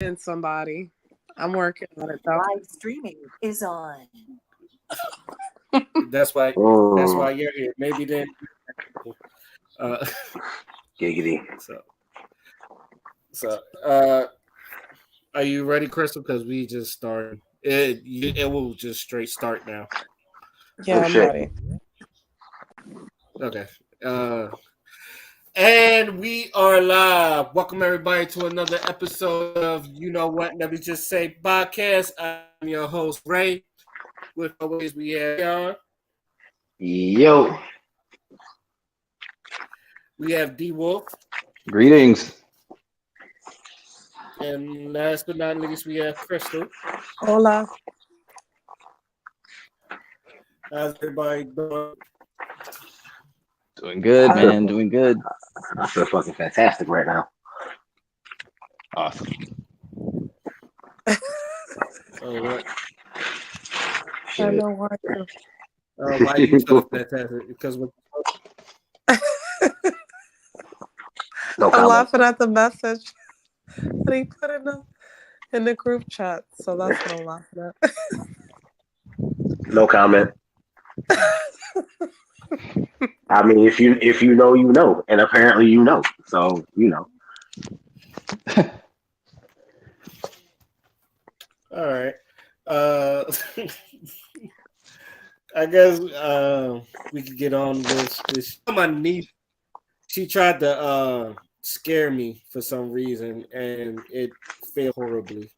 And somebody. I'm working on it though. Live streaming is on. That's why. That's Oh, why you're here. Maybe then. Uh, giggity. so so. Are you ready, Crystal? Because we just started. It will just straight start now. Oh Yeah, I'm shit. ready. Okay. Uh, and we are live. Welcome everybody to another episode of You Know What? Let me just say podcast. I'm your host Ray. With always we have John. Yo. We have D Wolf. Greetings. And last but not least, we have Crystal. Hola. How's everybody doing? Doing good, I Uh, man. feel, Doing good. I feel fucking fantastic right now. Awesome. Oh, what? I Shit. know why too. Why you feel fantastic? Because No I'm comment. laughing at the message that he put in the group chat. So that's what I'm laughing at. No comment. I mean, if you know, you know, and apparently you know. So you know. all right. I guess we could get on with this. My niece, she tried to scare me for some reason, and it failed horribly.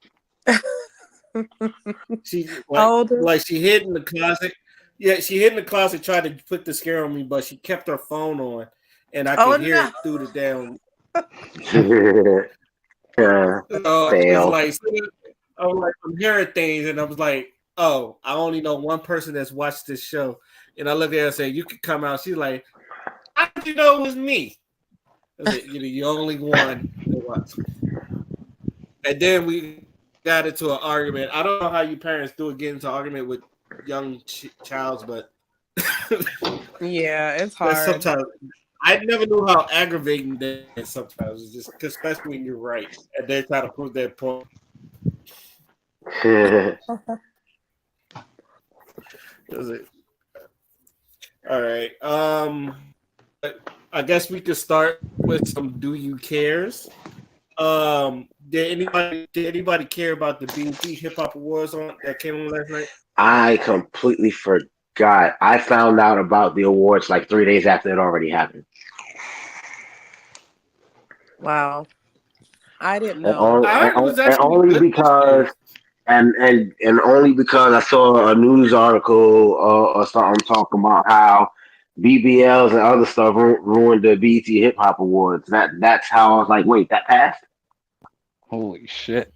She How old is like she hid in the closet. Yeah, she hid in the closet, tried to put the scare on me, but she kept her phone on, and I Oh could hear no. it through the down. It's Fail. like I was like, I'm hearing things, and I was like, oh, I only know one person that's watched this show, and I look at her and say, you could come out. She's like, how did you know it was me? I said, you're the only one that watched. And then we got into an argument. I don't know how you parents do it, get into an argument with young childs, but Yeah, it's that's hard. sometimes. I never knew how aggravating that is sometimes. It's just especially when you're right and they're trying to prove their point. Is it? All right. I guess we could start with some "Do You Cares." Did anybody care about the BET Hip Hop Awards on that came on last night? I completely forgot. I found out about the awards like 3 days after it already happened, Wow. I didn't and know. only I and, heard it was and actually only good this because year. and only because I saw a news article or something talking about how BBLs and other stuff ruined the BET Hip Hop Awards. That's how I was like, wait, that passed. Holy shit.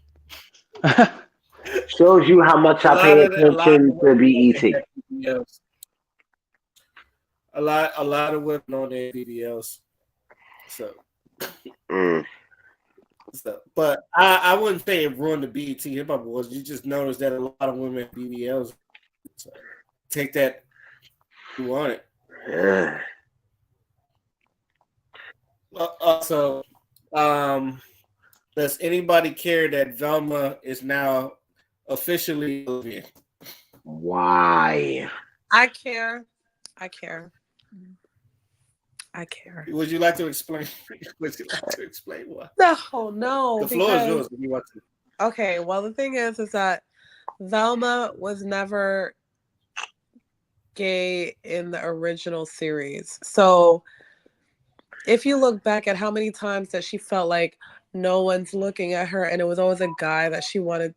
Shows you how much I pay A lot of attention to women on BET. their BBLs. A lot of women on their BBLs. So, Mm. but I wouldn't say it ruined the BET Hip Hop Awards. You just noticed that a lot of women have BBLs. So take that you want it. Yeah. Also, um, does anybody care that Velma is now officially lesbian? Why? I care. I care. I care. Would you like to explain? Would you like to explain why? No, no, The floor is because yours if you want to. okay, well the thing is that Velma was never gay in the original series. So if you look back at how many times that she felt like no one's looking at her and it was always a guy that she wanted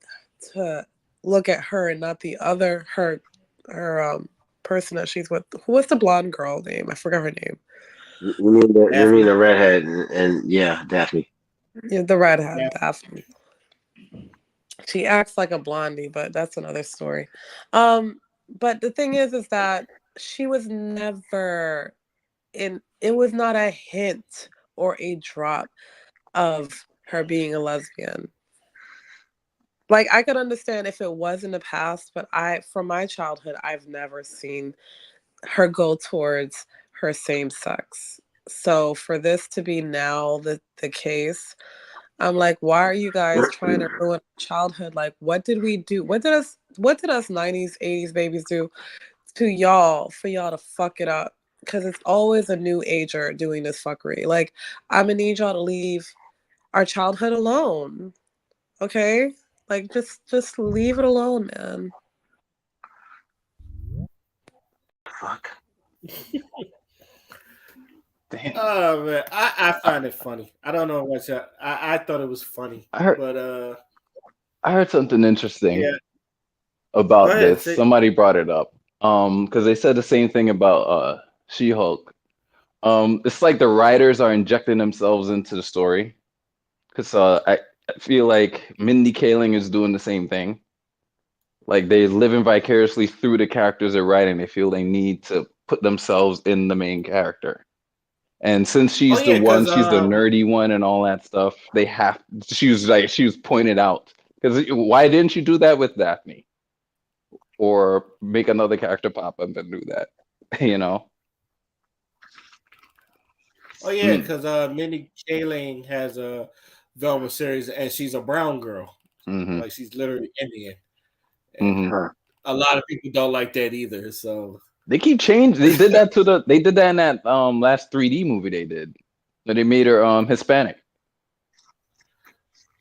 to look at her and not the other her person that she's with. What's the blonde girl name? I forgot her name. You mean the Daphne. redhead and yeah, Daphne. Yeah, the redhead, Daphne. Daphne. She acts like a blondie, but that's another story. But the thing is that she was never in. It was not a hint or a drop of her being a lesbian. Like I could understand if it was in the past, but from my childhood, I've never seen her go towards her same sex. So for this to be now the case, I'm like, why are you guys trying to ruin childhood? Like, what did we do? What did us 90s, 80s babies do to y'all for y'all to fuck it up? Because it's always a new ager doing this fuckery. Like, I'm gonna need y'all to leave our childhood alone. Okay? Like just leave it alone, man. Fuck. Damn. Oh man, I find it funny. I don't know what I thought it was funny, I heard but I heard something yeah. interesting Go about ahead. this. Say, Somebody brought it up. Because they said the same thing about She-Hulk. It's like the writers are injecting themselves into the story. Because I feel like Mindy Kaling is doing the same thing. Like they living vicariously through the characters they're writing. They feel they need to put themselves in the main character. And since oh she's the yeah, one, because she's the nerdy one and all that stuff, they have, she was pointed out. Because why didn't you do that with Daphne? Or make another character pop up and do that? You know? oh yeah, Mm, because Mindy Kaling has a Velma series, and she's a brown girl, hmm like she's literally Indian, and hmm Huh. a lot of people don't like that either. So They keep changing. They did that to they did that in that last 3D movie they did. Where they made her Hispanic.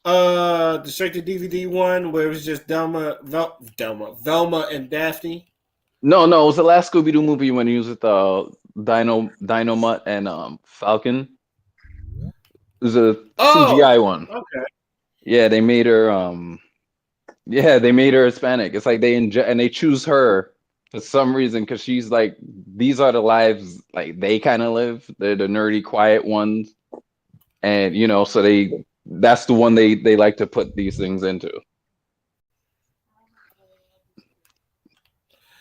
the straight to DVD one where it was just Velma and Daphne. No, no, it was the last Scooby-Doo movie when he was with Dynamite and Falcon. It was a Oh, CGI one. okay. Yeah, they made her yeah, they made her Hispanic. It's like they inject and they choose her for some reason because she's like these are the lives like they kind of live. They're the nerdy, quiet ones, and so that's the one they like to put these things into,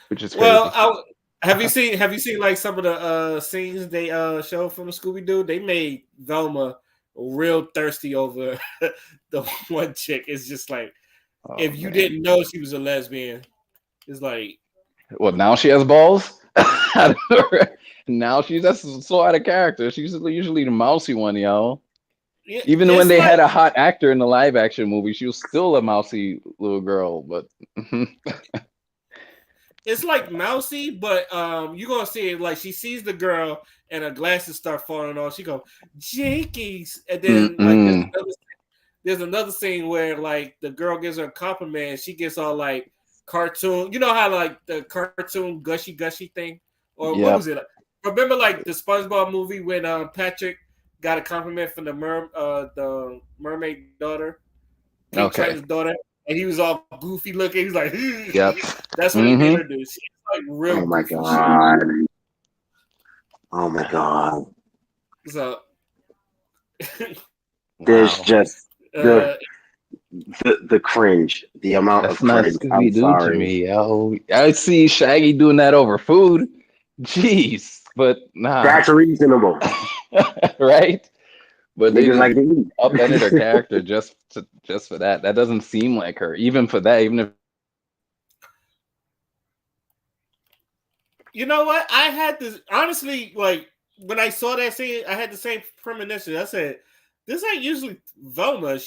which is Well, crazy. have you seen like some of the scenes they showed from the Scooby Doo? They made Velma real thirsty over the one chick. It's just like Oh if you man. didn't know she was a lesbian, it's like Well, now she has balls. Now she's that's so out of character. She's usually the mousy one, yo. Even when it's they like had a hot actor in the live action movie, she was still a mousy little girl. But it's like mousy, but you're gonna see it like she sees the girl and her glasses start falling off. She go, Jakey's, and then like mm-mm. there's another scene where like the girl gives her a compliment and she gets all like cartoon. You know how like the cartoon gushy thing, or what was Yep. it? Remember like the SpongeBob movie when Patrick got a compliment from the mermaid daughter, King Okay. Triton's daughter, and he was all goofy looking. He was like, Yep. that's what they made hmm her do. She's like real Oh my goofy shit. god. Oh my god. So There's Wow. just the uh, the cringe, the amount of That's not cringe. I'm Scooby Doo to sorry. me, yo. I see Shaggy doing that over food. Jeez, but nah, That's reasonable. right? But they Niggas just like to eat. upended her character just for that. That doesn't seem like her. Even for that, even if you know what? I had this honestly like when I saw that scene, I had the same premonition. I said, "This ain't usually Velma.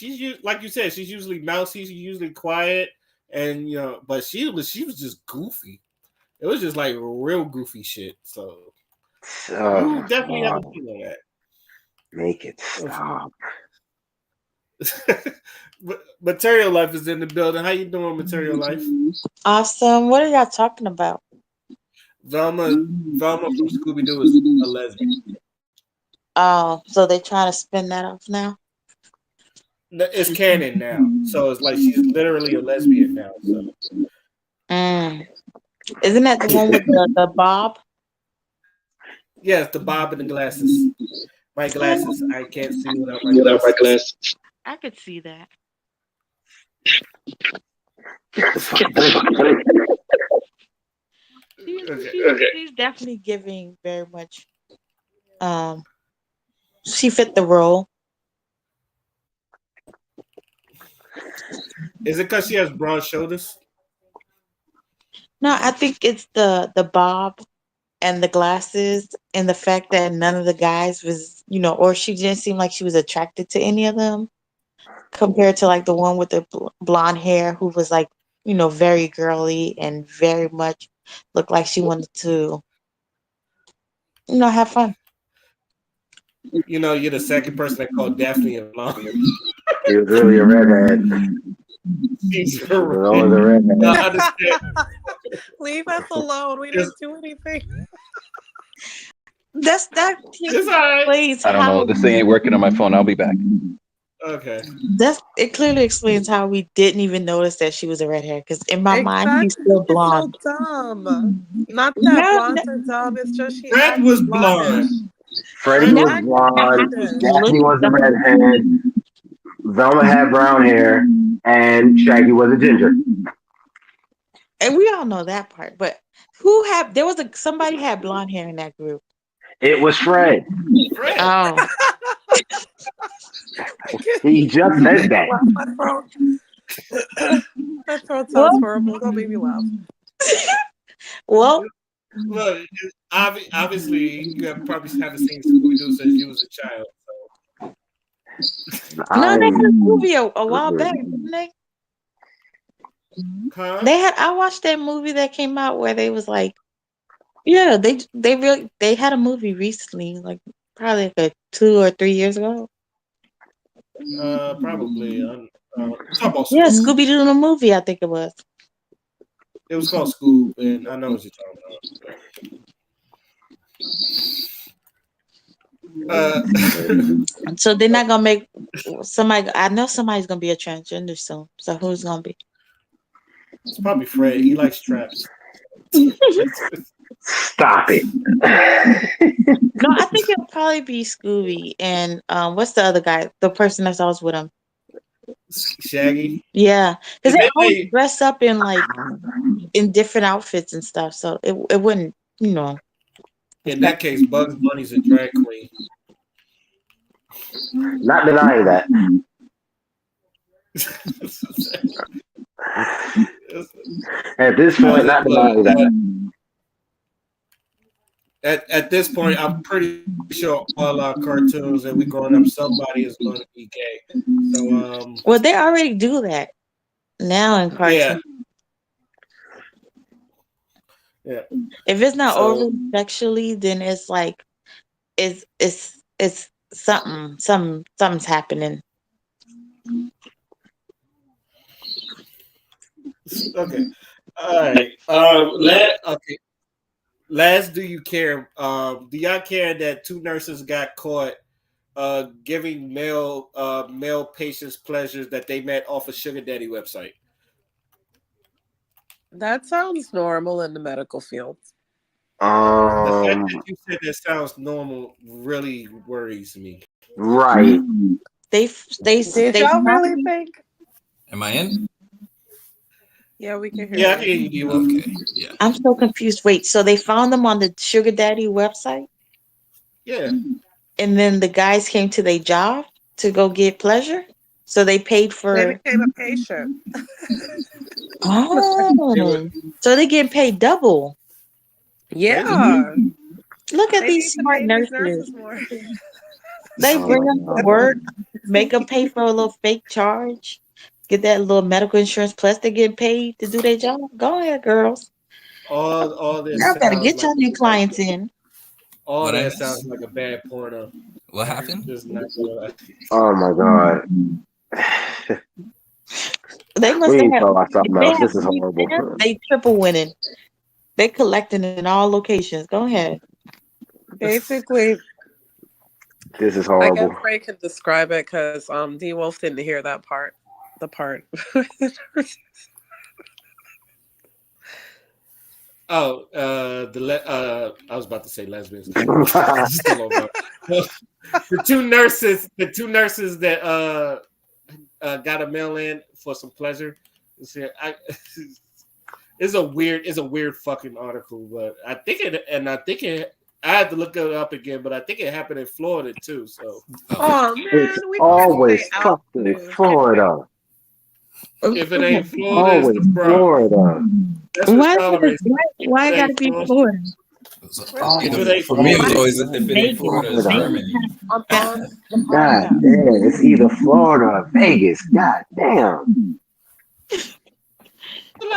Like you said, she's usually mousy. She's usually quiet, and but she was just goofy. It was just like real goofy shit. So you definitely have a Stop. feel of Make it that. stop. Material Life is in the building. How you doing, Material Life? Awesome. What are y'all talking about? Velma from Scooby Doo is a lesbian. Oh, so they trying to spin that off now? It's canon now, so it's like she's literally a lesbian now. So Mm. Isn't that the one with the Bob? yes, the bob and the glasses. My glasses. I can't see without my Without my glasses. glasses. I could see that. Get the fuck. Okay. She's definitely giving very much. Um, she fit the role. Is it because she has broad shoulders? No, I think it's the Bob and the glasses and the fact that none of the guys was, or she didn't seem like she was attracted to any of them. compared to like the one with the blonde hair who was like, very girly and very much looked like she wanted to, have fun. You're the second person that called Daphne a blonde. He was really a redhead. She's He for was real. always a redhead. I understand. Leave us alone. We didn't do anything. That It's all right. explains I don't know. how This thing ain't working on my phone. I'll be back. Okay. it clearly explains how we didn't even notice that she was a redhead because in my mind she's Exactly. still It's so blonde. dumb. Not that No, blondes are dumb. It's just she Fred acts was blondish. blonde. Freddie She no, was acts blonde. blondish. look Daphne was a at them. redhead. Velma had brown hair, and Shaggy was a ginger. And we all know that part. But there was somebody had blonde hair in that group. It was Fred. Fred. Oh, He just said that. My throat. My throat sounds well, horrible. Don't make me laugh. well, Well, obviously, you have probably haven't seen Scooby Doo since you was a child. no, they had a I movie a while back, didn't they? Huh? I watched that movie that came out where they was like, yeah, they had a movie recently, like probably like 2 or 3 years ago. Probably. Talk about Yeah, Scoob. Scooby Doo the movie, I think it was. It was called Scoob, and I know what you're talking about. So they're not gonna make somebody. I know somebody's gonna be a transgender soon. So who's gonna be? It's probably Fred. He likes traps. stop it. No, I think it'll probably be Scooby and what's the other guy? The person that's always with him. Shaggy. Yeah, because they They always made- dress up in like in different outfits and stuff. So it wouldn't, In that case, Bugs Bunny's a drag queen. Not denying that. At this point, not denying that. At this point, I'm pretty sure all our cartoons that we growing up, somebody is going to be gay. So, well, they already do that now in cartoons. Yeah. If it's not So- overly sexually, then it's like it's something's happening. Okay. All right. Okay. Last, do you care? Do y'all care that two nurses got caught giving male patients pleasures that they met off a sugar daddy website? That sounds normal in the medical field. The fact that you said that sounds normal really worries me. Right. Did y'all really think? Am I in? Yeah, we can hear Yeah, I you. can hear you, Diva. Okay. Yeah. I'm so confused. Wait, so they found them on the sugar daddy website, Yeah. and then the guys came to their job to go get pleasure, so they paid They for. became a patient. Oh, so they get paid double. Yeah. Look at They these need to smart pay these nurses. nurses more. They Oh bring my them to God. work, make them pay for a little fake charge, get that little medical insurance, plus they get paid to do their job. Go ahead, girls. All this Y'all better sounds get like your new clients in. all What I that miss? sounds like a bad porno. What happened? Just not gonna lie. Oh my God. They must We have need to had. talk about If something they else. have This is money horrible. there, they triple winning. They collecting in all locations. Go ahead. Basically, This is I guess horrible. Ray can describe it because D Wolf didn't hear that part. The part. Oh, I was about to say lesbians. Still over. The two nurses that got a mail in for some pleasure. It's a weird fucking article, but I think I had to look it up again, but I think it happened in Florida too. So Oh man, It's we always stay out fucking news. Florida. if it ain't Florida, Always it's the problem. Florida. That's what Why? Tyler Ray said. Why It gotta ain't be Florida. Florida? So, Really? you know, It ain't for me, it was I, always if it ain't Vegas. Florida, it's Vegas. Germany. I'm on the God podcast. damn, it's either Florida or Vegas. God damn.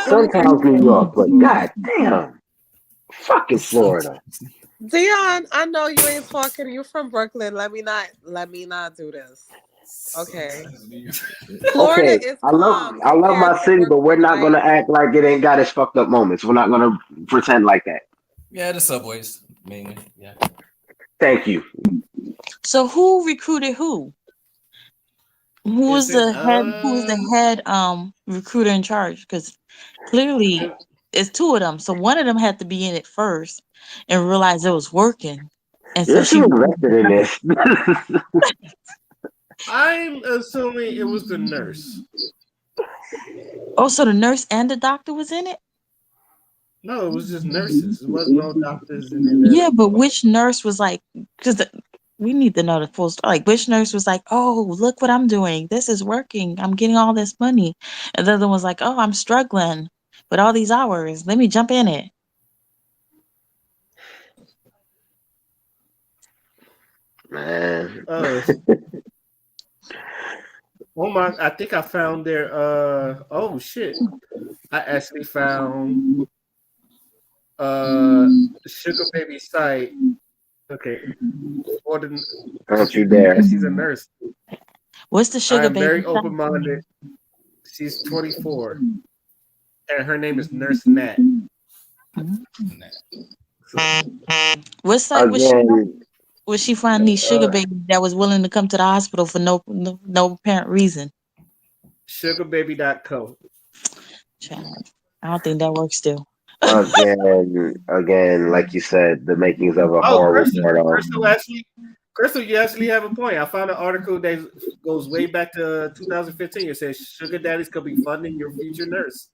Sometimes New York, but god damn. Fucking Florida. Dion, I know you ain't talking. You from Brooklyn. Let me not do this. Okay. Sometimes New York. Florida Okay, is I calm love compared my to city, but we're Brooklyn, not right? gonna act like it ain't got its fucked up moments. We're not gonna pretend like that. Yeah, the subways mainly. Yeah. Thank you. So who recruited who? Who was is it the head? Who was the head recruiter in charge? Because clearly it's two of them. So one of them had to be in it first and realize it was working, and so You're she too recruited invested in her. this. I'm assuming it was the nurse. Oh, so the nurse and the doctor was in it. No, it was just nurses. It wasn't no doctors in Yeah, there. but which nurse was like? Because we need to know the full story. Like, which nurse was like, "Oh, look what I'm doing. This is working. I'm getting all this money," and the other one was like, "Oh, I'm struggling with all these hours. Let me jump in it." Man. Oh, oh my! I think I found their. Oh shit! I actually found uh Sugar Baby site. Okay, for the Don't you yeah, dare. she's a nurse. What's the I sugar am baby? very open minded. She's 24, and her name is Nurse Nat. So, What site was she on? Again, Where she find these sugar uh, babies that was willing to come to the hospital for no apparent reason? sugarbaby.co. Child, I don't think that works still. again, like you said, the makings of a Oh, horrible Crystal, porno. Crystal, you actually have a point. I found an article that goes way back to 2015. It says sugar daddies could be funding your future nurse.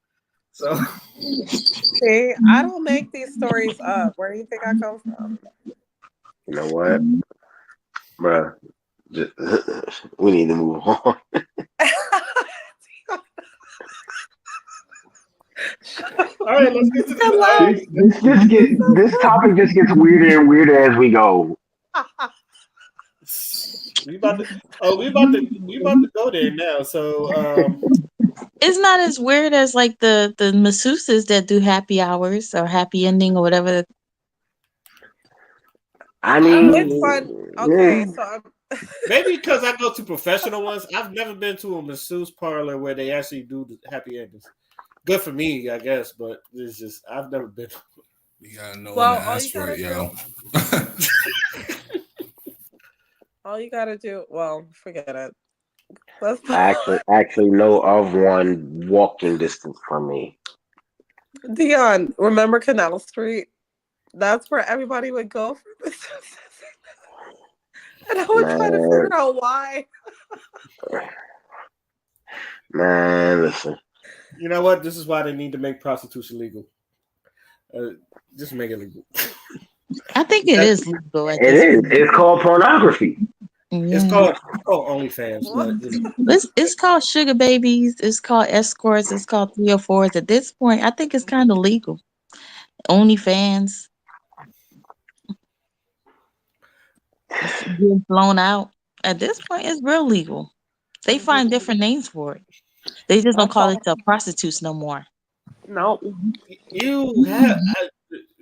So See, I don't make these stories up. Where do you think I come from? You know what, bruh? Just, we need to move on. all right, let's get to the I all love. right. This topic just gets weirder and weirder as we go. We about to go there now. So It's not as weird as like the masseuses that do happy hours or happy ending or whatever. I Which one? Okay, mean, so maybe because I go to professional ones, I've never been to a masseuse parlor where they actually do the happy endings. Good for me, I guess, but it's just I've never been. You gotta know when to well, all ask you for gotta it, yo. do, all you gotta do. Well, forget it. Let's. I actually know of one walking distance from me. Dion, remember Canal Street? That's where everybody would go for business. And I was trying to figure Man, out why. man, listen. You know what? This is why they need to make prostitution legal. Uh, just make it legal. I think it That- is legal at It this is. point. It's called pornography. it's Yeah. called OnlyFans, What? but you know. It's called sugar babies. It's called escorts. It's called 304s. At this point, I think it's kind of legal. OnlyFans. It's being blown out. At this point, it's real legal. They find different names for it. They just don't That's call all. themselves prostitutes no more. No. You have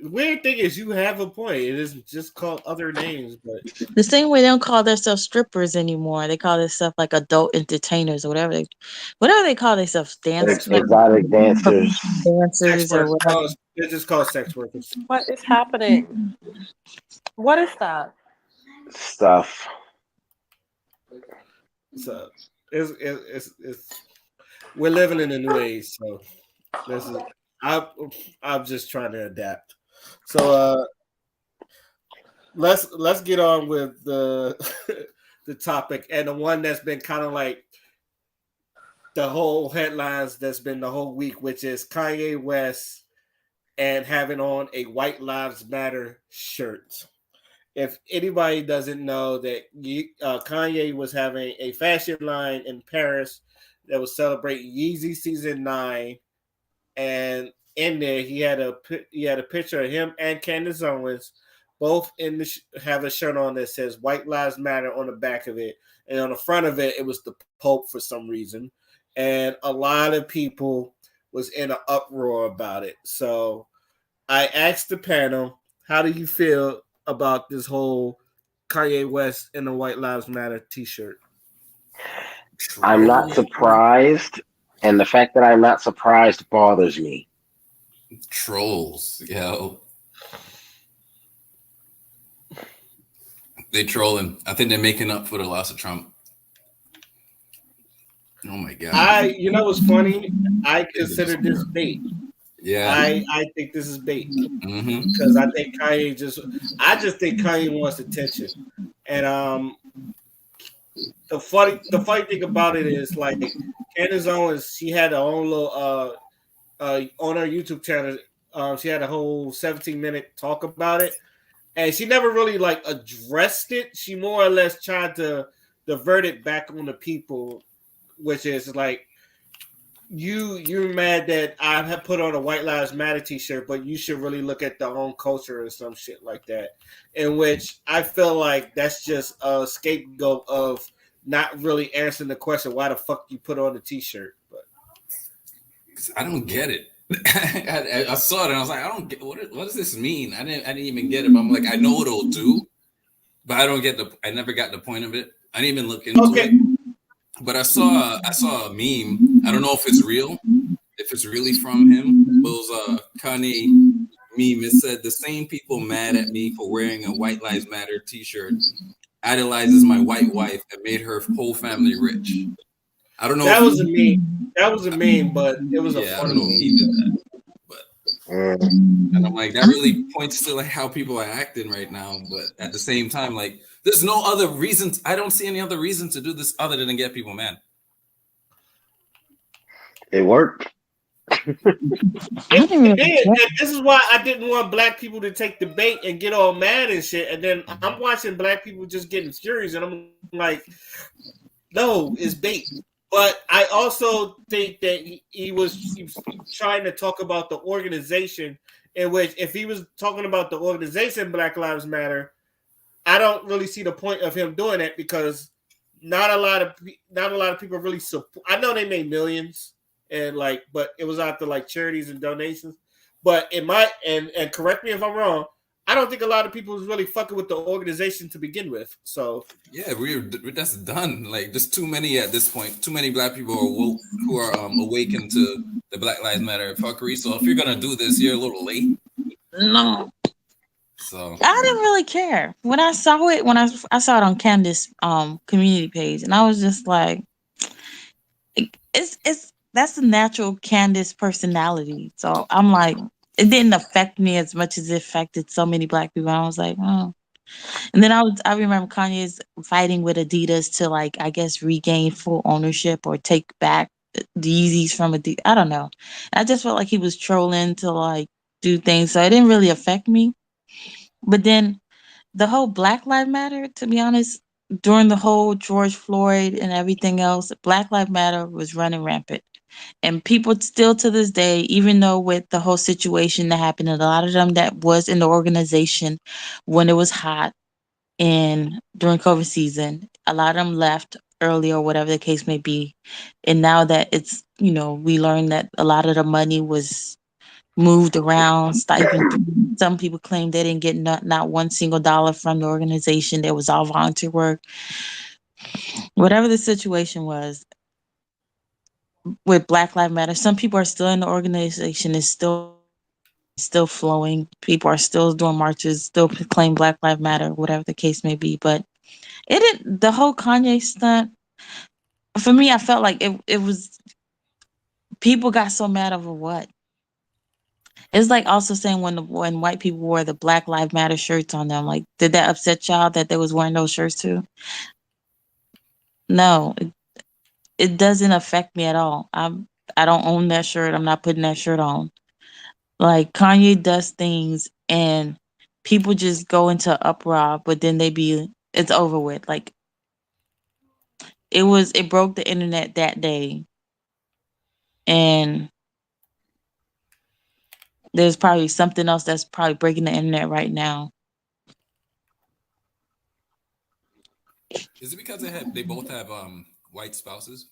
weird thing is you have a point. It is just called other names, but The same way they don't call themselves strippers anymore. They call themselves like adult entertainers or whatever they call themselves, Exotic dancers professional sex dancers or workers. whatever. It's just called sex workers. What is happening? What is that? stuff. So it's we're living in a new age. So this is I I'm just trying to adapt. So let's get on with the the topic and the one that's been kind of like the whole headlines that's been the whole week, which is Kanye West and having on a White Lives Matter shirt. If anybody doesn't know that Kanye was having a fashion line in Paris that was celebrating Yeezy Season 9, and in there, he had a picture of him and Candace Owens, both in the have a shirt on that says "White Lives Matter" on the back of it, and on the front of it, it was the Pope for some reason, and a lot of people was in an uproar about it. So I asked the panel, "How do you feel about this whole Kanye West in the White Lives Matter T-shirt?" I'm not Troll, surprised, and the fact that I'm not surprised bothers me. trolls, yo, they trolling. I think they're making up for the loss of Trump. Oh my god. You know what's funny? I consider this bait. Yeah. I think this is bait Mm-hmm. because I just think Kanye wants attention, and the funny thing about it is like Candace Owens, she had her own little on her YouTube channel, she had a whole 17-minute talk about it, and she never really like addressed it. She more or less tried to divert it back on the people, which is like you're mad that I have put on a White Lives Matter T-shirt, but you should really look at their own culture or some shit like that. In which I feel like that's just a scapegoat of not really answering the question why the fuck you put on the T-shirt. But I don't get it. I saw it and I was like, I don't get what does this mean? I didn't even get it. But I'm like, I know what it'll do, but I don't get I never got the point of it. I didn't even look into okay, it. But I saw a meme. I don't know if it's real, if it's really from him. But it was a Kanye meme. It said the same people mad at me for wearing a White Lives Matter T-shirt idolizes my white wife and made her whole family rich. I don't know that if was a meme. That was a meme, but it was a yeah, I funny don't know if he meme. did that. But Mm. and I'm like, that really points to like how people are acting right now. But at the same time, like, there's no other reasons. I don't see any other reason to do this other than get people mad. It worked. I didn't It really did, care. and this is why I didn't want black people to take the bait and get all mad and shit. And then I'm watching black people just getting furious, and I'm like, no, it's bait. But I also think that he was trying to talk about the organization, in which if he was talking about the organization Black Lives Matter, I don't really see the point of him doing that because not a lot of people really support. I know they made millions and like, but it was after like charities and donations. But in my and correct me if I'm wrong, I don't think a lot of people was really fucking with the organization to begin with. So Yeah, that's done. Like, there's too many at this point. Too many black people are woke, who are awakened to the Black Lives Matter fuckery. So if you're gonna do this, you're a little late. No, So I didn't really care when I saw it. When I saw it on Candace community page, and I was just like, it's that's the natural Candace personality. So I'm like, it didn't affect me as much as it affected so many black people. I was like, oh. And then I remember Kanye's fighting with Adidas to like I guess regain full ownership or take back the Yeezys from Adidas. I don't know. I just felt like he was trolling to like do things, so it didn't really affect me. But then the whole Black Lives Matter, to be honest, during the whole George Floyd and everything else, Black Lives Matter was running rampant. And people still to this day, even though with the whole situation that happened, and a lot of them that was in the organization when it was hot and during COVID season, a lot of them left early or whatever the case may be. And now that it's, we learned that a lot of the money was moved around, stipend. Some people claim they didn't get not one single dollar from the organization. It was all volunteer work. Whatever the situation was with Black Lives Matter, some people are still in the organization. It's still flowing. People are still doing marches, still claim Black Lives Matter, whatever the case may be. But it didn't. The whole Kanye stunt for me, I felt like it was people got so mad over what. It's like also saying when white people wore the Black Lives Matter shirts on them, like did that upset y'all that they was wearing those shirts too? No, it doesn't affect me at all. I don't own that shirt. I'm not putting that shirt on. Like Kanye does things and people just go into uproar, but then it's over with. Like it broke the internet that day, and There's probably something else that's probably breaking the internet right now. Is it because they both have white spouses?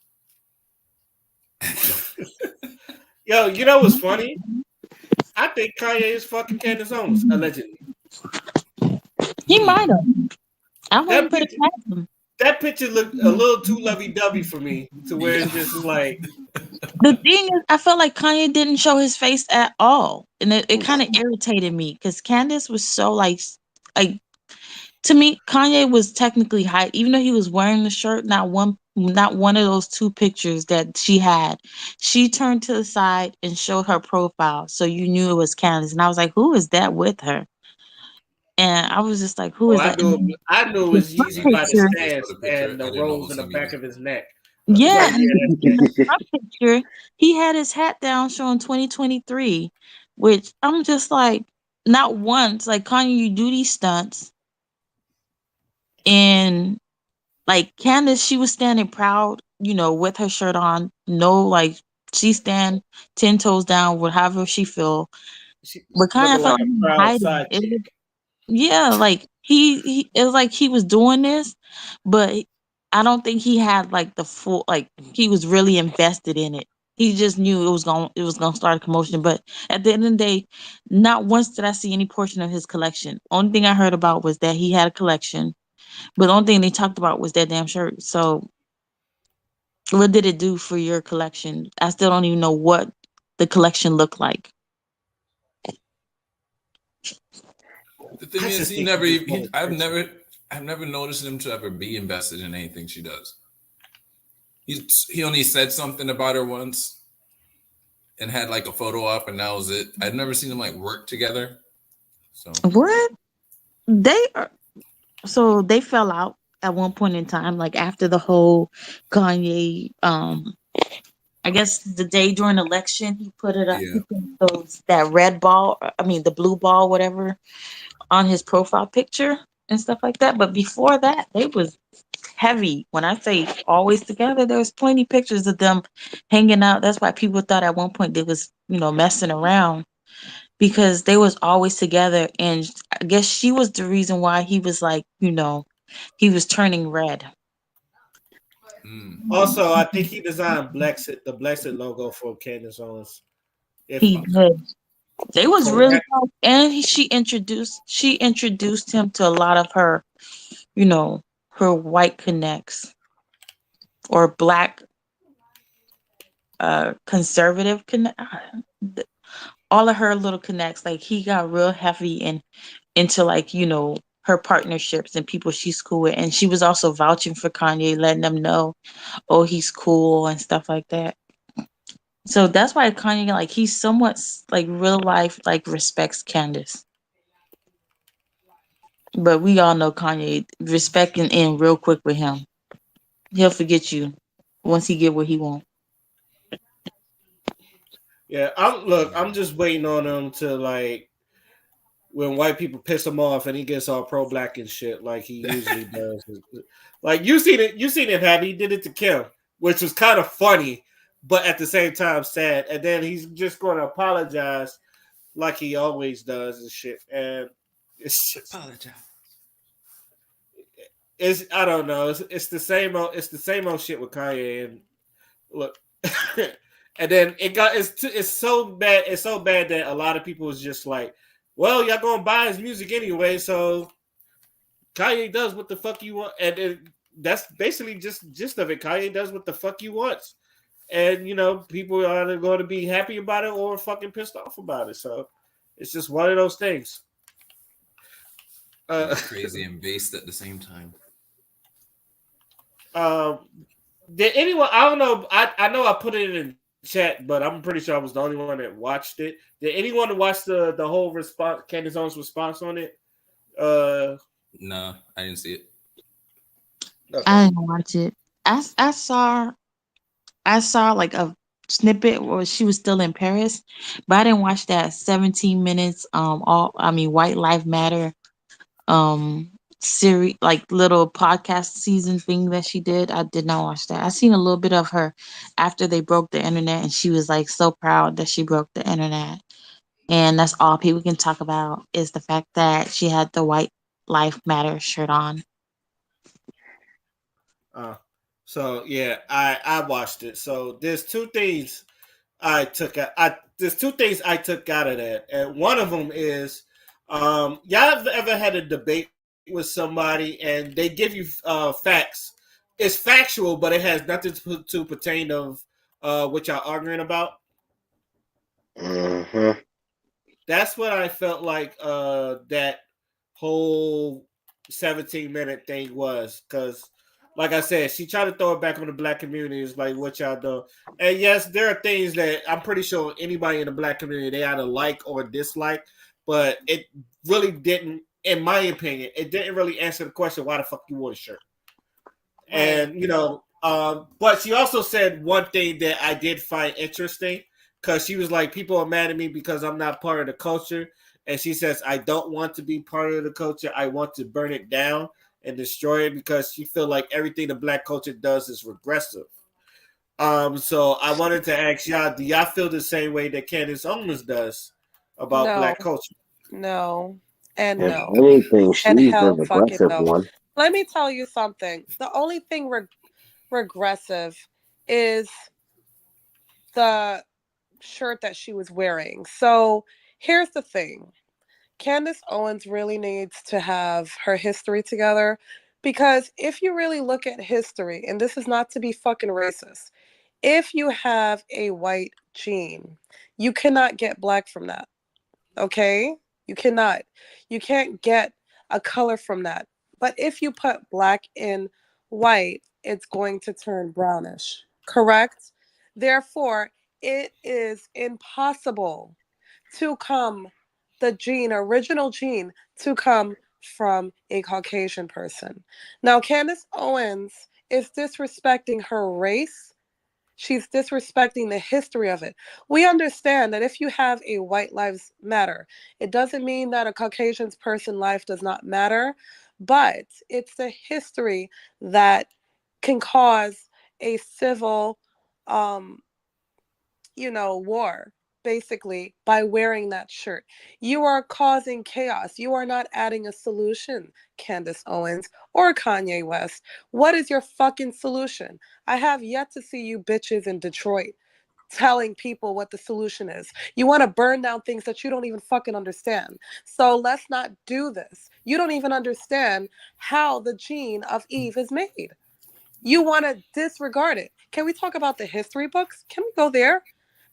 Yo, you know what's funny? I think Kanye is fucking Candace Owens, allegedly. He Hmm. might have. I That wouldn't put it picture, past him. that picture looked a little too lovey-dovey for me, to where Yeah. it's just like, The thing is, I felt like Kanye didn't show his face at all, and it kind of irritated me because Candace was so like to me, Kanye was technically hide, even though he was wearing the shirt. Not one of those two pictures that she had. She turned to the side and showed her profile, so you knew it was Candace. And I was like, "Who is that with her?" And I was just like, "Who oh, is that?" And then I knew it the was front Yeezy I by the just picture, I just saw stairs the picture. and the I didn't know it rose was in the him back either. of his neck. I was yeah, like, and yeah, then that's in the Candace. front picture, he had his hat down showing 2023, which I'm just like, not once, like Kanye, you do these stunts, and like Candace, she was standing proud, with her shirt on, no, like she stand 10 toes down, whatever she feel. She But Kanye, I looking like felt like a he was proud hiding. side chick. Yeah, like it was like he was doing this, but I don't think he had like the full, like he was really invested in it. He just knew it was gonna start a commotion. But at the end of the day, not once did I see any portion of his collection. Only thing I heard about was that he had a collection, but the only thing they talked about was that damn shirt. So what did it do for your collection? I still don't even know what the collection looked like. The thing I is, just he think he never. just want attention. I've never noticed him to ever be invested in anything she does. He only said something about her once and had like a photo up, and that was it. I've never seen them like work together. So What they are? So they fell out at one point in time, like after the whole Kanye. I guess the day during election, he put it up. yeah. He put those that red ball. I mean, the blue ball, whatever, on his profile picture and stuff like that. But before that, they was heavy. When I say always together, there was plenty pictures of them hanging out. That's why people thought at one point they was, messing around because they was always together. And I guess she was the reason why he was like, he was turning red. Mm. Also, I think he designed the Blexit logo for Candace Owens. If He did. They was so, really close, and she introduced him to a lot of her, you know, her white connects or black conservative connect. All of her little connects, like he got real heavy and into like her partnerships and people she's cool with, and she was also vouching for Kanye, letting them know, oh, he's cool and stuff like that. So that's why Kanye, like, he's somewhat like real life, like respects Candace. But we all know Kanye respect can end real quick with him. He'll forget you once he get what he want. yeah, I'm just waiting on him to like when white people piss him off and he gets all pro black and shit like he usually does. Like you seen it happen. He did it to Kim, which was kind of funny, but at the same time sad. And then he's just going to apologize like he always does and shit. And it's just Apologize. it's I don't know. It's the same old shit with Kanye. And look, and then it's so bad. It's so bad that a lot of people is just like, well, y'all gonna buy his music anyway, so Kanye does what the fuck you want, and that's basically just gist of it. Kanye does what the fuck he wants, and people are either going to be happy about it or fucking pissed off about it. So it's just one of those things. Can Uh, be crazy and based at the same time. um, did anyone? I don't know. I know I put it in chat, but I'm pretty sure I was the only one that watched it. Did anyone watch the whole response? Candace Owens' response on it? Uh, No, I didn't see it. okay. I didn't watch it. I saw like a snippet where she was still in Paris, but I didn't watch that 17 minutes. White Life Matter um series, like little podcast season thing that she did. I did not watch that. I seen a little bit of her after they broke the internet, and she was like so proud that she broke the internet. And that's all people can talk about is the fact that she had the White Life Matter shirt on. Uh, so yeah, I watched it. So there's two things I took out of that, and one of them is, y'all have ever had a debate with somebody and they give you facts. It's factual, but it has nothing to pertain of what y'all arguing about. Mm-hmm. That's what I felt like that whole 17-minute thing was, because like I said, she tried to throw it back on the black community. It's like, what y'all do. And yes, there are things that I'm pretty sure anybody in the black community, they either like or dislike, but it really didn't, in my opinion, it didn't really answer the question, why the fuck you wore the shirt. Right. And but she also said one thing that I did find interesting, because she was like, people are mad at me because I'm not part of the culture, and she says, I don't want to be part of the culture. I want to burn it down and destroy it, because she feel like everything the black culture does is regressive. So I wanted to ask y'all, do y'all feel the same way that Candace Owens does about No, black culture? no, and If no, anything, and she's the hell fucking regressive no. one. Let me tell you something. The only thing regressive is the shirt that she was wearing. So here's the thing. Candace Owens really needs to have her history together, because if you really look at history, and this is not to be fucking racist, if you have a white gene, you cannot get black from that. Okay? You cannot. You can't get a color from that. But if you put black in white, it's going to turn brownish. Correct? Therefore, it is impossible to come, the gene, original gene, to come from a Caucasian person. Now, Candace Owens is disrespecting her race. She's disrespecting the history of it. We understand that if you have a white lives matter, it doesn't mean that a Caucasian person's life does not matter, but it's the history that can cause a civil um, war, basically, by wearing that shirt. You are causing chaos. You are not adding a solution, Candace Owens or Kanye West. What is your fucking solution? I have yet to see you bitches in Detroit telling people what the solution is. You want to burn down things that you don't even fucking understand. So let's not do this. You don't even understand how the gene of Eve is made. You want to disregard it. Can we talk about the history books? Can we go there?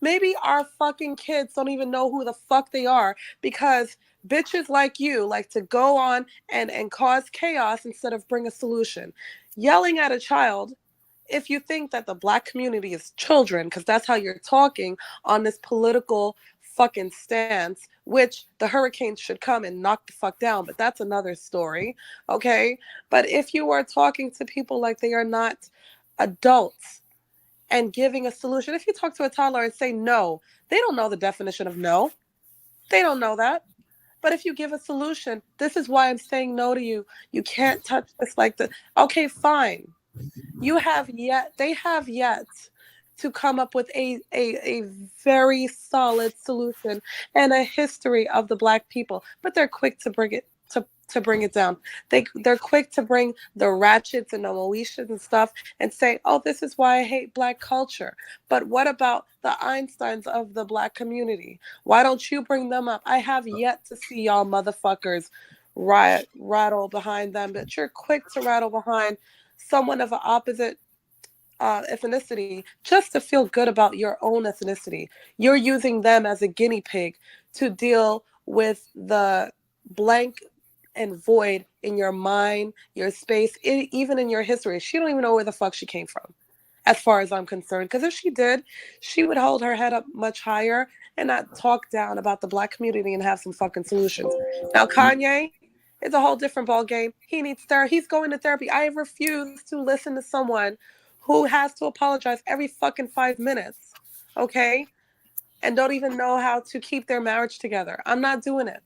Maybe our fucking kids don't even know who the fuck they are, because bitches like you like to go on and cause chaos instead of bring a solution. Yelling at a child, if you think that the black community is children, because that's how you're talking on this political fucking stance, which the hurricanes should come and knock the fuck down, but that's another story, okay? But if you are talking to people like they are not adults and giving a solution, if you talk to a toddler and say no, they don't know the definition of no. They don't know that. But if you give a solution, this is why I'm saying no to you. You can't touch this like this. Okay, fine. They have yet to come up with a very solid solution and a history of the black people, but they're quick to bring it to bring it down. They're quick to bring the ratchets and the Moeshas and stuff and say, oh, this is why I hate black culture. But what about the Einsteins of the black community? Why don't you bring them up? I have yet to see y'all motherfuckers rattle behind them, but you're quick to rattle behind someone of an opposite ethnicity just to feel good about your own ethnicity. You're using them as a guinea pig to deal with the blank and void in your mind, your space, even in your history. She don't even know where the fuck she came from, as far as I'm concerned. Because if she did, she would hold her head up much higher and not talk down about the black community and have some fucking solutions. Now, Kanye, it's a whole different ball game. He needs therapy. He's going to therapy. I refuse to listen to someone who has to apologize every fucking 5 minutes, okay? And don't even know how to keep their marriage together. I'm not doing it.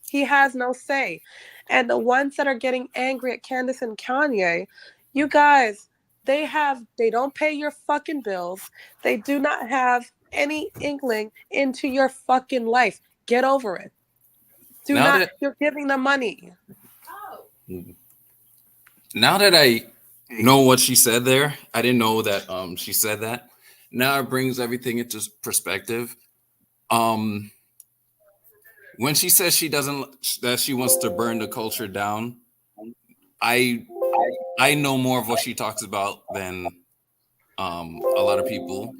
He has no say. And the ones that are getting angry at Candace and Kanye, you guys, they don't pay your fucking bills. They do not have any inkling into your fucking life. Get over it. Do Now not, that you're giving them money. now that I know what she said there, I didn't know that she said that. Now it brings everything into perspective. Um when she says she doesn't that she wants to burn the culture down, I I know more of what she talks about than a lot of people.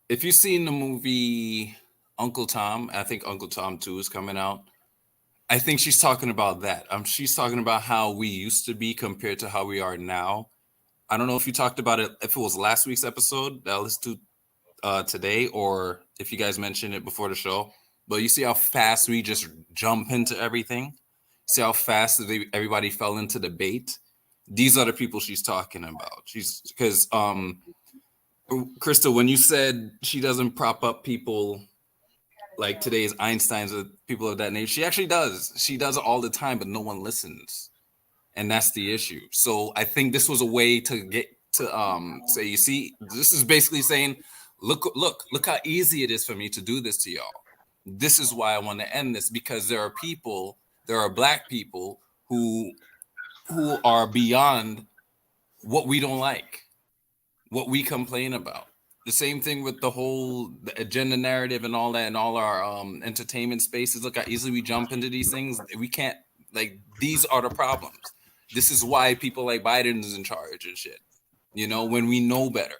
If you've seen the movie Uncle Tom, I think Uncle Tom 2 is coming out. I think she's talking about that. She's talking about how we used to be compared to how we are now. I don't know if you talked about it, if it was last week's episode that I listened to today, or if you guys mentioned it before the show. But you see how fast we just jump into everything. See how fast everybody fell into the bait. These are the people she's talking about. She's because Crystal, when you said she doesn't prop up people like today's Einsteins or people of that nature, she actually does. She does it all the time, but no one listens, and that's the issue. So I think this was a way to get to say, you see, this is basically saying, look how easy it is for me to do this to y'all. This is why I want to end this, because there are black people who are beyond what we don't like, what we complain about. The same thing with the agenda narrative and all that, and all our entertainment spaces. Look how easily we jump into these things. We can't, like, these are the problems. This is why people like Biden is in charge and shit. You know, when we know better,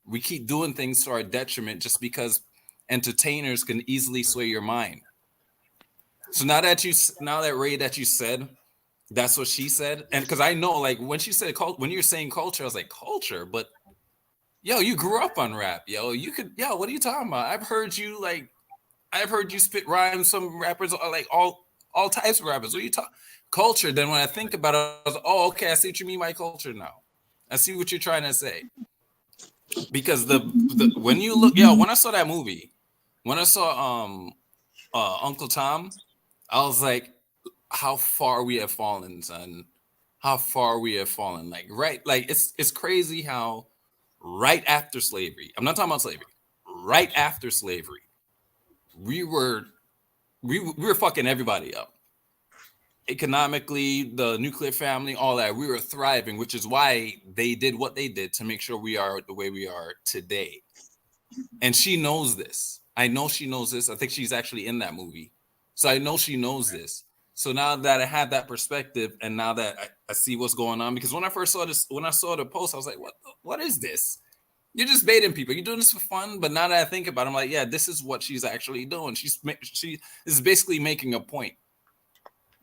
we keep doing things to our detriment just because entertainers can easily sway your mind. So now that Ray, that you said that's what she said, and because I know, like, when she said when you're saying culture, I was like, culture, but yo, you grew up on rap, yo. What are you talking about? I've heard you spit rhymes. Some rappers are like all types of rappers. What are you talking? Culture. Then when I think about it, I was like, oh, okay, I see what you mean by culture now. I see what you're trying to say. Because the when you look, when I saw that movie, when I saw Uncle Tom, I was like, how far we have fallen, son. How far we have fallen. Like, right, like it's crazy how right after slavery, I'm not talking about slavery, right after slavery, we were fucking everybody up. Economically, the nuclear family, all that, we were thriving, which is why they did what they did to make sure we are the way we are today. And she knows this. I know she knows this. I think she's actually in that movie. So I know she knows this. So now that I have that perspective, and now that I see what's going on, because when I first saw this, when I saw the post, I was like, what is this? You're just baiting people. You're doing this for fun. But now that I think about it, I'm like, yeah, this is what she's actually doing. She is basically making a point.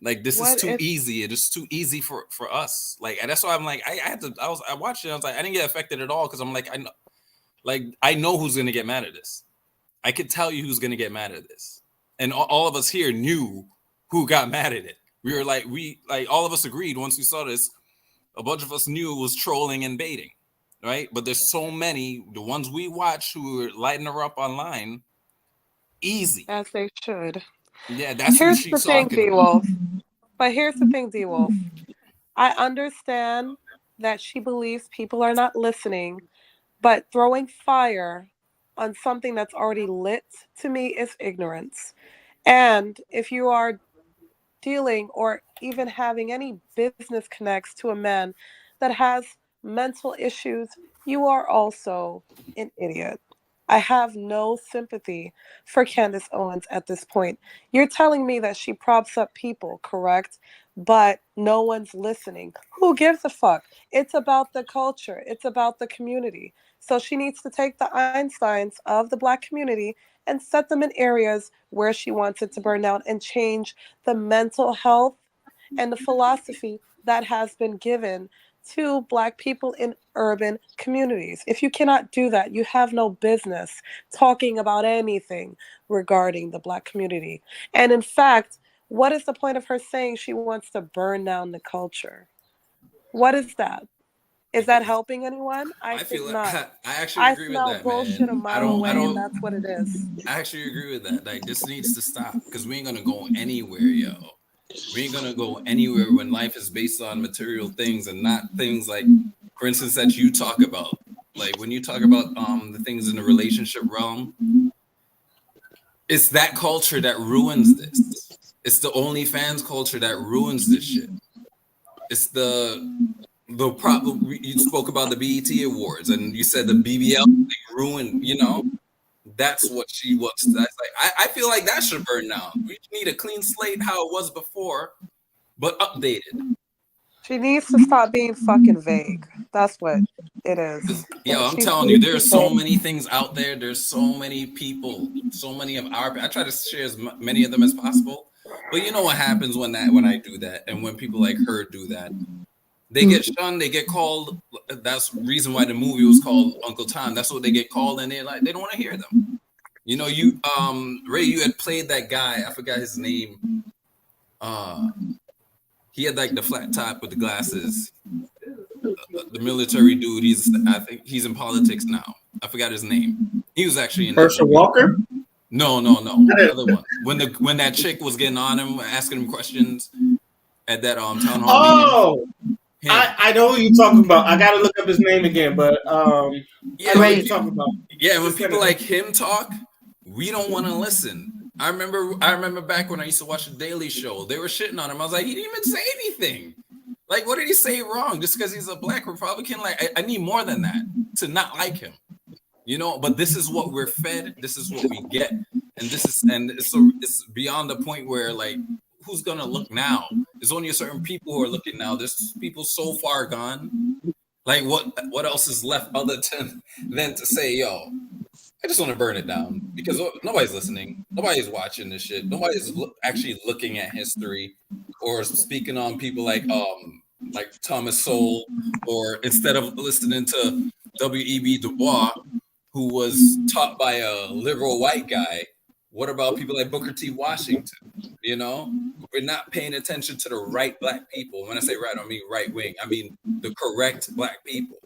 Like, this is too easy. It is too easy for us. Like, and that's why I'm like, I watched it. I was like, I didn't get affected at all, because I'm like, I know who's gonna get mad at this. I could tell you who's gonna get mad at this, and all of us here knew who got mad at it. We were like, all of us agreed once we saw this. A bunch of us knew it was trolling and baiting, right? But there's so many, the ones we watch who are lighting her up online, easy. As they should. Yeah, that's who Here's the she's thing, talking D about. Wolf. But here's the thing, D Wolf. I understand that she believes people are not listening, but throwing fire on something that's already lit, to me, is ignorance. And if you are dealing or even having any business connects to a man that has mental issues, you are also an idiot. I have no sympathy for Candace Owens at this point. You're telling me that she props up people, correct? But no one's listening. Who gives a fuck? It's about the culture, it's about the community. So she needs to take the Einsteins of the Black community and set them in areas where she wants it to burn down, and change the mental health and the philosophy that has been given to Black people in urban communities. If you cannot do that, you have no business talking about anything regarding the Black community. And in fact, what is the point of her saying she wants to burn down the culture? What is that? Is that helping anyone? I I think feel like not. I actually I agree with smell that, bullshit a man. mile away, and that's what it is. I actually agree with that. Like, this needs to stop, because we ain't gonna go anywhere, yo. We ain't gonna go anywhere when life is based on material things and not things like, for instance, that you talk about. Like when you talk about the things in the relationship realm, it's that culture that ruins this. It's the OnlyFans culture that ruins this shit. It's the problem. You spoke about the BET Awards, and you said the BBL thing ruined. You know, that's what she wants. That's like I feel like that should burn down. We need a clean slate, how it was before, but updated. She needs to stop being fucking vague. That's what it is. Yeah, I'm She's telling you, there are so many things out there. There's so many people, so many of our. I try to share as many of them as possible. But you know what happens when I do that, and when people like her do that, they get shunned. They get called. That's the reason why the movie was called Uncle Tom. That's what they get called, and they don't want to hear them. You know, you Ray, you had played that guy. I forgot his name. He had like the flat top with the glasses. The military dude. I think he's in politics now. I forgot his name. He was actually in Herschel Walker. No. Another one. When that chick was getting on him, asking him questions at that town hall. Oh, I know who you're talking about. I gotta look up his name again, but yeah, I know what you're talking about. Yeah, when people like him talk, we don't want to listen. I remember back when I used to watch the Daily Show. They were shitting on him. I was like, he didn't even say anything. Like, what did he say wrong? Just because he's a black Republican? Like, I need more than that to not like him. You know, but this is what we're fed. This is what we get, and it's beyond the point where like, who's gonna look now? There's only a certain people who are looking now. There's people so far gone. Like, what else is left other than to say, yo, I just want to burn it down because nobody's listening, nobody's watching this shit, nobody's actually looking at history or speaking on people like Thomas Sowell, or instead of listening to W.E.B. Du Bois, who was taught by a liberal white guy. What about people like Booker T. Washington? You know, we're not paying attention to the right black people. When I say right, I don't mean right wing. I mean the correct black people.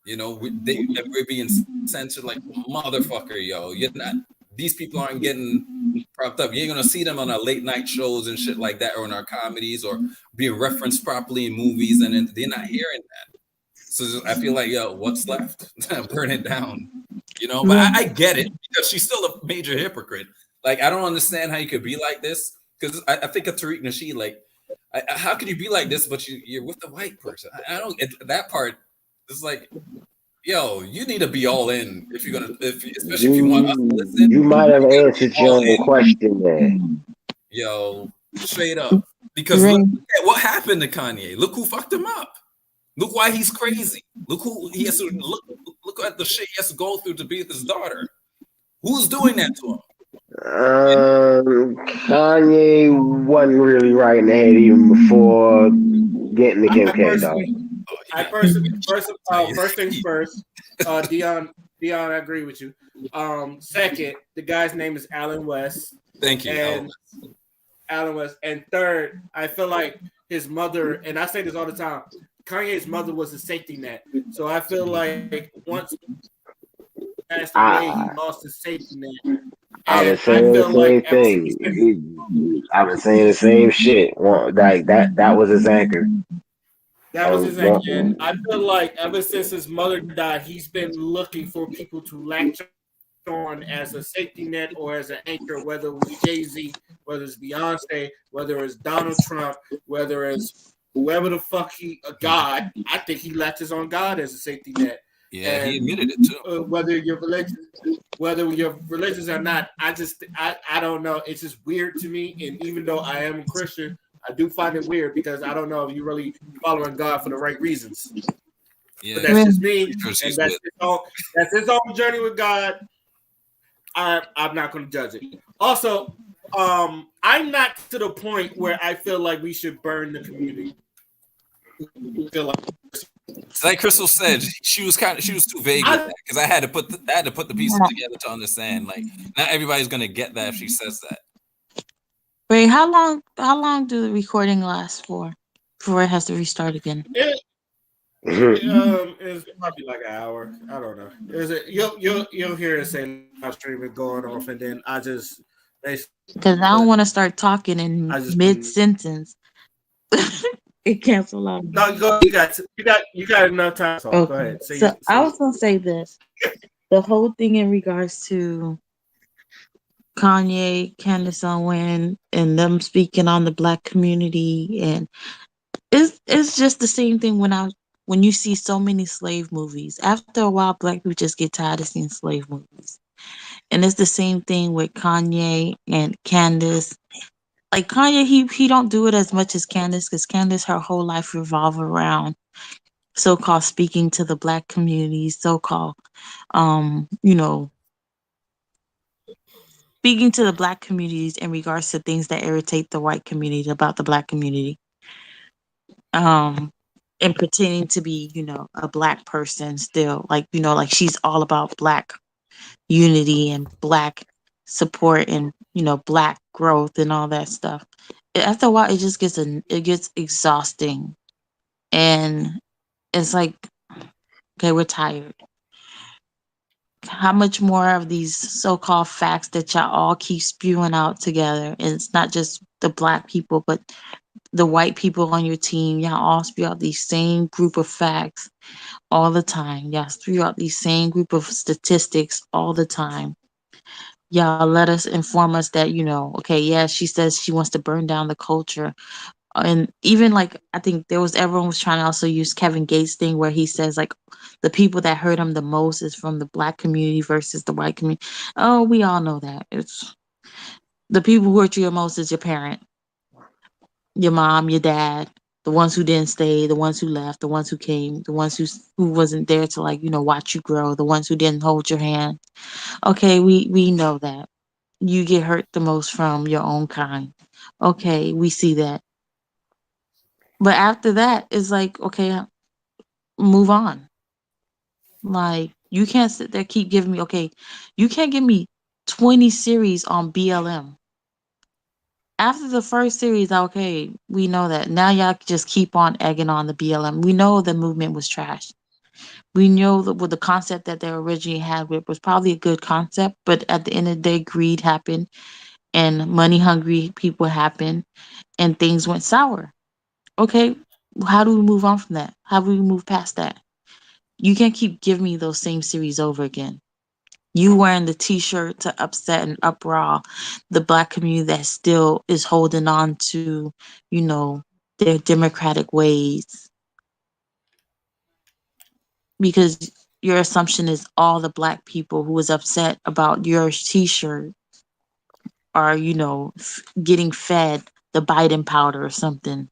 You know, we're being censored like motherfucker, yo. You're not. These people aren't getting propped up. You ain't gonna see them on our late night shows and shit like that, or in our comedies, or being referenced properly in movies, and they're not hearing that. So I feel like, yo, what's left? Burn it down. You know, but I get it because she's still a major hypocrite. Like, I don't understand how you could be like this, because I think of Tariq Nasheed, like, how could you be like this, but you're with a white person? I don't. That part is like, yo, you need to be all in if you're gonna, especially if you want us to listen. You might have answered your own question there. Yo, straight up, because look at what happened to Kanye. Look who fucked him up. Look why he's crazy. Look who he has to look at the shit he has to go through to be with his daughter. Who's doing that to him? Kanye wasn't really right in the head even before getting the Kim K, dog. First things first, Dion, I agree with you. Second, the guy's name is Alan West. Thank you. And Alan West. And third, I feel like his mother, and I say this all the time, Kanye's mother was a safety net. So I feel like once he passed away, he lost his safety net. I've been saying the same thing. I've been saying the same shit. Like that was his anchor. That was his anchor. And I feel like ever since his mother died, he's been looking for people to latch on as a safety net or as an anchor, whether it was Jay-Z, whether it's Beyonce, whether it's Donald Trump, whether it's whoever the fuck God. I think he latches on God as a safety net. Yeah, and he admitted it too. Whether you're religious or not, I don't know. It's just weird to me. And even though I am a Christian, I do find it weird because I don't know if you're really following God for the right reasons. Yeah, but that's just me. And that's his own journey with God. I'm not going to judge it. Also, I'm not to the point where I feel like we should burn the community. Like Crystal said, she was too vague with that, because I had to put the pieces together to understand. Like, not everybody's gonna get that if she says that. Wait, how long do the recording last for before it has to restart again? It's probably like an hour. I don't know. You'll hear it say live streaming going off, and then because I don't want to start talking in mid sentence. It canceled out. No, go. You got enough time. So go Okay. ahead. So I Say. was gonna say this. The whole thing in regards to Kanye, Candace Owen, and them speaking on the black community, and it's just the same thing when you see so many slave movies. After a while, black people just get tired of seeing slave movies, and it's the same thing with Kanye and Candace. Like Kanye, he don't do it as much as Candace, because Candace, her whole life revolve around so-called speaking to the black community, so-called you know, speaking to the black communities in regards to things that irritate the white community about the black community, um and pretending to be, a black person still, like, like she's all about black unity and black support and, black growth and all that stuff. After a while it just it gets exhausting, and it's like, okay, we're tired. How much more of these so-called facts that y'all all keep spewing out together? And it's not just the black people, but the white people on your team. Y'all all spew out these same group of facts all the time. Y'all spew out these same group of statistics all the time. Y'all let us inform us that, okay, yeah, she says she wants to burn down the culture. And even like, I think there was, everyone was trying to also use Kevin Gates thing where he says like the people that hurt him the most is from the black community versus the white community. Oh, we all know that. It's the people who hurt you the most is your parent, your mom, your dad, the ones who didn't stay, the ones who left, the ones who came, the ones who wasn't there to, like, watch you grow, the ones who didn't hold your hand. Okay, we know that. You get hurt the most from your own kind. Okay, we see that. But after that, it's like, okay, move on. Like, you can't sit there keep giving me, okay, you can't give me 20 series on BLM. After the first series, okay, we know that. Now y'all just keep on egging on the BLM. We know the movement was trash. We know that with the concept that they originally had with was probably a good concept, but at the end of the day, greed happened and money hungry people happened and things went sour. Okay, how do we move on from that? How do we move past that? You can't keep giving me those same series over again. You wearing the t-shirt to upset and uproar the black community that still is holding on to, their democratic ways, because your assumption is all the black people who was upset about your t-shirt are, getting fed the Biden powder or something.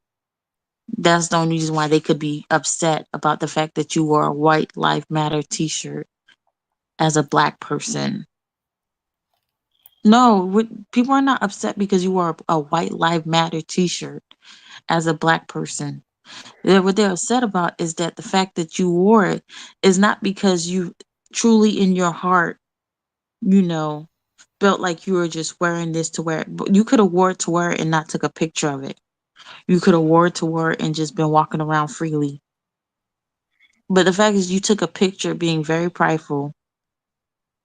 That's the only reason why they could be upset about the fact that you wore a White Life Matter t-shirt as a black person. No, people are not upset because you wore a White Lives Matter T-shirt as a black person. What they're upset about is that the fact that you wore it is not because you truly in your heart, you know, felt like you were just wearing this to wear it. But you could have wore it to wear it and not took a picture of it. You could have wore it to wear it and just been walking around freely. But the fact is, you took a picture being very prideful,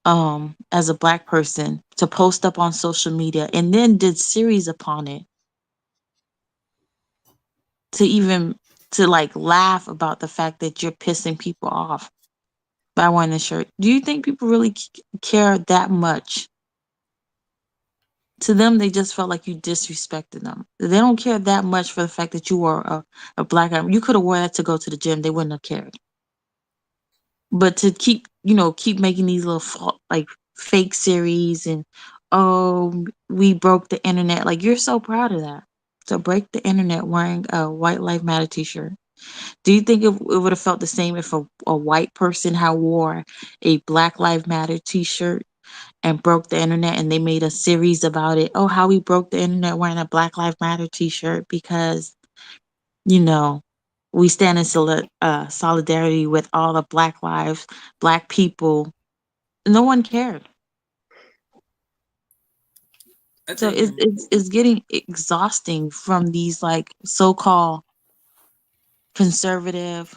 as a black person, to post up on social media and then did series upon it to even to like laugh about the fact that you're pissing people off by wearing the shirt. Do you think people really care that much? To them, they just felt like you disrespected them. They don't care that much for the fact that you were a black guy. You could have worn that to go to the gym. They wouldn't have cared. But to keep, keep making these little like fake series and, oh, we broke the internet. Like, you're so proud of that. To break the internet wearing a White Lives Matter t-shirt. Do you think it would have felt the same if a white person had wore a Black Lives Matter t-shirt and broke the internet and they made a series about it? Oh, how we broke the internet wearing a Black Lives Matter t-shirt because, you know, we stand in solidarity with all the black lives, black people. No one cared. I So think it's getting exhausting from these like so-called conservative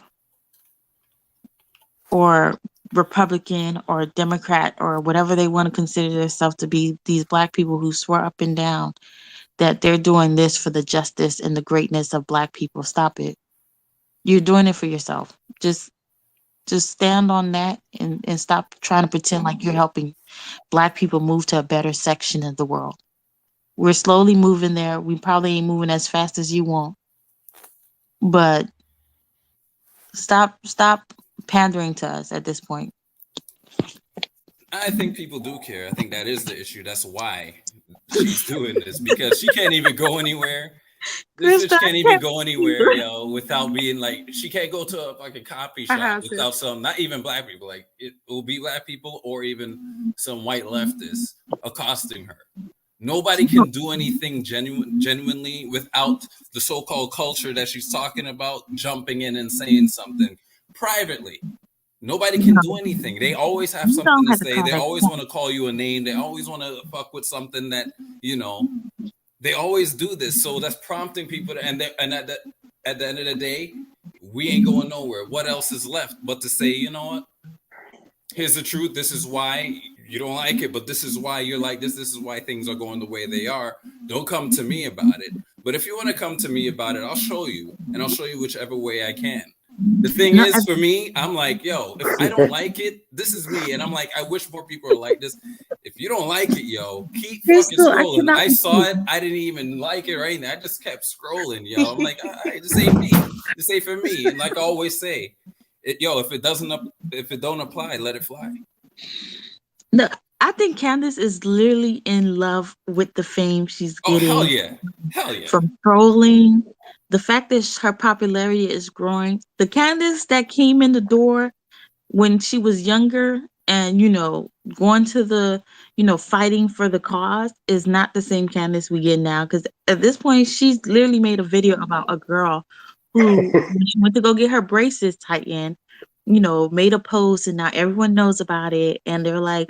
or Republican or Democrat or whatever they want to consider themselves to be, these black people who swear up and down that they're doing this for the justice and the greatness of Black people. Stop it. You're doing it for yourself. Just stand on that and stop trying to pretend like you're helping Black people move to a better section of the world. We're slowly moving there. We probably ain't moving as fast as you want. But stop pandering to us at this point. I think people do care. I think that is the issue. That's why she's doing this, because she can't even go anywhere. This bitch can't even go anywhere, yo, without being like, she can't go to like a coffee shop without some, not even Black people, like it will be Black people or even some white leftists accosting her. Nobody can do anything genuinely without the so-called culture that she's talking about jumping in and saying something privately. Nobody can do anything. They always have something to say. They always want to call you a name. They always want to fuck with something that, you know, they always do this. So that's prompting people to, and at the end of the day, we ain't going nowhere. What else is left but to say, you know what? Here's the truth. This is why you don't like it, but this is why you're like this. This is why things are going the way they are. Don't come to me about it. But if you want to come to me about it, I'll show you, and I'll show you whichever way I can. The thing is, for me, I'm like, yo, if I don't like it, this is me. And I'm like, I wish more people are like this. If you don't like it, yo, keep fucking scrolling. I saw it. I didn't even like it right now. I just kept scrolling, yo. I'm like, all right, this ain't me. This ain't for me. And like I always say, if it don't apply, let it fly. No, I think Candace is literally in love with the fame she's getting. Oh, hell yeah. From trolling. The fact that her popularity is growing. The Candace that came in the door when she was younger and, you know, going to the, you know, fighting for the cause is not the same Candace we get now. Because at this point, she's literally made a video about a girl who, when she went to go get her braces tightened, you know, made a post and now everyone knows about it. And they're like,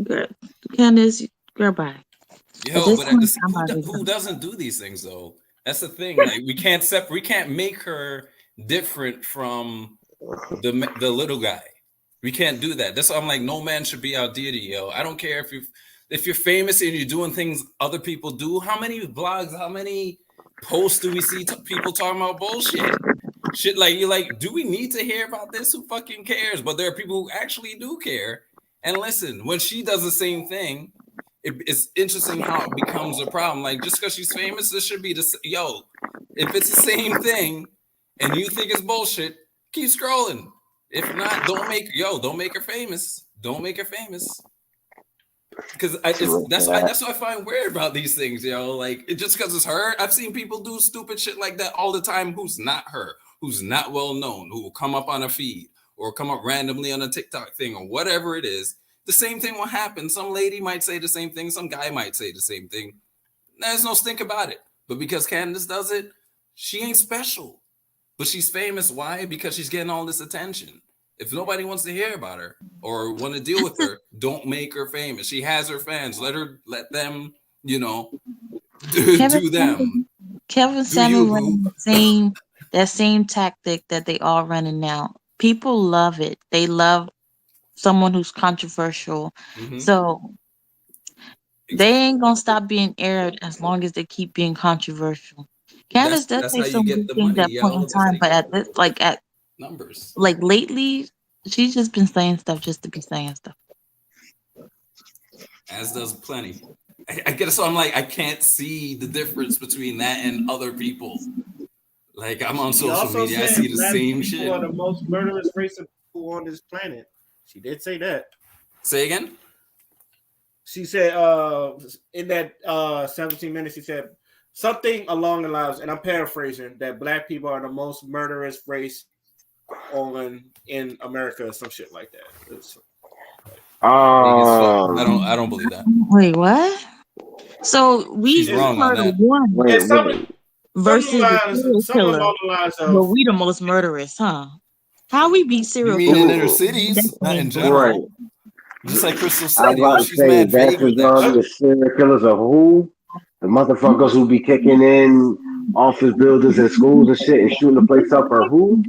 girl, Candace, girl, bye. Yo, but who doesn't do these things though? That's the thing. Like we can't make her different from the little guy. We can't do that. That's why I'm like, no man should be our deity, yo. I don't care if you're famous and you're doing things other people do. How many blogs, how many posts do we see people talking about bullshit? Shit, like you're like, do we need to hear about this? Who fucking cares? But there are people who actually do care. And listen, when she does the same thing, it's interesting how it becomes a problem. Like just because she's famous, this should be if it's the same thing and you think it's bullshit, keep scrolling. If not, don't make her famous. Don't make her famous. Because that's what I find weird about these things, yo. Like just because it's her, I've seen people do stupid shit like that all the time. Who's not her? Who's not well known? Who will come up on a feed or come up randomly on a TikTok thing or whatever it is. The same thing will happen. Some lady might say the same thing. Some guy might say the same thing. There's no stink about it. But because Candace does it, she ain't special. But she's famous. Why? Because she's getting all this attention. If nobody wants to hear about her or want to deal with her, don't make her famous. She has her fans. Let them, you know, do them. Kevin Samuel running that same tactic that they all running now. People love it. They love someone who's controversial. Mm-hmm. So they ain't gonna stop being aired as long as they keep being controversial. Candace does say some good things at point in time, but at this, at numbers, like lately, she's just been saying stuff just to be saying stuff. As does plenty. I guess so. I'm like, I can't see the difference between that and other people. Like I'm on social media, I see the same shit. People are the most murderous race of people on this planet. She did say that. Say again? She said in that 17 minutes, she said something along the lines, and I'm paraphrasing, that Black people are the most murderous race in America or some shit like that. I don't believe that. Wait, what? So she's wrong on that. One versus some along the lines of, but we the most murderous, huh? How we beat serial killers? You mean in inner cities, not in general? Right. Just like Crystal said, she's mad vague with that. The serial killers of who? The motherfuckers who be kicking in office buildings and schools and shit and shooting the place up for who?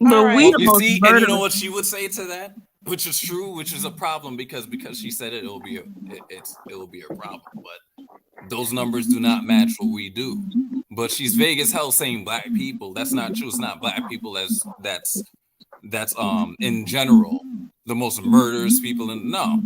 But we the most murderous. And you know what she would say to that? Which is true, which is a problem because she said it will be a problem. But those numbers do not match what we do. But she's vague as hell saying black people. That's not true. It's not black people as that's in general the most murderous people in no.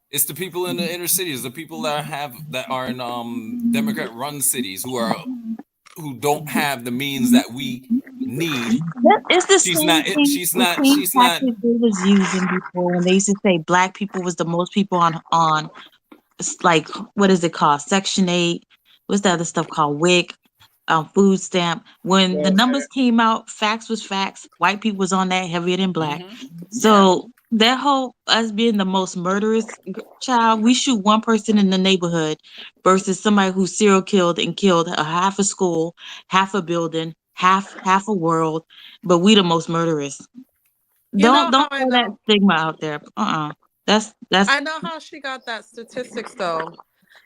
It's the people in the inner cities, the people that are in Democrat run cities who don't have the means that we need. It's the She's same not thing, she's the not same she's not tactic they was using before when they used to say black people was the most people on like what is it called? Section 8. What's the other stuff called? WIC, food stamp. When the Welfare. numbers came out, facts was facts. White people was on that heavier than black. Yeah. So that whole us being the most murderous child, we shoot one person in the neighborhood versus somebody who serial killed and killed a half a school, half a building, half a world, but we the most murderous. You know how Don't I throw that know? stigma out there. That's I know how she got that statistics though.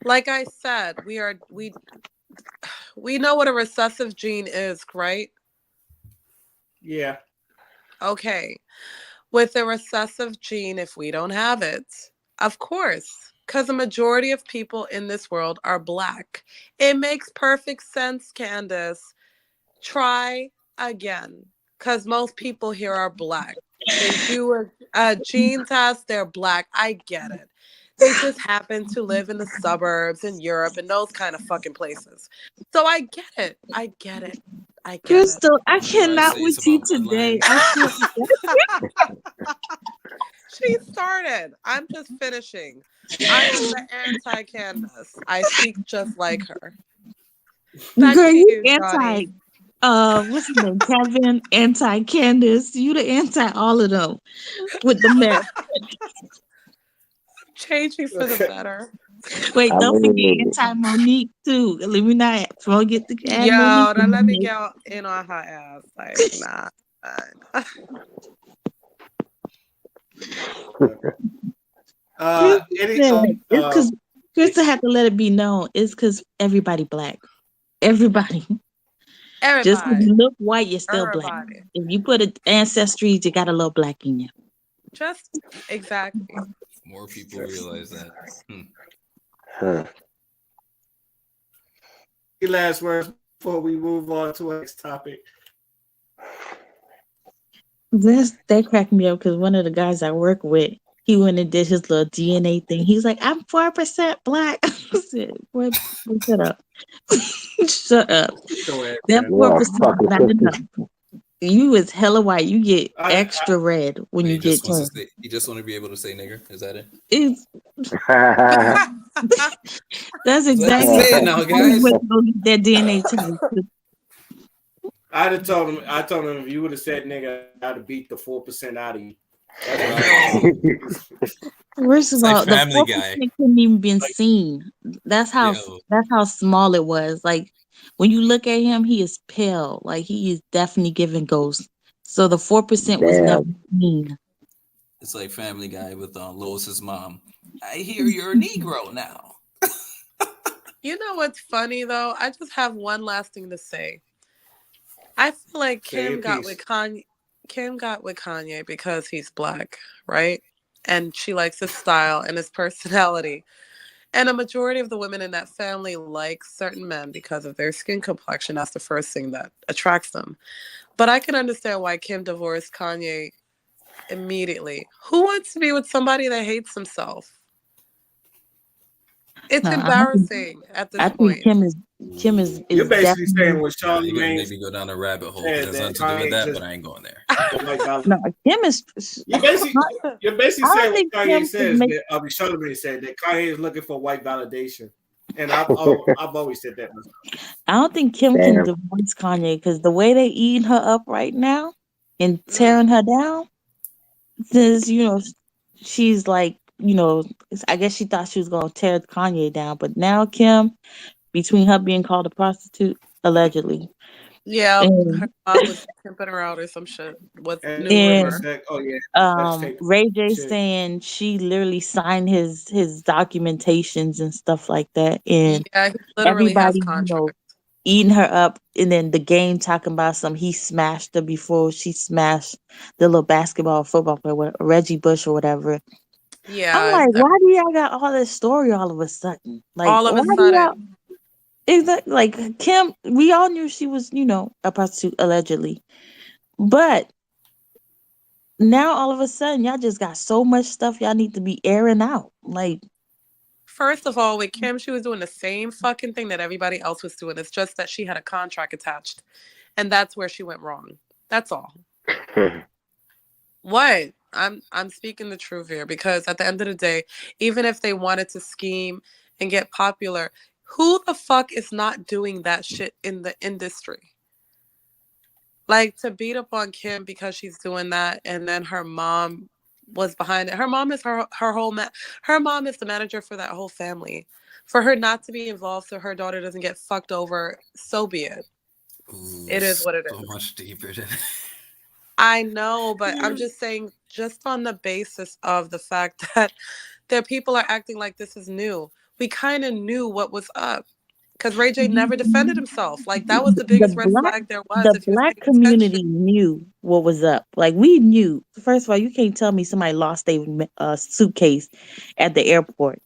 Like I said, we know what a recessive gene is, right? Yeah. Okay. With a recessive gene, if we don't have it, of course, because the majority of people in this world are black. It makes perfect sense, Candace. Try again, because most people here are black. They do a gene test, they're black. I get it. They just happen to live in the suburbs in Europe and those kind of fucking places. So I get it. I get it. I get it. Crystal. I You know, I cannot say with it's you about today. bloodlines. I can't. She started. I'm just finishing. I am the anti Candace. I speak just like her. Back Girl, to you you, anti Johnny. what's his name? Kevin, anti Candace. You the anti all of them with the mess. Changing for the better. Wait, I don't forget mean, anti Monique too. Let me not forget to add Monique Yo, don't in let me there. get in on her ass. Like, nah. Any Said, it's because Krista it's- had to let it be known. It's because everybody black. Everybody. Just because Everybody. you look white, you're still black. Everybody. If you put an ancestry, you got a little black in you. Just exactly. More people realize that. huh. any last words before we move on to our next topic. That cracked me up because one of the guys I work with, he went and did his little DNA thing. He's like, I'm 4% black. I said, "Boy, shut up. Shut up. Go ahead, That man. Yeah, 4% is fucking not 50. enough. You is hella white. You get I extra red when He you get just wants to 10. say. He just want to be able to say nigger. Is that it? It's, that's Let me exactly say it why now, he guys. went to go get that DNA test. I'd have told him. I told him if you would have said nigga, I'd have beat the 4% out of you. Right. First It's of like all, the Family 4% Guy. couldn't even been Like, seen. Yo, That's how small it was. Like when you look at him, he is pale. Like he is definitely giving ghosts. So the 4% was never Damn. seen. it's like Family Guy with Lois's mom. I hear you're a Negro now. You know what's funny though? I just have one last thing to say. I feel like say your Kim got with piece. Kanye. Kim got with Kanye because he's black, right? And she likes his style and his personality. And a majority of the women in that family like certain men because of their skin complexion. That's the first thing that attracts them. But I can understand why Kim divorced Kanye immediately. Who wants to be with somebody that hates himself? It's No, embarrassing at this I think point. Kim You're is basically saying definitely what You're gonna Charlamagne make me go down a rabbit hole because said it has that nothing to do with Kanye that, but just I ain't going there. like valid. no Kim is You're basically I you're basically don't saying what think Kanye Kim could says make that Charlamagne said that Kanye is looking for white validation, and I've always said that. I don't think Kim can Damn. divorce Kanye because the way they eating her up right now and Mm. tearing her down, since she's like, I guess she thought she was gonna tear Kanye down, but now Kim, between her being called a prostitute, allegedly, Yeah, her and mom was pimping her out or some shit. What's new And rumor? and said, "Oh yeah, sex tape Ray J shit." saying she literally signed his documentations and stuff like that, and Yeah, he literally has everybody, contracts. eating her up, and then the game talking about some he smashed her before she smashed the little basketball football player, Reggie Bush or whatever. I'm Yeah, like, why do y'all got all this story all of a sudden? Like, all of why a do y'all sudden. Exactly. Like Kim, we all knew she was, a prostitute allegedly. But now all of a sudden, y'all just got so much stuff y'all need to be airing out. Like, First of all, with Kim, she was doing the same fucking thing that everybody else was doing. It's just that she had a contract attached. And that's where she went wrong. That's all. What? I'm speaking the truth here because at the end of the day, even if they wanted to scheme and get popular, who the fuck is not doing that shit in the industry? Like to beat up on Kim because she's doing that and then her mom was behind it. Her mom is her whole her mom is the manager for that whole family. For her not to be involved so her daughter doesn't get fucked over, so be it. Ooh, It is what it so is. much deeper than I know, but I'm just saying, just on the basis of the fact that their people are acting like this is new. We kind of knew what was up because Ray J never defended himself. Like that was the the biggest red black flag there was the if you was black paying attention. community knew what was up. Like we knew. First of all, you can't tell me somebody lost a suitcase at the airport,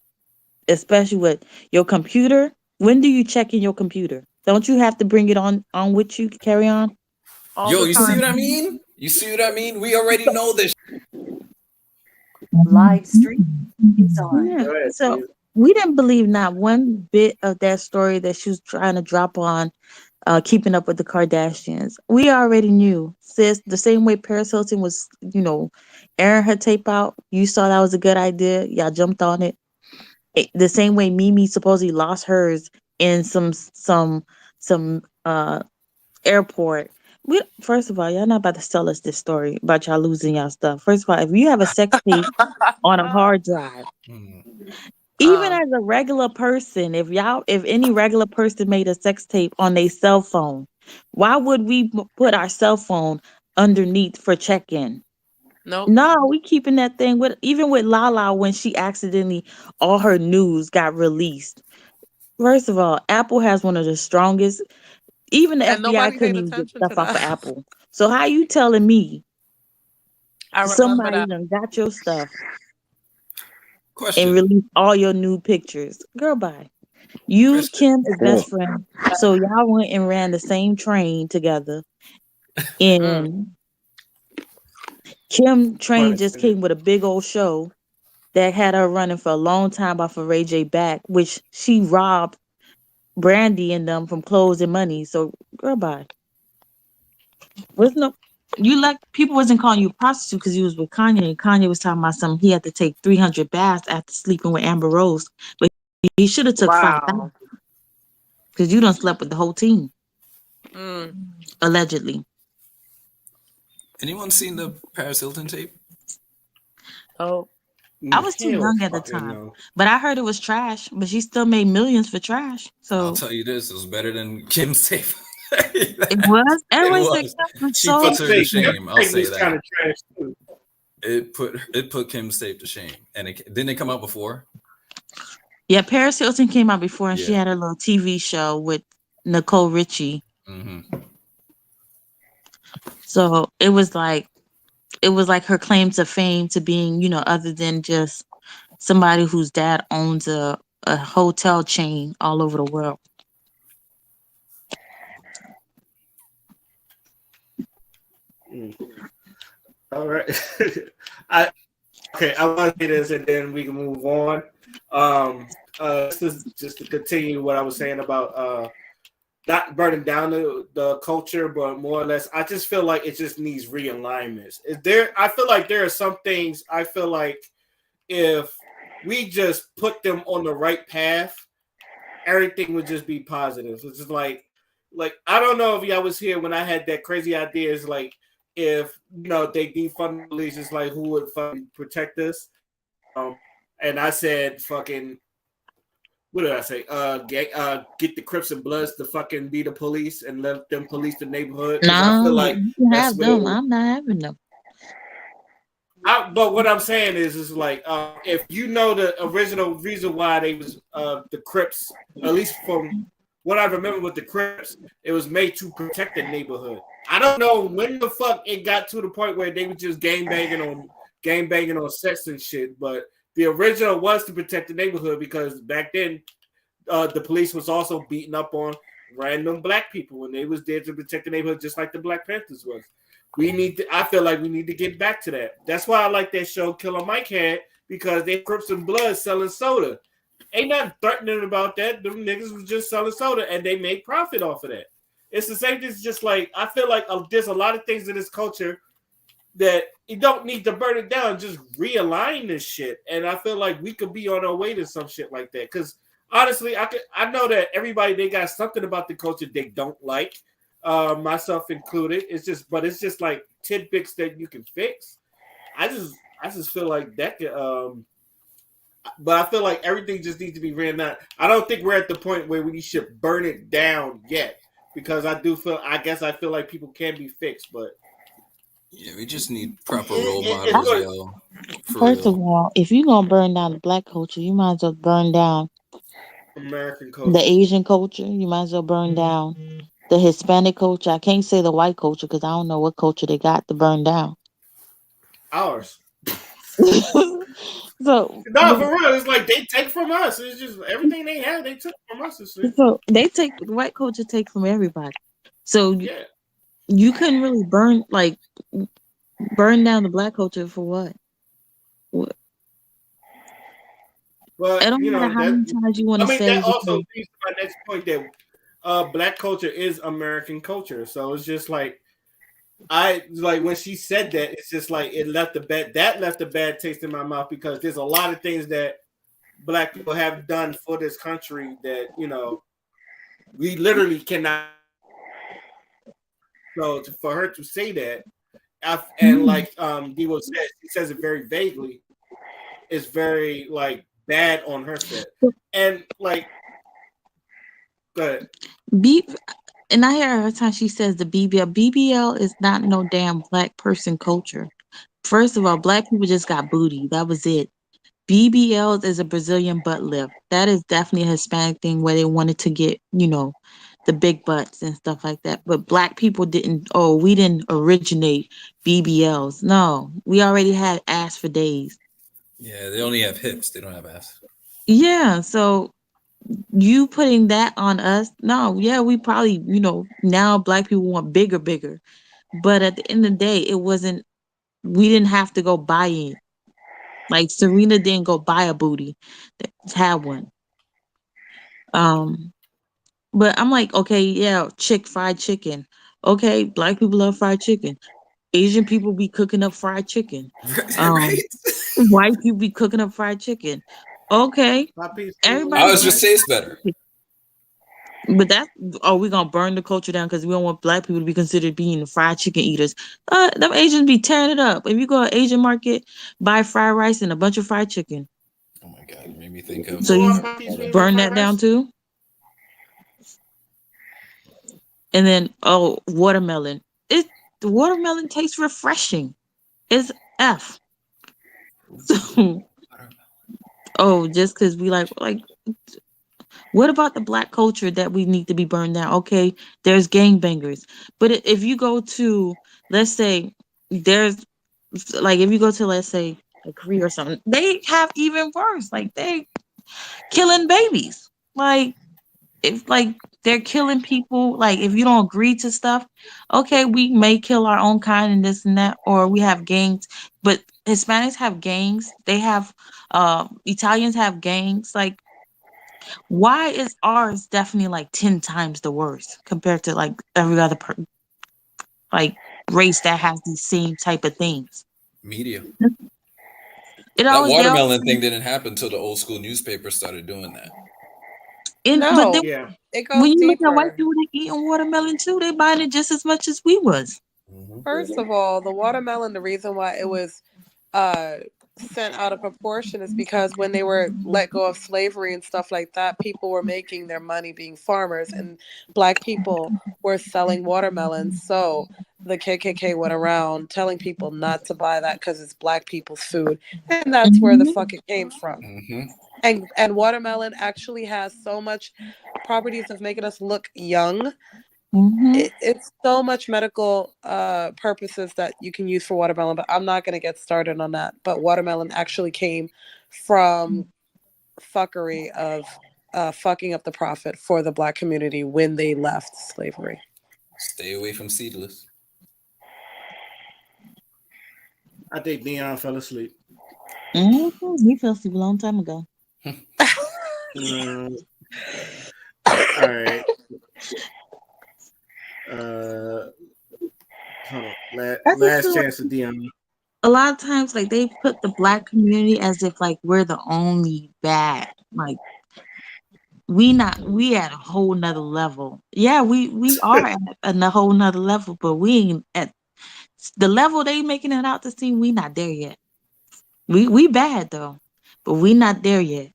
especially with your computer. When do you check in your computer? Don't you have to bring it on with you to carry on? All Yo, the you see time. what I mean? You see what I mean? We already know this. Live stream is on. Yeah. Go ahead, So Steve. we didn't believe not one bit of that story that she was trying to drop on keeping up with the Kardashians. We already knew, sis, the same way Paris Hilton was, airing her tape out. You saw that was a good idea. Y'all jumped on it. The same way Mimi supposedly lost hers in some airport. We first of all, y'all not about to tell us this story about y'all losing y'all stuff. First of all, if you have a sex tape on a hard drive, Hmm. even uh, as a regular person, if any regular person made a sex tape on their cell phone, why would we put our cell phone underneath for check-in? nope. No, we keeping that thing with even with Lala when she accidentally all her news got released. First of all, Apple has one of the strongest. Even the And FBI nobody paid couldn't even get attention to stuff off of that. Apple. So how you telling me I remember somebody that. done got your stuff and Question. released all your new pictures? Girl, bye. You, Question. Kim, is best friend. So y'all went and ran the same train together. Mm. And Kim train just Question. came with a big old show that had her running for a long time off of Ray J back, which she robbed Brandy and them from clothes and money. So girl, bye. Was no you like people wasn't calling you a prostitute because you was with Kanye. And Kanye was talking about something he had to take 300 baths after sleeping with Amber Rose, but he should have took 5,000 Wow. because you done slept with the whole team Mm. allegedly. Anyone seen the Paris Hilton tape? Oh, I was too Hell young at the fucking time, no. but I heard it was trash. But she still made millions for trash. I'll So tell you this: it was better than Kim's tape. it was. It Everybody said was. Kim was She I so. puts her to say Kim shame. I'll K say was kind that. of trash too. It put Kim's tape to shame. And didn't it come out before? Yeah, Paris Hilton came out before, and she Yeah. had her little TV show with Nicole Richie. Hmm. So it was like her claim to fame to being, other than just somebody whose dad owns a hotel chain all over the world. Mm. All right. I okay. I want to say this, and then we can move on. This is just to continue what I was saying about not burning down the culture, but more or less, I just feel like it just needs realignments. I feel like there are some things. I feel like if we just put them on the right path, everything would just be positive. It's just like I don't know if y'all was here when I had that crazy idea. Is like if they defund the police, it's like who would fucking protect us? Um, and I said fucking what did I say? Get the Crips and Bloods to fucking be the police and let them police the neighborhood because I feel No, like you can that's have them. where. I'm not having them. But what I'm saying is like if you know the original reason why they was the Crips, at least from what I remember with the Crips, it was made to protect the neighborhood. I don't know when the fuck it got to the point where they were just game banging on sex and shit, but the original was to protect the neighborhood because back then the police was also beating up on random black people when they was there to protect the neighborhood, just like the Black Panthers was. We need to. I feel like we need to get back to that. That's why I like that show Killer Mike had, because they Crips and Blood selling soda. Ain't nothing threatening about that. Them niggas was just selling soda and they made profit off of that. It's the same thing. It's just like I feel like there's a lot of things in this culture that you don't need to burn it down. Just realign this shit, and I feel like we could be on our way to some shit like that. Because honestly, I know that everybody they got something about the culture they don't like, myself included. It's just like tidbits that you can fix. I just feel like that could, but I feel like everything just needs to be ran out. I don't think we're at the point where we should burn it down yet, because I guess I feel like people can be fixed, but Yeah, we just need proper role it's models, good. yo. For First of real. all, if you're gonna burn down the black culture, you might as well burn down American the culture. Asian culture. You might as well burn down the Hispanic culture. I can't say the white culture because I don't know what culture they got to burn down. Ours. so, No, for real. It's like they take from us. It's just everything they have, they took from us. And shit. so they take the white culture take from everybody. So Yeah. you couldn't really burn down the black culture for what? What? It But don't matter how many times you want to say that also because leads to my next point that black culture is American culture. So it's just like I like when she said that, it's just like it left a bad taste in my mouth, because there's a lot of things that black people have done for this country that, we literally cannot. So for her to say that, and like Devo said, she says it very vaguely. It's very like bad on her set, and like, go ahead. B and I hear her every time she says the BBL. BBL is not no damn black person culture. First of all, black people just got booty. That was it. BBLs is a Brazilian butt lift. That is definitely a Hispanic thing where they wanted to get, the big butts and stuff like that. But black people we didn't originate BBLs. No, we already had ass for days. Yeah, they only have hips. They don't have ass. Yeah, so you putting that on us, no, yeah, we probably, now black people want bigger, bigger. But at the end of the day, we didn't have to go buy it. Like Serena didn't go buy a booty. They just had one. Um, but I'm like, okay, yeah, fried chicken. Okay, black people love fried chicken. Asian people be cooking up fried chicken. Right? White people be cooking up fried chicken. Okay, My piece everybody Ours can. just tastes better. But we gonna burn the culture down because we don't want black people to be considered being fried chicken eaters. Them Asians be tearing it up. If you go to Asian market, buy fried rice and a bunch of fried chicken. Oh my god, it made me think of So You you want my piece with burn fried that down rice? too. And then watermelon. The watermelon tastes refreshing. It's F. So just because we like what about the black culture that we need to be burned down? Okay, there's gangbangers. But if you go to, let's say, there's like if you go to, let's say, like Korea or something, they have even worse. Like they killing babies. Like if like they're killing people. Like if you don't agree to stuff, okay, we may kill our own kind and this and that, or we have gangs. But Hispanics have gangs. They have Italians have gangs. Like why is ours definitely like 10 times the worst compared to like every other like race that has these same type of things? media. It That always they always watermelon thing didn't happen until the old school newspaper started doing that. but then No, Yeah. it when goes you look at white deeper. people, they eating watermelon too. They buying it just as much as we was. Hmm. First of all, the watermelon, the reason why it was uh sent out of proportion is because when they were let go of slavery and stuff like that, people were making their money being farmers, and black people were selling watermelons. So the KKK went around telling people not to buy that because it's black people's food, and that's where the Hmm. fuck it came from. Hmm. And watermelon actually has so much properties of making us look young. Hmm. It's so much medical purposes that you can use for watermelon, but I'm not going to get started on that. But watermelon actually came from fuckery of fucking up the profit for the black community when they left slavery. Stay away from seedless. I think Dion fell asleep. He fell asleep a long time ago. Mm, all right. Uh, hold on. I just Last feel like chance of Dion. a lot of times, like they put the black community as if like we're the only bad. Like we at a whole nother level. Yeah, we are at a whole nother level, but we ain't at the level they making it out to seem. We not there yet. We bad though, but we not there yet.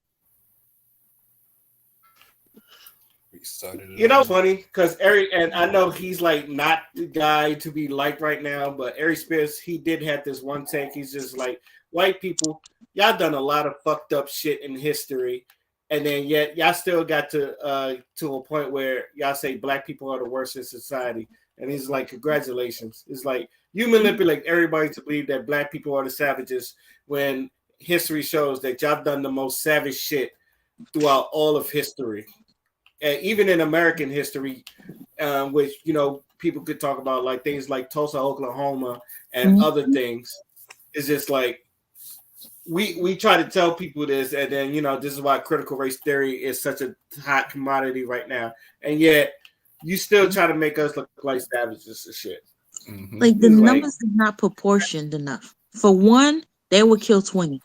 We started it You know, all. it's funny because Eric, and I know he's like not the guy to be liked right now, but Eric Spears, he did have this one take. He's just like, white people, y'all done a lot of fucked up shit in history, and then yet y'all still got to a point where y'all say black people are the worst in society, and he's like, congratulations. It's like you manipulate everybody to believe that black people are the savages when history shows that y'all done the most savage shit throughout all of history, even in American history, which people could talk about like things like Tulsa, Oklahoma, and Mhm. other things. It's just like we try to tell people this, and then this is why critical race theory is such a hot commodity right now, and yet you still try to make us look like savages and shit. Mm-hmm. Like the It's like numbers is not proportioned enough. For one, they would kill 20.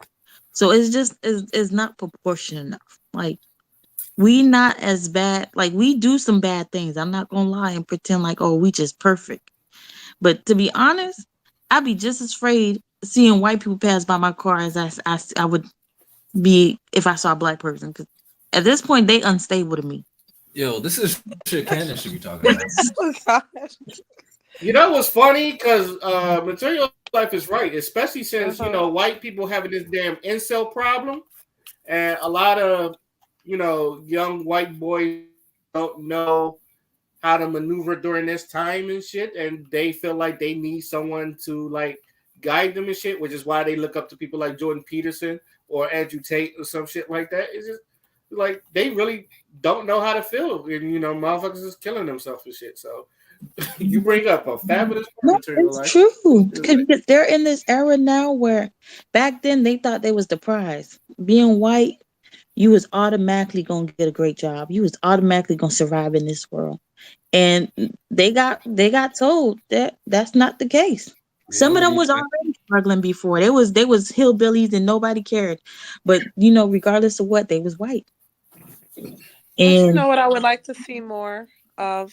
So it's just is not proportioned enough. Like we not as bad. Like we do some bad things. I'm not gonna lie and pretend like oh we just perfect. But to be honest, I'd be just as afraid seeing white people pass by my car as I would be if I saw a black person. Because at this point, they unstable to me. Yo, this is shit Candace should be talking about. Oh, gosh. what's funny because material life is right, especially since Uh-huh. white people having this damn incel problem, and a lot of young white boys don't know how to maneuver during this time and shit, and they feel like they need someone to like guide them and shit, which is why they look up to people like Jordan Peterson or Andrew Tate or some shit like that. It's just like they really don't know how to feel, and motherfuckers is killing themselves and shit. So you bring up a fabulous point, No, material it's life. true. It's like, Because they're in this era now where back then they thought they was the prize. Being white, you was automatically gonna get a great job. You was automatically gonna survive in this world. And they got told that that's not the case. Some of them Reality was check. already struggling before. They was hillbillies and nobody cared. But regardless of what, they was white. But you And know what I would like to see more of?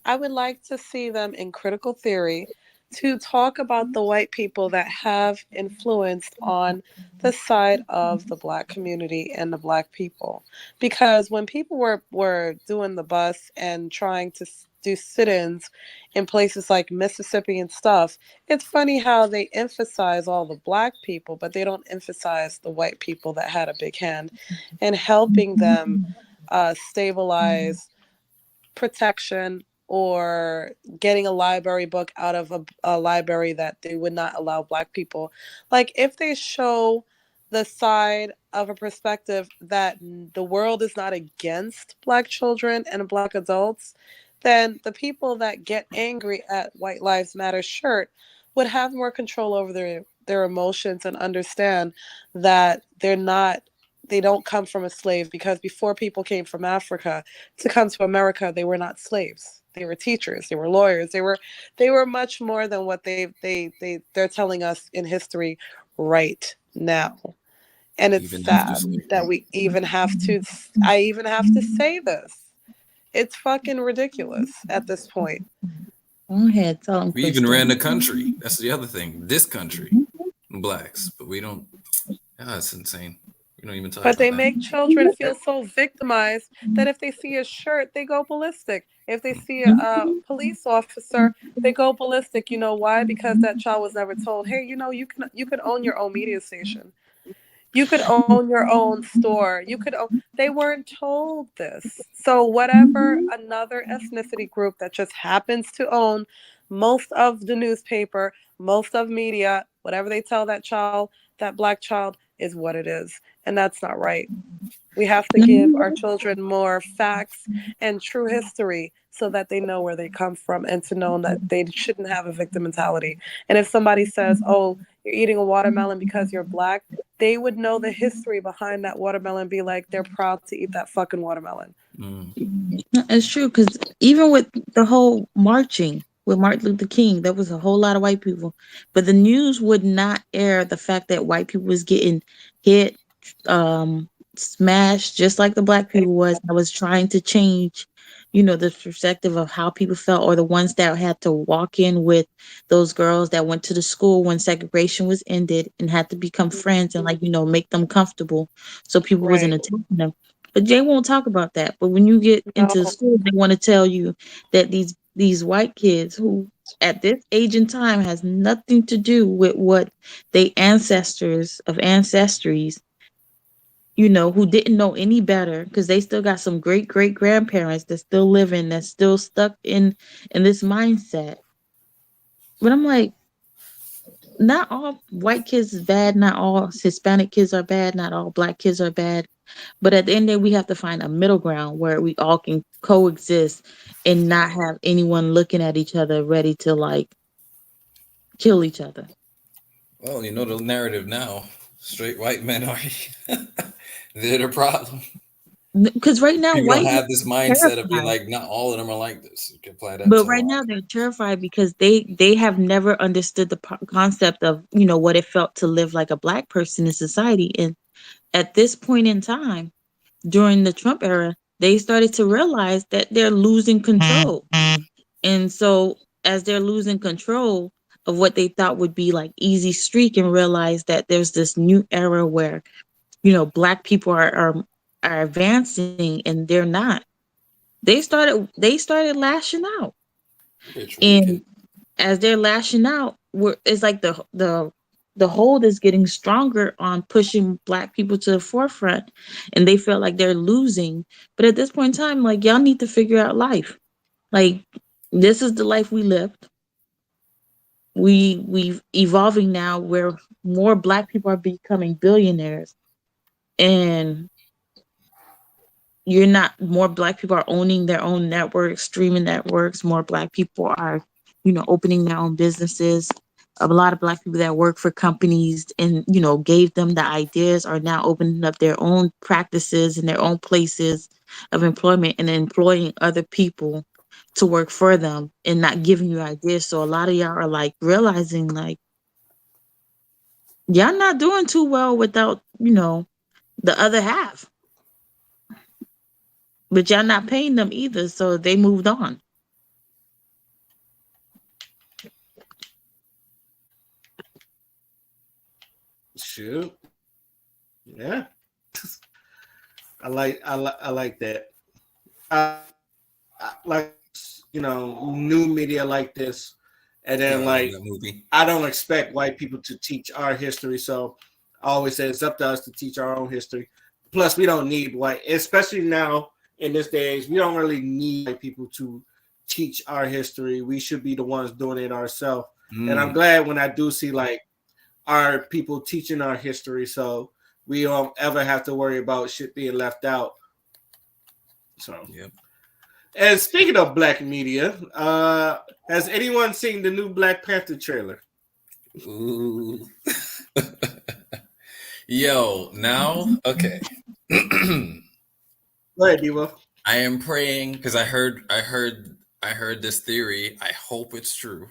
I would like to see them in critical theory to talk about the white people that have influenced on the side of the black community and the black people. Because when people were doing the bus and trying to do sit-ins in places like Mississippi and stuff, it's funny how they emphasize all the black people, but they don't emphasize the white people that had a big hand in helping them stabilize protection or getting a library book out of a library that they would not allow black people. Like if they show the side of a perspective that the world is not against black children and black adults, then the people that get angry at White Lives Matter shirt would have more control over their emotions and understand that they don't come from a slave, because before people came from Africa to come to America, they were not slaves. They were teachers. They were lawyers. They were much more than what they're telling us in history right now. And it's Even after sad that slavery. we even have to. I even have to say this. It's fucking ridiculous at this point. go ahead, tell them, We even Crystal. ran the country. That's the other thing. This country, blacks, but we don't. Ah, it's insane. We don't even talk But about they that. make children feel so victimized that if they see a shirt, they go ballistic. If they see a police officer, they go ballistic. You know why? Because that child was never told, hey, you can own your own media station. You could own your own store. They weren't told this. So whatever another ethnicity group that just happens to own most of the newspaper, most of media, whatever they tell that child, that black child is what it is. And that's not right. We have to give our children more facts and true history so that they know where they come from and to know that they shouldn't have a victim mentality. And if somebody says, oh, you're eating a watermelon because you're black, they would know the history behind that watermelon, be like, they're proud to eat that fucking watermelon. No, it's true, because even with the whole marching with Martin Luther King, there was a whole lot of white people, but the news would not air the fact that white people was getting hit, smashed, just like the black people was. I was trying to change, the perspective of how people felt, or the ones that had to walk in with those girls that went to the school when segregation was ended and had to become friends and make them comfortable, so people wasn't Right. attacking them. But Jay won't talk about that. But when you get into the No. school, they want to tell you that these white kids who at this age and time has nothing to do with what they ancestors of ancestries, who didn't know any better, because they still got some great great grandparents that's still living, that's still stuck in this mindset. But I'm like, not all white kids is bad, not all Hispanic kids are bad, not all black kids are bad. But at the end of the day, we have to find a middle ground where we all can coexist and not have anyone looking at each other ready to kill each other. Well, you know the narrative now. Straight white men are they're the problem. Because right now, People don't white men have this are mindset of being terrified. like, not all of them are like this. You can apply that But to right all. now, they're terrified because they have never understood the concept of what it felt to live like a black person in society. And at this point in time, during the Trump era, they started to realize that they're losing control. And so as they're losing control of what they thought would be like easy streak, and realize that there's this new era where, black people are advancing and they're not. They started lashing out. Rich And wicked. as they're lashing out, it's like the hold is getting stronger on pushing black people to the forefront, and they feel like they're losing. But at this point in time, like, y'all need to figure out life. Like, this is the life we lived. We've evolving now where more black people are becoming billionaires, and you're not more black people are owning their own networks, streaming networks. More black people are, opening their own businesses. A lot of black people that work for companies and, gave them the ideas are now opening up their own practices and their own places of employment and employing other people to work for them and not giving you ideas. So a lot of y'all are like realizing like y'all not doing too well without, the other half. But y'all not paying them either, so they moved on. Shoot. Yeah. I like that. Like new media like this, and then I love like that movie. I don't expect white people to teach our history, so I always say it's up to us to teach our own history. Plus, we don't need white, especially now in this day age, we don't really need white people to teach our history. We should be the ones doing it ourselves. And I'm glad when I do see like our people teaching our history, so we don't ever have to worry about shit being left out. So, Yep. And speaking of black media, has anyone seen the new Black Panther trailer? Ooh. Yo, now, okay. Go ahead, Devo. I am praying because I heard this theory. I hope it's true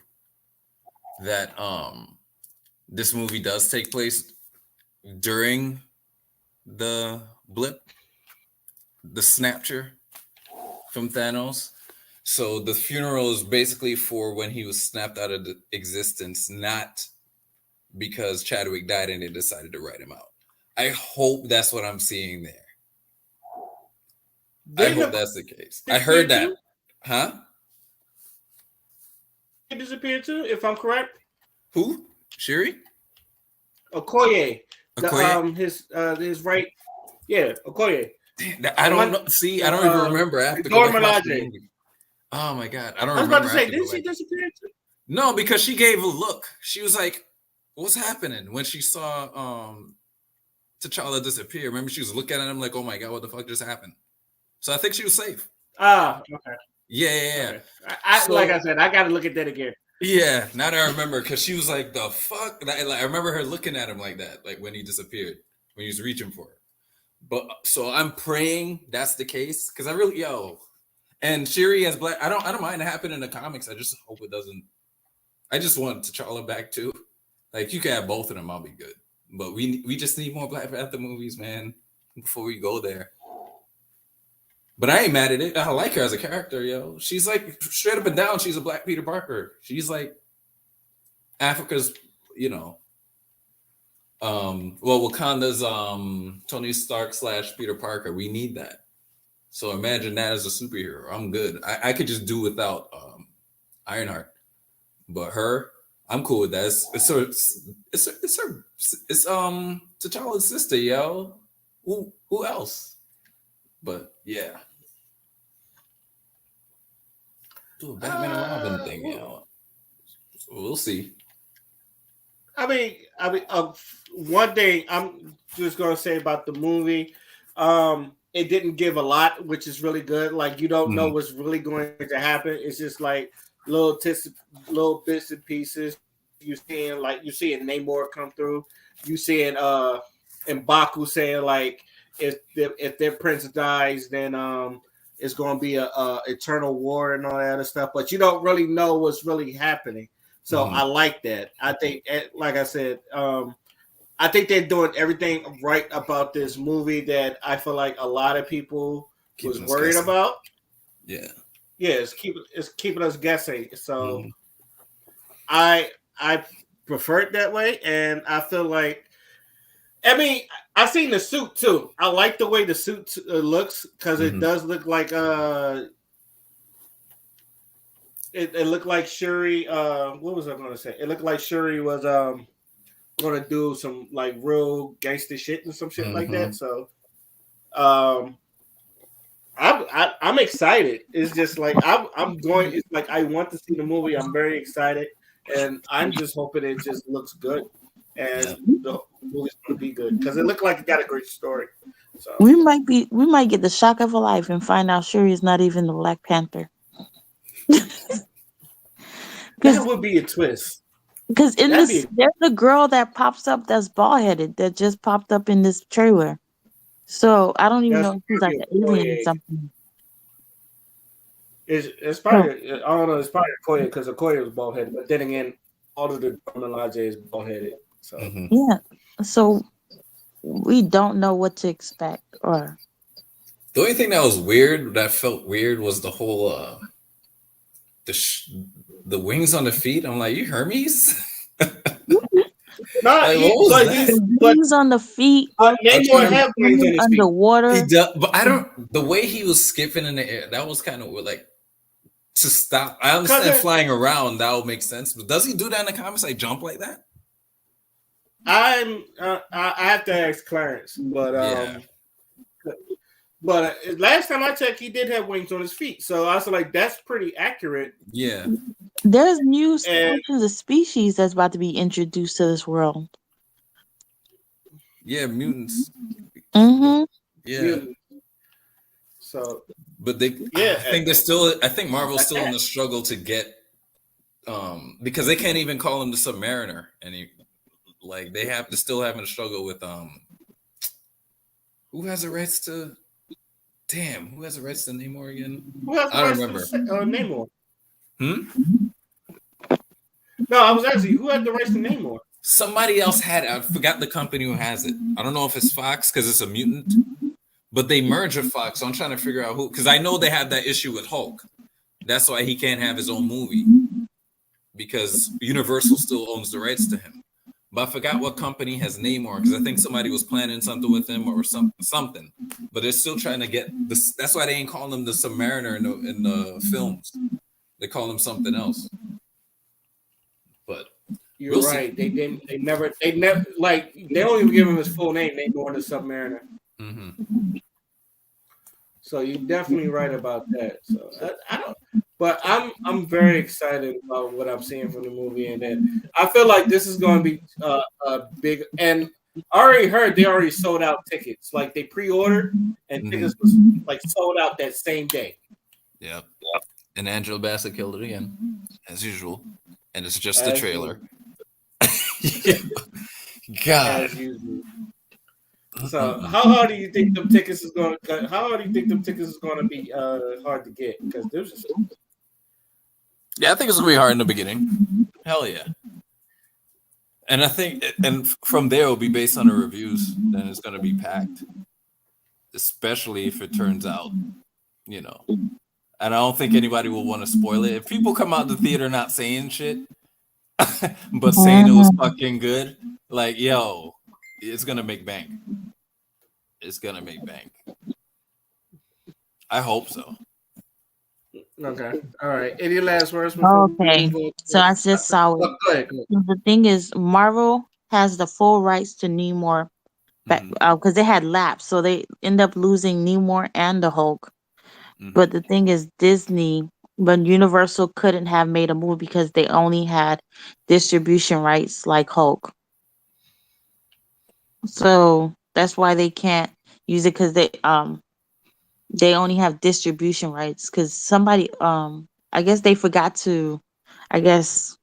that this movie does take place during the blip, the snapture from Thanos. So the funeral is basically for when he was snapped out of existence, not because Chadwick died and they decided to write him out. I hope that's what I'm seeing there. I hope that's the case. I heard that. Huh? He disappeared too, if I'm correct. Who? Shuri? Okoye. Okoye? His right. Yeah, Okoye. I don't know. See, I don't even remember. I have to go back and watch the movie. Oh my god, I don't remember. I was about to say, didn't she disappear too? No, because she gave a look. She was like, what's happening when she saw T'Challa disappear. Remember, she was looking at him like, "Oh my god, what the fuck just happened?" So I think she was safe. Ah, okay. Yeah. Okay. I So, like I said, I got to look at that again. yeah, now that I remember, because she was like, "The fuck!" Like, I remember her looking at him like that, like when he disappeared, when he was reaching for her. But so I'm praying that's the case, because I really and Shiri as Black. I don't mind it happening in the comics. I just hope it doesn't. I just want T'Challa back too. Like you can have both of them, I'll be good. But we just need more Black Panther movies, man, before we go there. But I ain't mad at it. I like her as a character, yo. She's like straight up and down. She's a Black Peter Parker. She's like Africa's, Wakanda's Tony Stark / Peter Parker. We need that. So imagine that as a superhero. I'm good. I could just do without Ironheart, but her, I'm cool with that. It's T'Challa's sister, yo. Who else? But yeah, do a Batman and Robin thing, yo. So we'll see. I mean, one thing I'm just gonna say about the movie, it didn't give a lot, which is really good. Like you don't know what's really going to happen. It's just like little bits and pieces. You're seeing Namor come through. You seeing M'Baku saying like if their prince dies, then it's gonna be a eternal war and all that other stuff. But you don't really know what's really happening. So I like that. I think, like I said, I think they're doing everything right about this movie that I feel like a lot of people was worried about. Yeah, it's keeping us guessing. So I prefer it that way, and I feel like, I mean, I've seen the suit too. I like the way the suit looks because it does look like It looked like Shuri. What was I going to say? It looked like Shuri was going to do some like real gangster shit and some shit like that. So, I'm excited. It's just like I'm going. It's like I want to see the movie. I'm very excited, and I'm just hoping it just looks good, and the movie's going to be good because it looked like it got a great story. So we might get the shock of a life and find out Shuri is not even the Black Panther. That would be a twist. Because in this, there's a girl that pops up that's bald headed that just popped up in this trailer. So I don't even know if she's like an alien or something. It's probably I don't know. It's probably Okoye because Okoye was bald headed, but then again, all of the Elijah is bald headed. So yeah, so we don't know what to expect. Or the only thing that felt weird was the whole the wings on the feet. I'm like, you Hermes? wings on the feet. Namor have wings on his feet. Underwater. But I don't. The way he was skipping in the air, that was kind of like to stop. I understand flying around. That would make sense. But does he do that in the comics? Like jump like that? I have to ask Clarence, but But last time I checked, he did have wings on his feet. So I was like, that's pretty accurate. Yeah. There's new species that's about to be introduced to this world. Yeah, mutants. Mm-hmm. Yeah. Mutants. So, but I think Marvel's still in the struggle to get, because they can't even call him the Submariner, and they have to still having a struggle with who has the rights to. Damn, who has the rights to Namor again? I don't remember. Namor. No, I was asking who had the rights to Namor. Somebody else had it. I forgot the company who has it. I don't know if it's Fox because it's a mutant, but they merged with Fox. So I'm trying to figure out who, because I know they have that issue with Hulk. That's why he can't have his own movie because Universal still owns the rights to him. But I forgot what company has Namor because I think somebody was planning something with him or something. But they're still trying to get this. That's why they ain't calling him the Submariner in the films. They call him something else. But you're right. See. They never like they don't even give him his full name. Namor the Submariner. Mm-hmm. So you're definitely right about that. So But I'm very excited about what I'm seeing from the movie, and then I feel like this is going to be a big. And I already heard they already sold out tickets. Like they pre-ordered, and tickets was like sold out that same day. Yep. And Angela Bassett killed it again, as usual. And it's just the As trailer. usual. God. As usual. So how hard do you think them tickets is going to? How hard do you think them tickets is going to be hard to get? Because there's just Yeah, I think it's gonna be hard in the beginning. Hell yeah. And I think, and from there, it'll be based on the reviews. Then it's gonna be packed, especially if it turns out, you know. And I don't think anybody will want to spoil it. If people come out the theater not saying shit, but saying it was fucking good, like yo, it's gonna make bank. It's gonna make bank. I hope so. okay. All right. Any last words before we Okay. move on? So I just saw it. Go ahead. The thing is, Marvel has the full rights to Namor because they had lapsed, so they end up losing Namor and the Hulk. But the thing is, Disney, but Universal couldn't have made a movie because they only had distribution rights like Hulk. So that's why they can't use it because they only have distribution rights because somebody I guess they forgot to I guess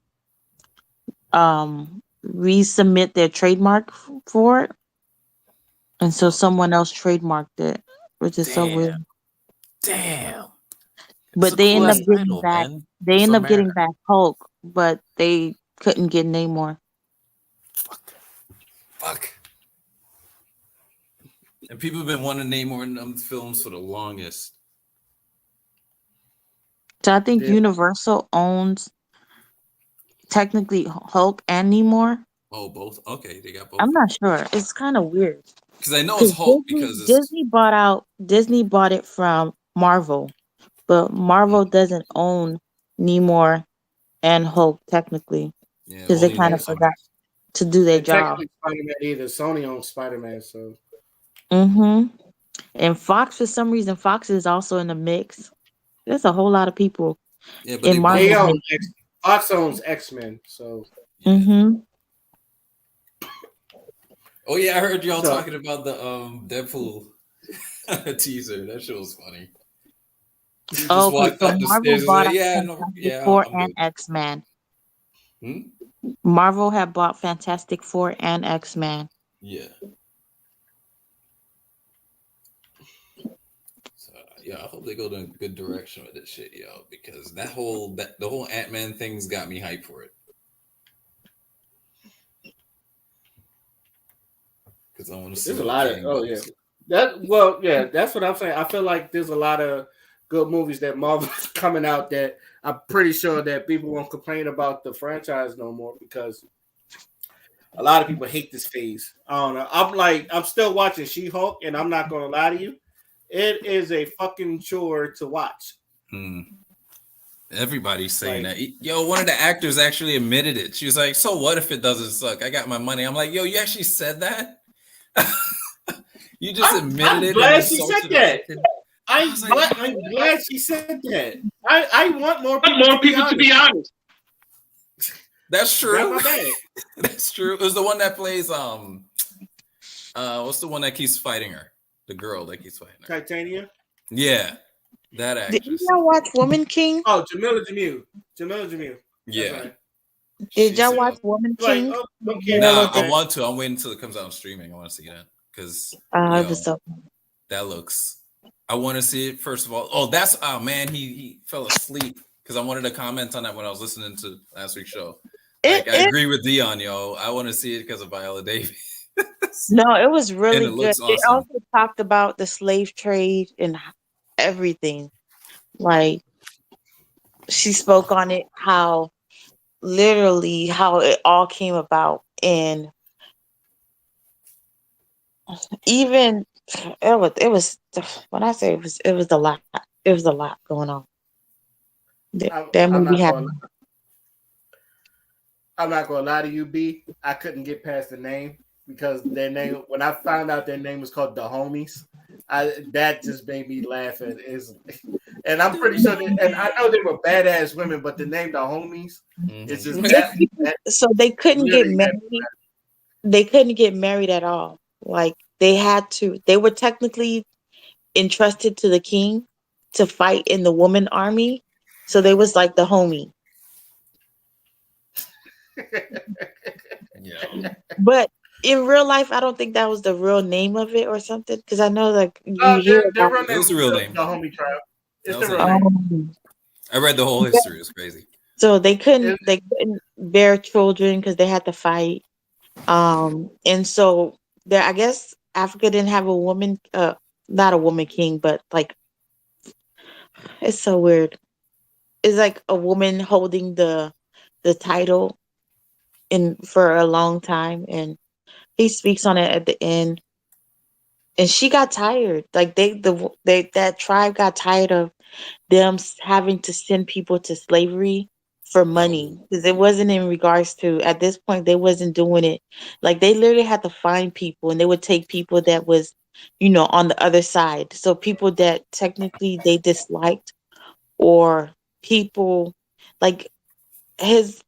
resubmit their trademark for it, and so someone else trademarked it, which is so weird. Damn. But they end up getting title, back. man. They It's end up getting America. back Hulk, but they couldn't get Namor. Fuck. And people have been wanting Namor in them films for the longest. So I think Yeah. Universal owns technically Hulk and Namor. Oh, both? Okay, they got both. I'm not sure. It's kind of weird. Because I know it's Hulk because it's Disney bought it from Marvel, but Marvel doesn't own Namor and Hulk technically yeah, because they only kind of Sony. forgot to do their And job. technically, Spider-Man either Sony owns Spider-Man, so And Fox, for some reason, Fox is also in the mix. There's a whole lot of people Yeah, but in Marvel. they own Fox owns X-Men, so Oh yeah, I heard y'all So- talking about the Deadpool teaser. That shit was funny. You just Okay, walked so up the Marvel stairs and bought like, yeah, Fantastic Four I'm and good. X-Men. Hmm? Marvel had bought Fantastic Four and X-Men. Yeah. So yeah, I hope they go in a good direction with this shit, yo, because the whole Ant-Man thing's got me hyped for it. Because I want to see. there's a lot of that's what I'm saying. I feel like there's a lot of good movies that Marvel's coming out that I'm pretty sure that people won't complain about the franchise no more because a lot of people hate this phase. I don't know. I'm still watching She-Hulk, and I'm not gonna lie to you, it is a fucking chore to watch. Everybody's saying that. Yo, one of the actors actually admitted it. She was like, "So what if it doesn't suck? I got my money." I'm like, "Yo, you actually said that? You just admitted it." I'm glad and she insulted said the that. fucking- I'm glad she said that. I want more people to be honest. That's Got true. my bag. That's true. It was the one that plays what's the one that keeps fighting her? The girl that keeps fighting her. Titania. Yeah, that Did you actress. y'all watch Woman King? Oh, Jamila Jamil. Jamila Jamil. That's Yeah. right. Did y'all She's, watch Woman Like, King? okay. Nah, I want to. I'm waiting until it comes out on streaming. I want to see that because It was so that looks. I want to see it first of all. Oh, that's man. He fell asleep because I wanted to comment on that when I was listening to last week's show. Like, I agree with Dion, yo. I want to see it because of Viola Davis. No, it was really And it good. looks It awesome. also talked about the slave trade and everything. Like she spoke on it, how literally how it all came about, and even it was when I say it was a lot. It was a lot going on. That I'm movie had. not gonna lie to you, B. I couldn't get past the name because their name. When I found out their name was called the Homies, that just made me laugh. And And I'm pretty sure that, and I know they were badass women, but the name the homies is just Mhm. that They, that so they couldn't get literally that. married. They couldn't get married at all. Like they had to. They were technically entrusted to the king to fight in the woman army. So they was like the homie. Yo, But in real life, I don't think that was the real name of it or something. Because I know like you hear Their about real it. it name was is the real the name. homie tribe. It's That the was the real name. name. I read the whole history. It was crazy. So It, they couldn't bear children because they had to fight. And so there, I guess Africa didn't have a woman, not a woman king, but like it's so weird. It's like a woman holding the title in for a long time, and he speaks on it at the end. And she got tired. Like they that tribe got tired of them having to send people to slavery for Oh, money because it wasn't in regards to at this point they wasn't doing it like they literally had to find people and they would take people that was on the other side, so people that technically they disliked or people like his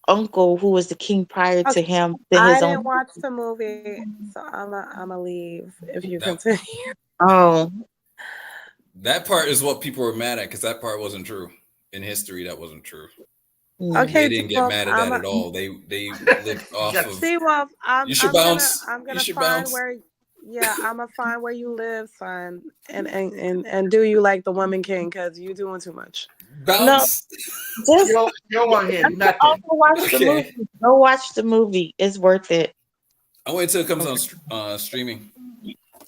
uncle who was the king prior to Okay, him to I his didn't own. watch the movie, so I'm a leave if you that continue. Oh. that part is what people were mad at because that part wasn't true in history. That wasn't true. Yeah. They Okay, didn't get Wolf, mad at I'm that a at all. They lived you off got of. see, Wolf. You should bounce. I'm You gonna should find bounce. where. Yeah, I'm gonna find where you live, son, and do you like the Woman King? Cause you doing too much. No, Bounce. just you don't want to hear nothing. also watch the movie. Okay. Go watch the movie. It's worth it. I'll wait till it comes on Okay. streaming.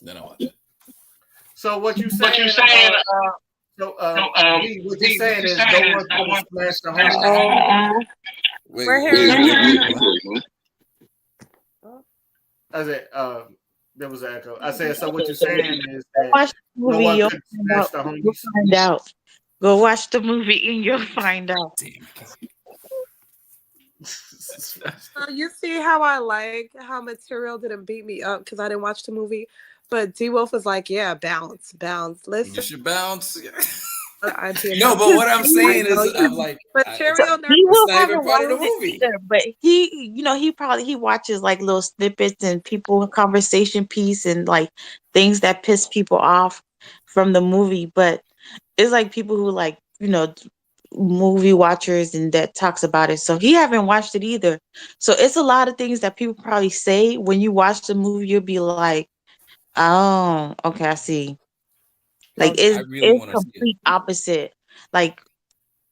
Then I'll watch it. So what you What you saying? saying? So So, V, what you V, what saying you is saying no is one's no gonna one smash the smash the homie. Oh, Wait, we're wait, hearing wait, an wait, echo. what? Oh, I said, there was an echo. I said, so what you're saying is that Watch the no movie. one You'll could find smash out. the You'll homies. find out. Go watch the movie and you'll find out. Damn, I can't. so you see how I like how Material didn't beat me up because I didn't watch the movie, but D Wolf was like, "Yeah, bounce, bounce." You Listen, should bounce. I did No, not. but what I'm I saying know is, you. I'm like, So Material never. he it's will not even haven't part of the watched it movie. either, but he probably he watches like little snippets and people conversation piece and like things that piss people off from the movie. But it's like people who like movie watchers and that talks about it. So he haven't watched it either. So it's a lot of things that people probably say when you watch the movie. You'll be like, oh, okay, I see. Like Okay. I really it's want to see it. complete opposite. Like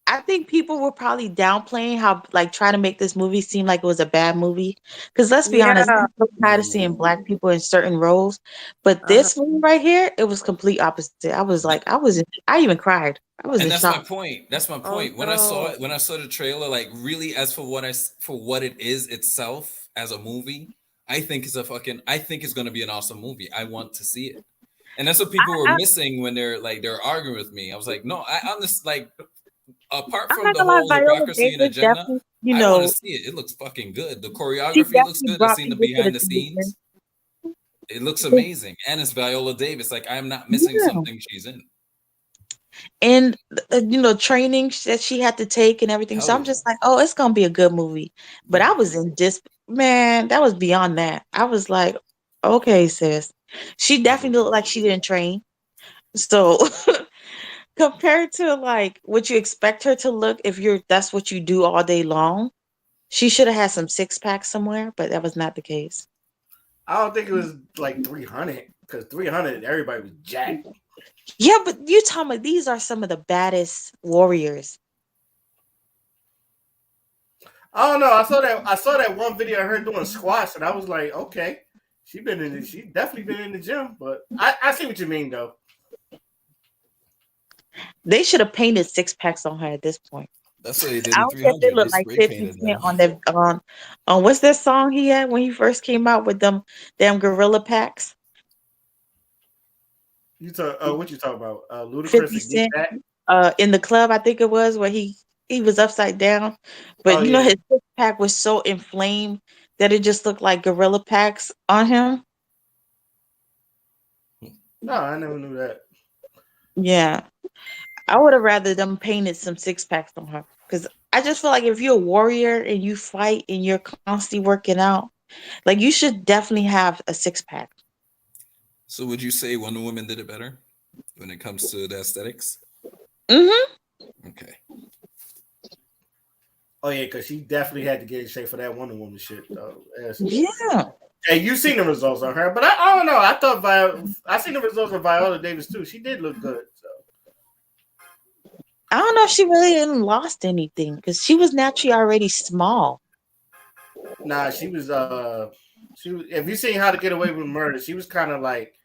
I think people were probably downplaying how like trying to make this movie seem like it was a bad movie. Because let's be honest, Yeah. I'm so tired of seeing Ooh. black people in certain roles. But Uh-huh. this one right here, it was complete opposite. I was like, I even cried. I was in And that's my shock. point. That's my Oh point. When I saw no. it, when I saw the trailer, like really, as for for what it is itself as a movie, I think it's gonna be an awesome movie. I want to see it, and that's what people were I, missing when they're arguing with me. I was like, no, I honest like apart I'm from not the gonna lie, whole Viola hypocrisy and Davis agenda, definitely, I want to see it. It looks fucking good. The she choreography looks definitely good. I've brought seen the people to the behind the theater. scenes. It looks amazing, and it's Viola Davis. Like I'm not missing Yeah. something she's in. And training that she had to take and everything. So Hell I'm yeah. just like, oh, it's gonna be a good movie. But Yeah. I was in man, that was beyond that. I was like, okay, sis. She definitely looked like she didn't train. So compared to like what you expect her to look if that's what you do all day long, she should have had some six packs somewhere, but that was not the case. I don't think it was like 300 because 300 everybody was jacked. Yeah, but you talking about these are some of the baddest warriors. I don't know. I saw that one video of her doing squats, and I was like, okay, she definitely been in the gym. But I see what you mean though. They should have painted six packs on her at this point. That's what they did I in don't think they 300. They look like spray 50 painted Cent them. on the on what's that song he had when he first came out with them damn gorilla packs? You talk what you talk about? 50 Ludacris and Get Cent Back. in the club, I think it was where he was upside down. Oh But yeah. his six pack was so inflamed that it just looked like gorilla packs on him. No, I never knew that. Yeah. I would have rather them painted some six packs on her because I just feel like if you're a warrior and you fight and you're constantly working out, like you should definitely have a six pack. So would you say Wonder Woman did it better when it comes to the aesthetics? Hmm. Okay. Oh yeah, because she definitely had to get in shape for that Wonder Woman shit though. Yeah. Hey, you seen the results on her, but I don't know. I thought I seen the results of Viola Davis too. She did look good. So I don't know if she really didn't lost anything because she was naturally already small. nah, she was. If you seen How to Get Away with Murder, she was kind of like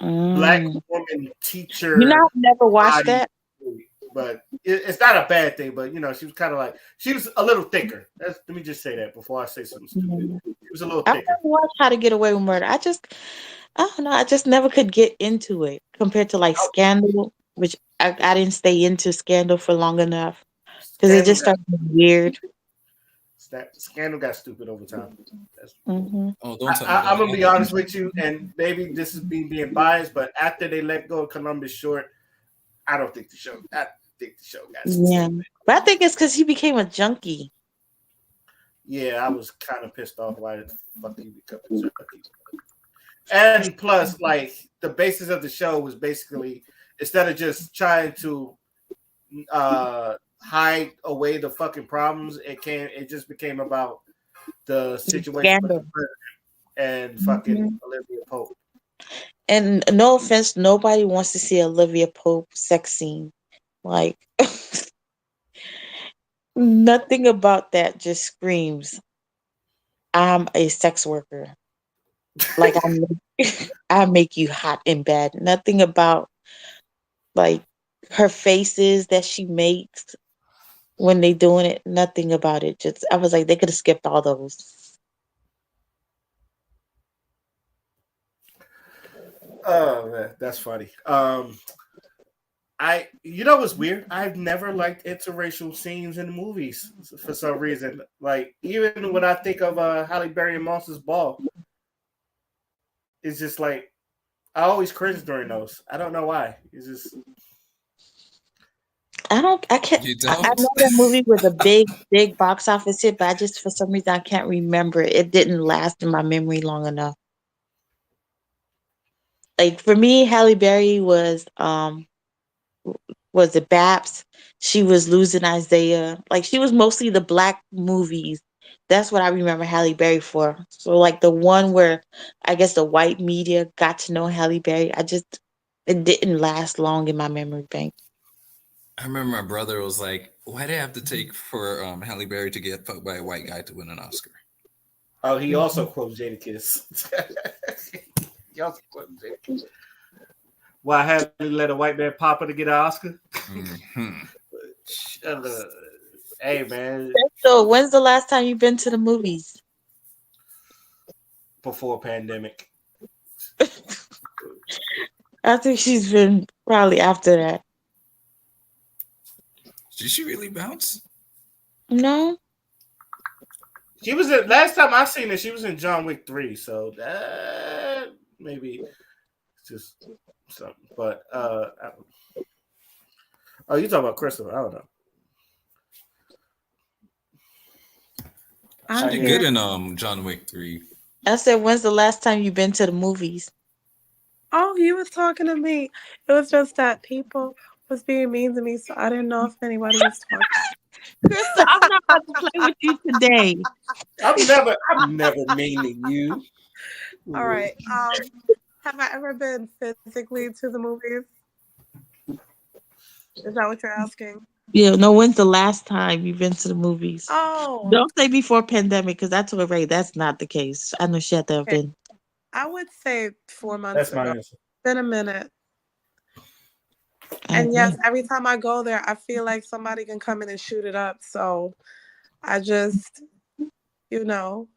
black Mm. woman You know, teacher I've never watched body, that. but it's not a bad thing. But you know, she was kind of like she was a little thicker. Let me just say that before I say something stupid. Mhm. She was a little I've never thicker. watched How to Get Away with Murder. I don't know. I just never could get into it compared to like Scandal, which I didn't stay into Scandal for long enough because it Scandal just got started getting weird. Scandal got stupid over time. That's, Hmm. Oh, don't tell me I'm that. gonna be honest with you, and maybe this is me being biased, but after they let go of Columbus Short, I don't think the show. I think the show got Yeah, stupid. but I think it's because he became a junkie. Yeah, I was kind of pissed off why the fuck he become a junkie. And plus, like the basis of the show was basically instead of just trying to hide away the fucking problems, it just became about the situation with the Scandal. president and fucking Hmm. Olivia Pope. And no offense, nobody wants to see Olivia Pope sex scene. Like nothing about that just screams, "I'm a sex worker." Like I make you hot in bed. Nothing about like her faces that she makes when they doing it. Nothing about it. Just I was like they could have skipped all those. Oh man, that's funny. You know what's weird? I've never liked interracial scenes in movies for some reason. Like even when I think of Halle Berry and Monsters Ball, it's just like I always cringe during those. I don't know why. It's just I don't. I can't. You I don't? know that movie was a big box office hit, but I just for some reason I can't remember it. It didn't last in my memory long enough. Like for me, Halle Berry was it Babs? She was losing Isaiah. Like she was mostly the black movies. That's what I remember Halle Berry for. So like the one where I guess the white media got to know Halle Berry, it didn't last long in my memory bank. I remember my brother was like, "Why do they have to take for Halle Berry to get fucked by a white guy to win an Oscar?" oh, he also Mhm. quotes Jadakiss. He also quotes Jadakiss. Why Halle let a white man pop her to get an Oscar? Hmm. Uh, hey man, So when's the last time you've been to the movies? before pandemic. I think she's been probably after that. Did she really bounce? No? She was in, last time I seen her. She was in John Wick 3, so that maybe it's just something. But oh, you talking about Crystal? I don't know. She I'm I did hear. good here. in John Wick 3. I said, when's the last time you've been to the movies? Oh, you was talking to me. It was just that people was being mean to me, so I didn't know if anybody was talking. Krista, I'm not about to play with you today. I'm never meaning you. All right. Have I ever been physically to the movies? Is that what you're asking? Yeah, no, when's the last time you've been to the movies? Oh, Don't say before pandemic, because I told Ray that's not the case. I know she had to have okay. been. I would say 4 months That's my ago. answer. Been a minute. And Okay. yes, every time I go there, I feel like somebody can come in and shoot it up. I just, you know,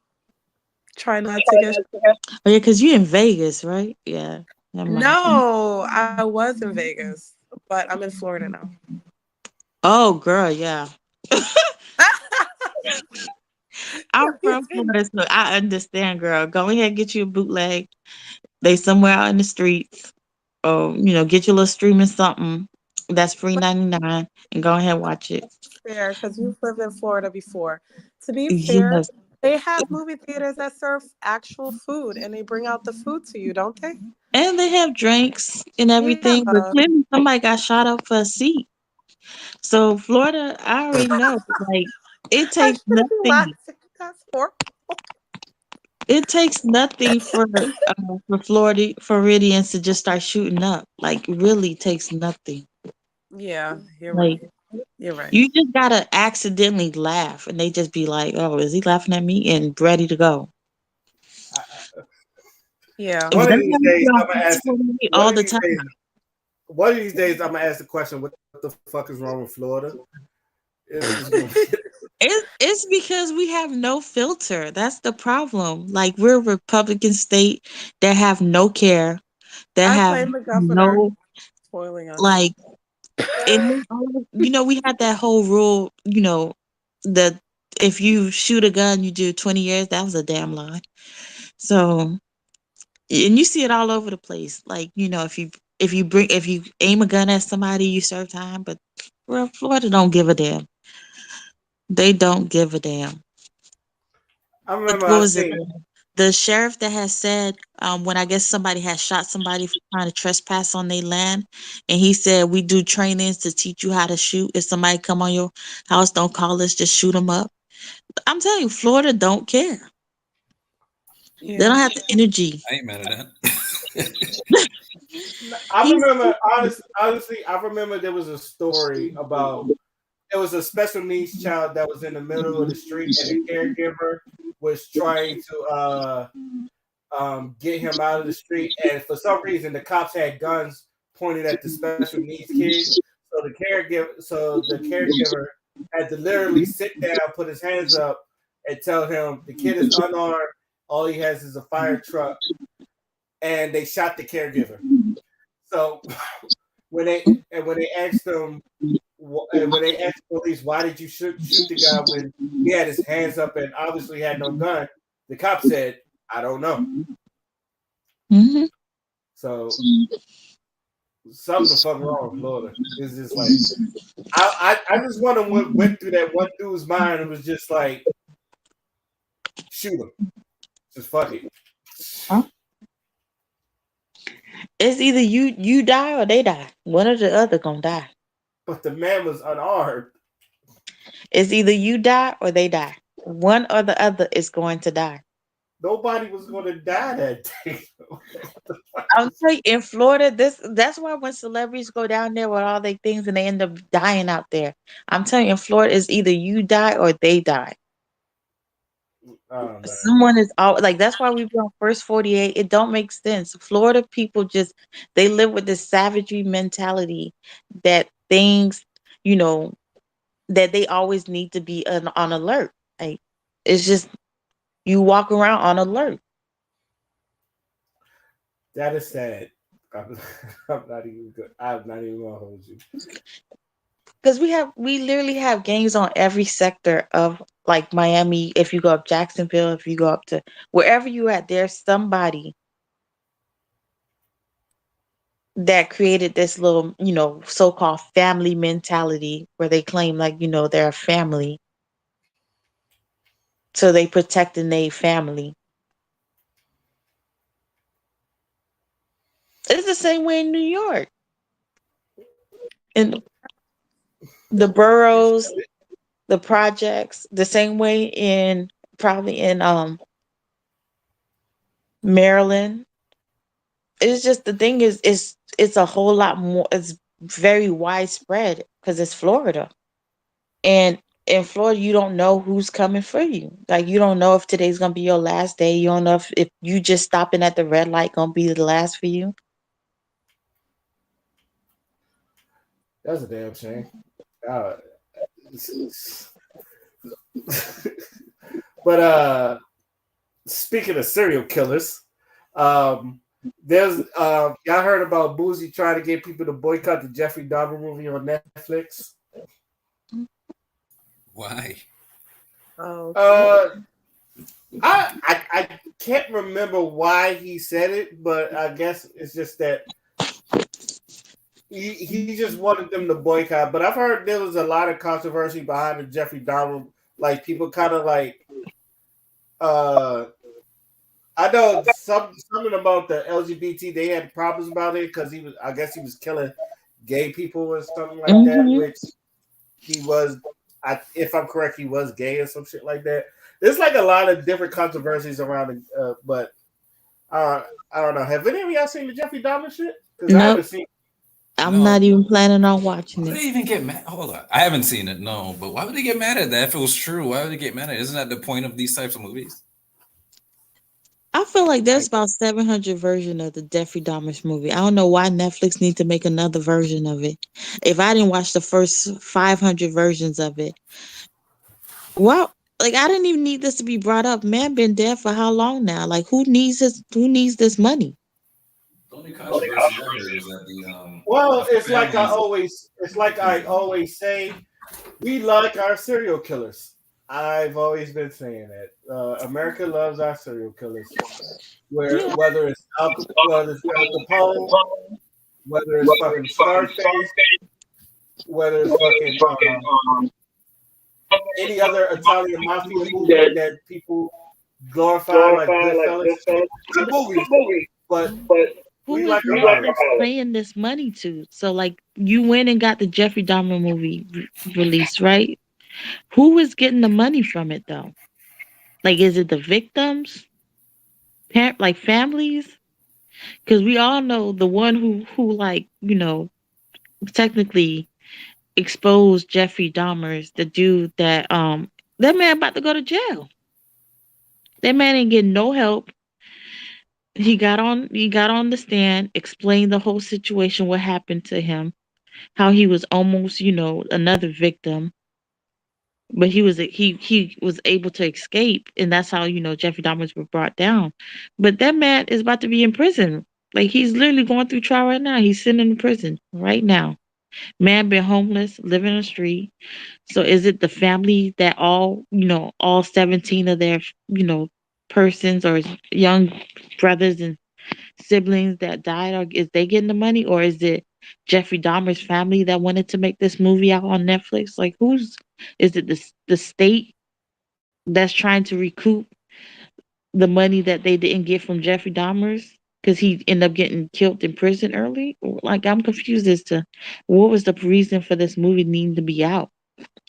try not to get. Oh, yeah, because you in Vegas, right? Yeah. Never mind. No, I was in Vegas, but I'm in Florida now. Oh, girl, yeah. I'm from Florida, so I understand, girl. Go ahead, get you a bootleg. They somewhere out in the streets. Or, get your little streaming something. That's free But 99, and go ahead and watch it. fair, because you've lived in Florida before. To be fair, Yes, they have movie theaters that serve actual food and they bring out the food to you, don't they? and they have drinks and Yeah. everything, but clearly somebody got shot up for a seat. So Florida, I already know. Like it I takes shouldn't be nothing. laughing. That's horrible. It takes nothing for Floridians to just start shooting up. Like really takes nothing. Yeah, you're Like right. You're right. you just gotta accidentally laugh, and they just be like, "Oh, is he laughing at me?" and ready to go. Yeah. But One of that's these how we days, on I'm gonna ask. 648 One all of the these time. days, one of these days, I'm gonna ask the question: what the fuck is wrong with Florida? It's gonna be, It's because we have no filter. That's the problem. Like we're a Republican state that have no care, that I have blame the governor no spoiling us. like. And we had that whole rule. The if you shoot a gun, you do 20 years. That was a damn lie. So, and you see it all over the place. Like if you aim a gun at somebody, you serve time. But well, Florida don't give a damn. They don't give a damn. I What remember what I was it? seen. The sheriff that has said when I guess somebody had shot somebody for trying to trespass on their land, and he said we do trainings to teach you how to shoot. If somebody come on your house, don't call us, just shoot them up. I'm telling you, Florida don't care. They Yeah. don't have the energy. I ain't mad at that. I He's remember honestly, I remember there was a story about there was a special needs child that was in the middle of the street, and the caregiver was trying to get him out of the street, and for some reason, the cops had guns pointed at the special needs kid. So the caregiver had to literally sit down, put his hands up, and tell him the kid is unarmed. All he has is a fire truck, and they shot the caregiver. So when they asked him and when they asked police why did you shoot the guy when he had his hands up and obviously had no gun, the cop said, "I don't know." Mhm. So something the fuck wrong with Florida. It's just like I just wonder what went through that one dude's mind and was just like, shoot him, just fuck it. It's either you die or they die. One or the other gonna die. But the man was unarmed. It's either you die or they die. One or the other is going to die. Nobody was going to die that day. I'm telling you, in Florida, that's why when celebrities go down there with all their things and they end up dying out there. I'm telling you, in Florida, it's either you die or they die. Oh man, Someone is all like that's why we be on first 48. It don't make sense. Florida people just they live with this savagery mentality that things, you know, that they always need to be on alert. Like it's just you walk around on alert. that is sad. I'm, I'm not even good. I'm not even gonna hold you. Because we literally have gangs on every sector of like Miami. If you go up Jacksonville, if you go up to wherever you at, there's somebody that created this little, so-called family mentality where they claim like, they're a family. So they protecting their family. It's the same way in New York. In the boroughs, the projects, the same way in probably in Maryland. It's just the thing is it's a whole lot more, it's very widespread because it's Florida. And in Florida, you don't know who's coming for you. Like you don't know if today's gonna be your last day. You don't know if you just stopping at the red light gonna be the last for you. That's a damn shame. Uh, but speaking of serial killers, there's y'all heard about Boozy trying to get people to boycott the Jeffrey Dahmer movie on Netflix? Why? Oh, I can't remember why he said it, but I guess it's just that he just wanted them to boycott. But I've heard there was a lot of controversy behind the Jeffrey Dahmer. Like people kind of like, uh, I know something about the LGBT. They had problems about it because I guess he was killing gay people or something like that. Which he was, if I'm correct, he was gay or some shit like that. There's like a lot of different controversies around it, but I don't know. Have any of y'all seen the Jeffrey Dahmer shit? Because I haven't seen. I'm not even planning on watching Why it. would they even get mad? Hold on. I haven't seen it, no. But why would they get mad at that if it was true? Why would they get mad at it? Isn't that the point of these types of movies? I feel like there's about 700 versions of the Jeffrey Dahmer's movie. I don't know why Netflix needs to make another version of it. If I didn't watch the first 500 versions of it, well, like I didn't even need this to be brought up. Man, been dead for how long now? Like who needs this money? The only controversy I heard was that the Well, the it's like families. I always say, we like our serial killers. I've always been saying that. America loves our serial killers. Whether it's Al Capone, whether it's fucking Scarface, whether it's fucking any other Italian mafia movie that people glorify like Goodfellas. Good movie, but who is Netflix paying this money to? So like you went and got the Jeffrey Dahmer movie released, right? Who is getting the money from it though? Like is it the victims? Like families? Because we all know the one who like, technically exposed Jeffrey Dahmer's the dude that man about to go to jail. That man ain't getting no help. He got on the stand, explained the whole situation, what happened to him, how he was almost, another victim, but he was able to escape, and that's how Jeffrey Dahmers were brought down. But that man is about to be in prison. Like he's literally going through trial right now. He's sitting in prison right now. Man been homeless, living on the street. So is it the family that all 17 of their, persons or young brothers and siblings that died, or is they getting the money, or is it Jeffrey Dahmer's family that wanted to make this movie out on Netflix? Like, is it the state that's trying to recoup the money that they didn't get from Jeffrey Dahmer's because he ended up getting killed in prison early? Like, I'm confused as to what was the reason for this movie needing to be out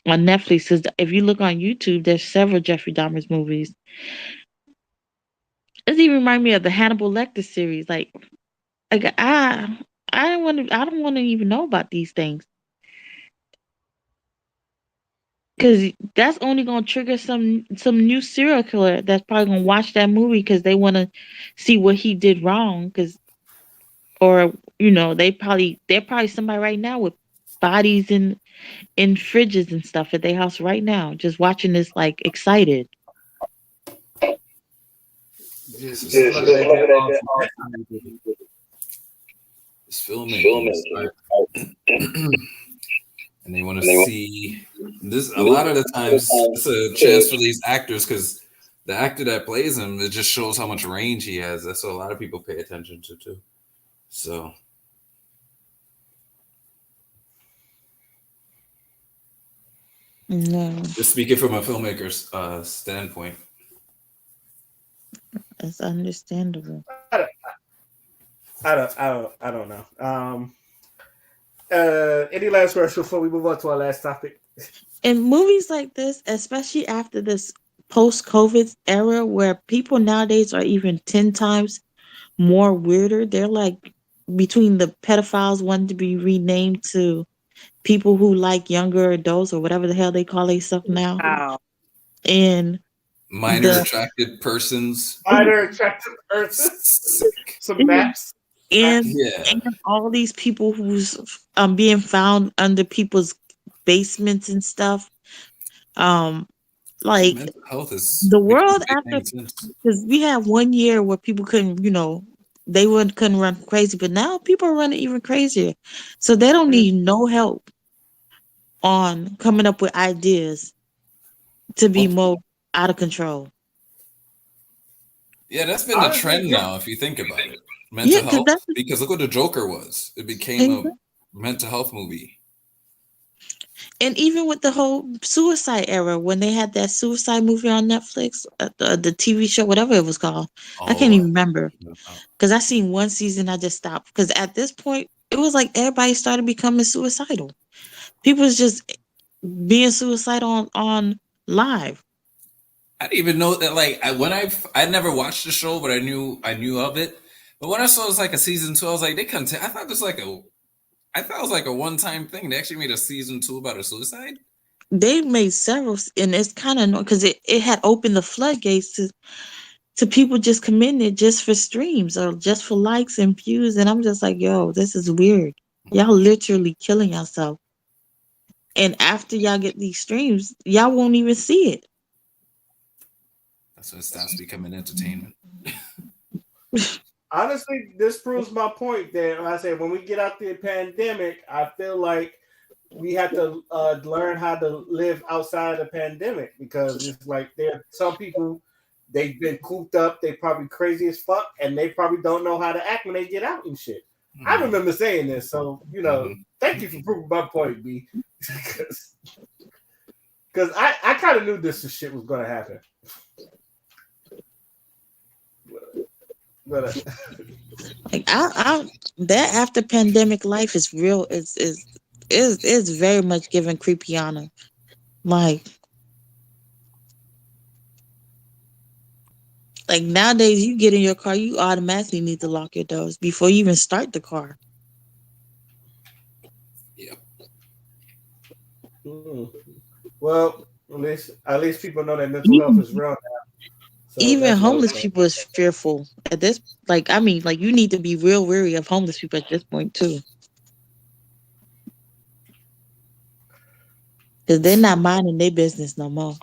on Netflix. Because if you look on YouTube, there's several Jeffrey Dahmer's movies. It even remind me of the Hannibal Lecter series. Like I don't want to even know about these things because that's only gonna trigger some new serial killer that's probably gonna watch that movie because they want to see what he did wrong. Or they're probably somebody right now with bodies in fridges and stuff at their house right now, just watching this like excited. Just Just looking at that. It's filmmaking. And they want to see this. A lot of the times, it's a chance for these actors because the actor that plays him, it just shows how much range he has. That's what a lot of people pay attention to too. So, No, just speaking from a filmmaker's standpoint. that's understandable. I don't know. Any last words before we move on to our last topic? In movies like this, especially after this post-COVID era where people nowadays are even 10 times more weirder, they're like between the pedophiles wanting to be renamed to people who like younger adults or whatever the hell they call themselves now. Wow. And Minor the attracted persons. Minor attractive persons. Some maps. and, Yeah. and all these people who's being found under people's basements and stuff. Like Mental health is the world after, sense. because we had 1 year where people couldn't, couldn't run crazy, but now people are running even crazier. So they don't need no help on coming up with ideas to be more out of control. Yeah, that's been the trend now, if you think about it. Yeah, Mental health, because look what the Joker was. It became a mental health movie. And even with the whole suicide era, when they had that suicide movie on Netflix, the TV show, whatever it was called, I can't even remember. Because I seen one season, I just stopped. Because at this point, it was like everybody started becoming suicidal. People was just being suicidal on live. I didn't even know that. Like I never watched the show, but I knew of it. But when I saw it was like a season 2, I was like, they couldn't. I thought it was like a one-time thing. They actually made a season 2 about a suicide. They made several, and it's kind of because it had opened the floodgates to people just committing it just for streams or just for likes and views. And I'm just like, yo, this is weird. Y'all literally killing yourself. And after y'all get these streams, y'all won't even see it. That's when it stops becoming entertainment. Honestly, this proves my point that I said when we get out the pandemic, I feel like we have to learn how to live outside the pandemic because it's like there are some people they've been cooped up, they probably crazy as fuck, and they probably don't know how to act when they get out and shit. Mm-hmm. I remember saying this, so thank you for proving my point, B. Because I kind of knew this shit was gonna happen. But like I that after pandemic life is real. Is very much giving creepy-ana. Like nowadays, you get in your car, you automatically need to lock your doors before you even start the car. Yep. Well, at least people know that mental health is real now. So even homeless people is fearful at this. Like I mean, like you need to be real wary of homeless people at this point too, because they're not minding their business no more.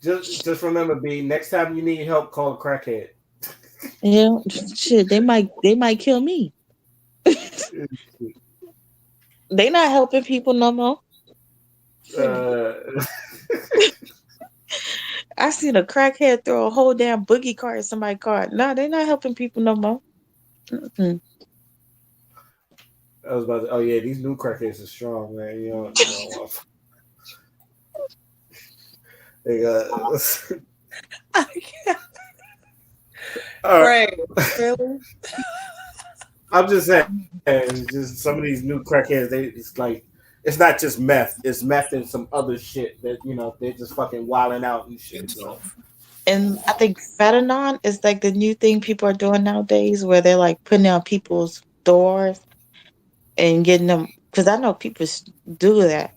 Just remember, B. Next time you need help, call a crackhead. Yeah, shit. They might kill me. They not helping people no more. I seen a crackhead throw a whole damn boogie card in somebody's car. No, they're not helping people no more. Mm-mm. I was about to, oh yeah, these new crackheads are strong, man. You know they got. I can't. All right. Really? I'm just saying, just some of these new crackheads, it's like it's not just meth; it's meth and some other shit that they're just fucking wilding out and shit. So. And I think fentanyl is like the new thing people are doing nowadays, where they're like putting on people's doors and getting them. Because I know people do that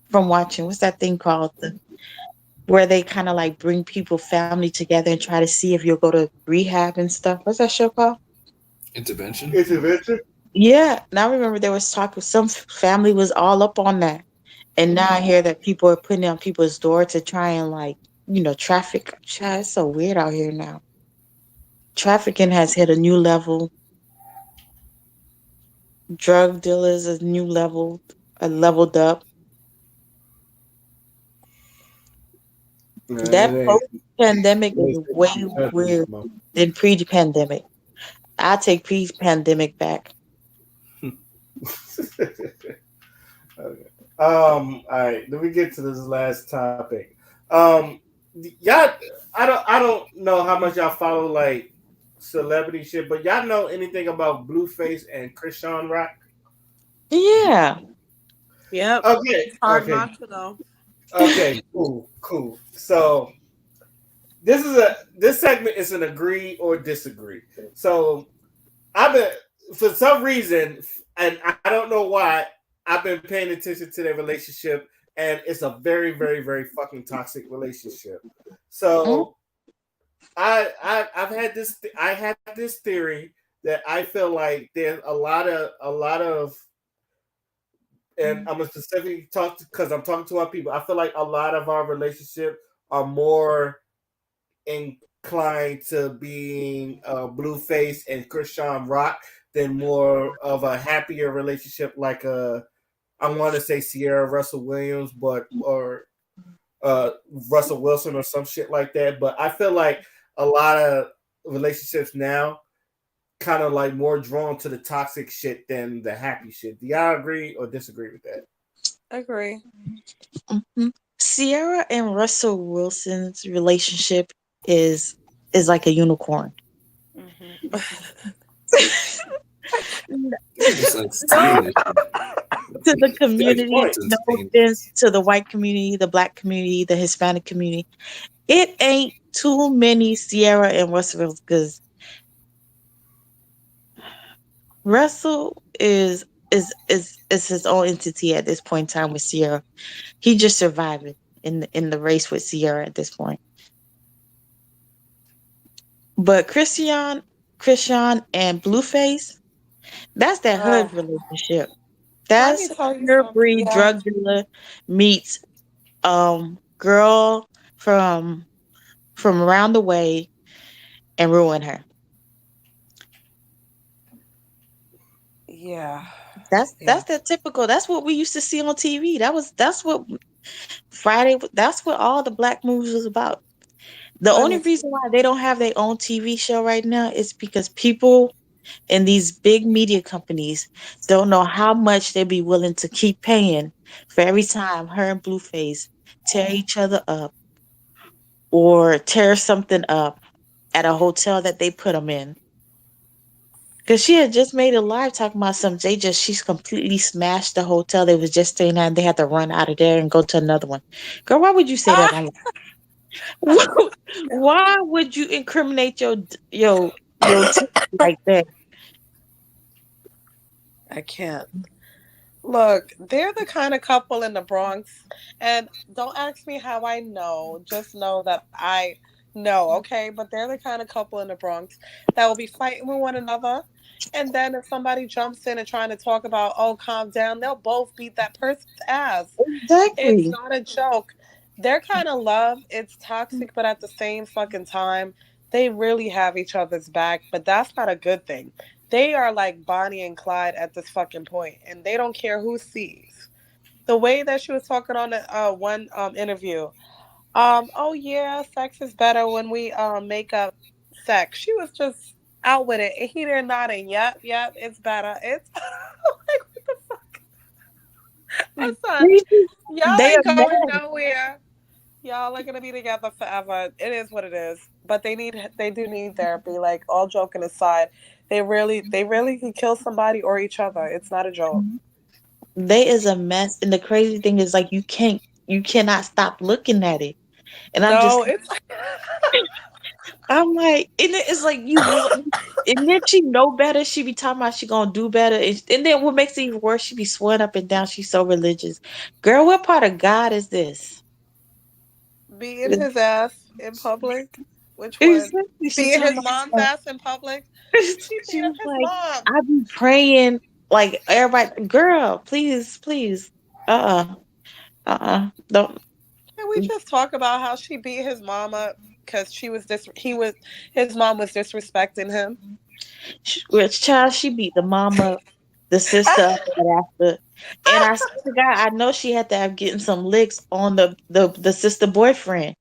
from watching. What's that thing called? Where they kind of like bring people, family together and try to see if you'll go to rehab and stuff. What's that show called? Intervention. Yeah, now I remember there was talk. Some family was all up on that, and now I hear that people are putting on people's door to try and like traffic. Child, it's so weird out here now. Trafficking has hit a new level. Drug dealers is new level, leveled up. That post-pandemic is way weird than pre-pandemic. I take pre-pandemic back. Okay. All right. Let me get to this last topic. Y'all, I don't know how much y'all follow like celebrity shit, but y'all know anything about Blueface and Krishan Rock? Yeah. Yep. Okay. It's hard not to know. Okay. Cool. So this segment is an agree or disagree. So I've been for some reason, and I don't know why, I've been paying attention to their relationship, and it's a very, very, very fucking toxic relationship. So I've had this I had this theory that I feel like there's a lot of and I'm gonna specifically talk because I'm talking to our people. I feel like a lot of our relationship are more inclined to being Blueface and Krishan Rock than more of a happier relationship like I want to say Sierra Russell Williams, or Russell Wilson or some shit like that. But I feel like a lot of relationships now kind of like more drawn to the toxic shit than the happy shit. Do y'all agree or disagree with that? Agree. Mhm. Sierra and Russell Wilson's relationship is is like a unicorn. Hmm. It's just like No, saying this shit. to the Good community, point. It's no insane. offense to the white community, the black community, the Hispanic community. It ain't too many Sierra and Russell because Russell is his own entity at this point in time with Sierra. He just surviving in the race with Sierra at this point. But Christian and Blueface, that's that Oh, hood relationship. let me That's tell you pure something. breed Yeah, drug dealer meets girl from around the way and ruin her. yeah, yeah. That's that typical. That's what we used to see on TV. That's what That's what all the black movies was about. The Let only me. reason why they don't have their own TV show right now is because people in these big media companies don't know how much they'd be willing to keep paying for every time her and Blueface tear each other up or tear something up at a hotel that they put them in. Because she had just made a live talking about some. She's completely smashed the hotel they was just staying at and they had to run out of there and go to another one. Girl, why would you say that Ah, on no, Why would you incriminate your team like that? I can't. Look, they're the kind of couple in the Bronx, and don't ask me how I know. Just know that I know, okay? But they're the kind of couple in the Bronx that will be fighting with one another, and then if somebody jumps in and trying to talk about, oh, calm down, they'll both beat that person's ass. It's Exactly. not a joke. Their kind of love, it's toxic, but at the same fucking time, they really have each other's back, but that's not a good thing. They are like Bonnie and Clyde at this fucking point, and they don't care who sees. The way that she was talking on the one interview, oh yeah, sex is better when we make up sex. She was just out with it, and he there nodding, yep, yep, it's better. It's like what the fuck? I said, y'all They are ain't going mad. nowhere. Y'all are gonna be together forever. It is what it is. But they do need therapy. Like all joking aside, they really can kill somebody or each other. It's not a joke. They is a mess, and the crazy thing is like you cannot stop looking at it. And No, it's I'm like, and it's like and then she know better. She be talking about she gonna do better, and then what makes it even worse, she be swearing up and down. She's so religious. Girl, what part of God is this? beating his ass in public. Which one? Exactly. She Beating talking his about mom's ass in public. She she beat up was his like, mom. I be praying like everybody. Girl, please, please, don't. Can we just talk about how she beat his mom up because she was he was his mom was disrespecting him? Which child she beat the mama, the sister up right after. And I swear to God, I know she had to have getting some licks on the sister boyfriend.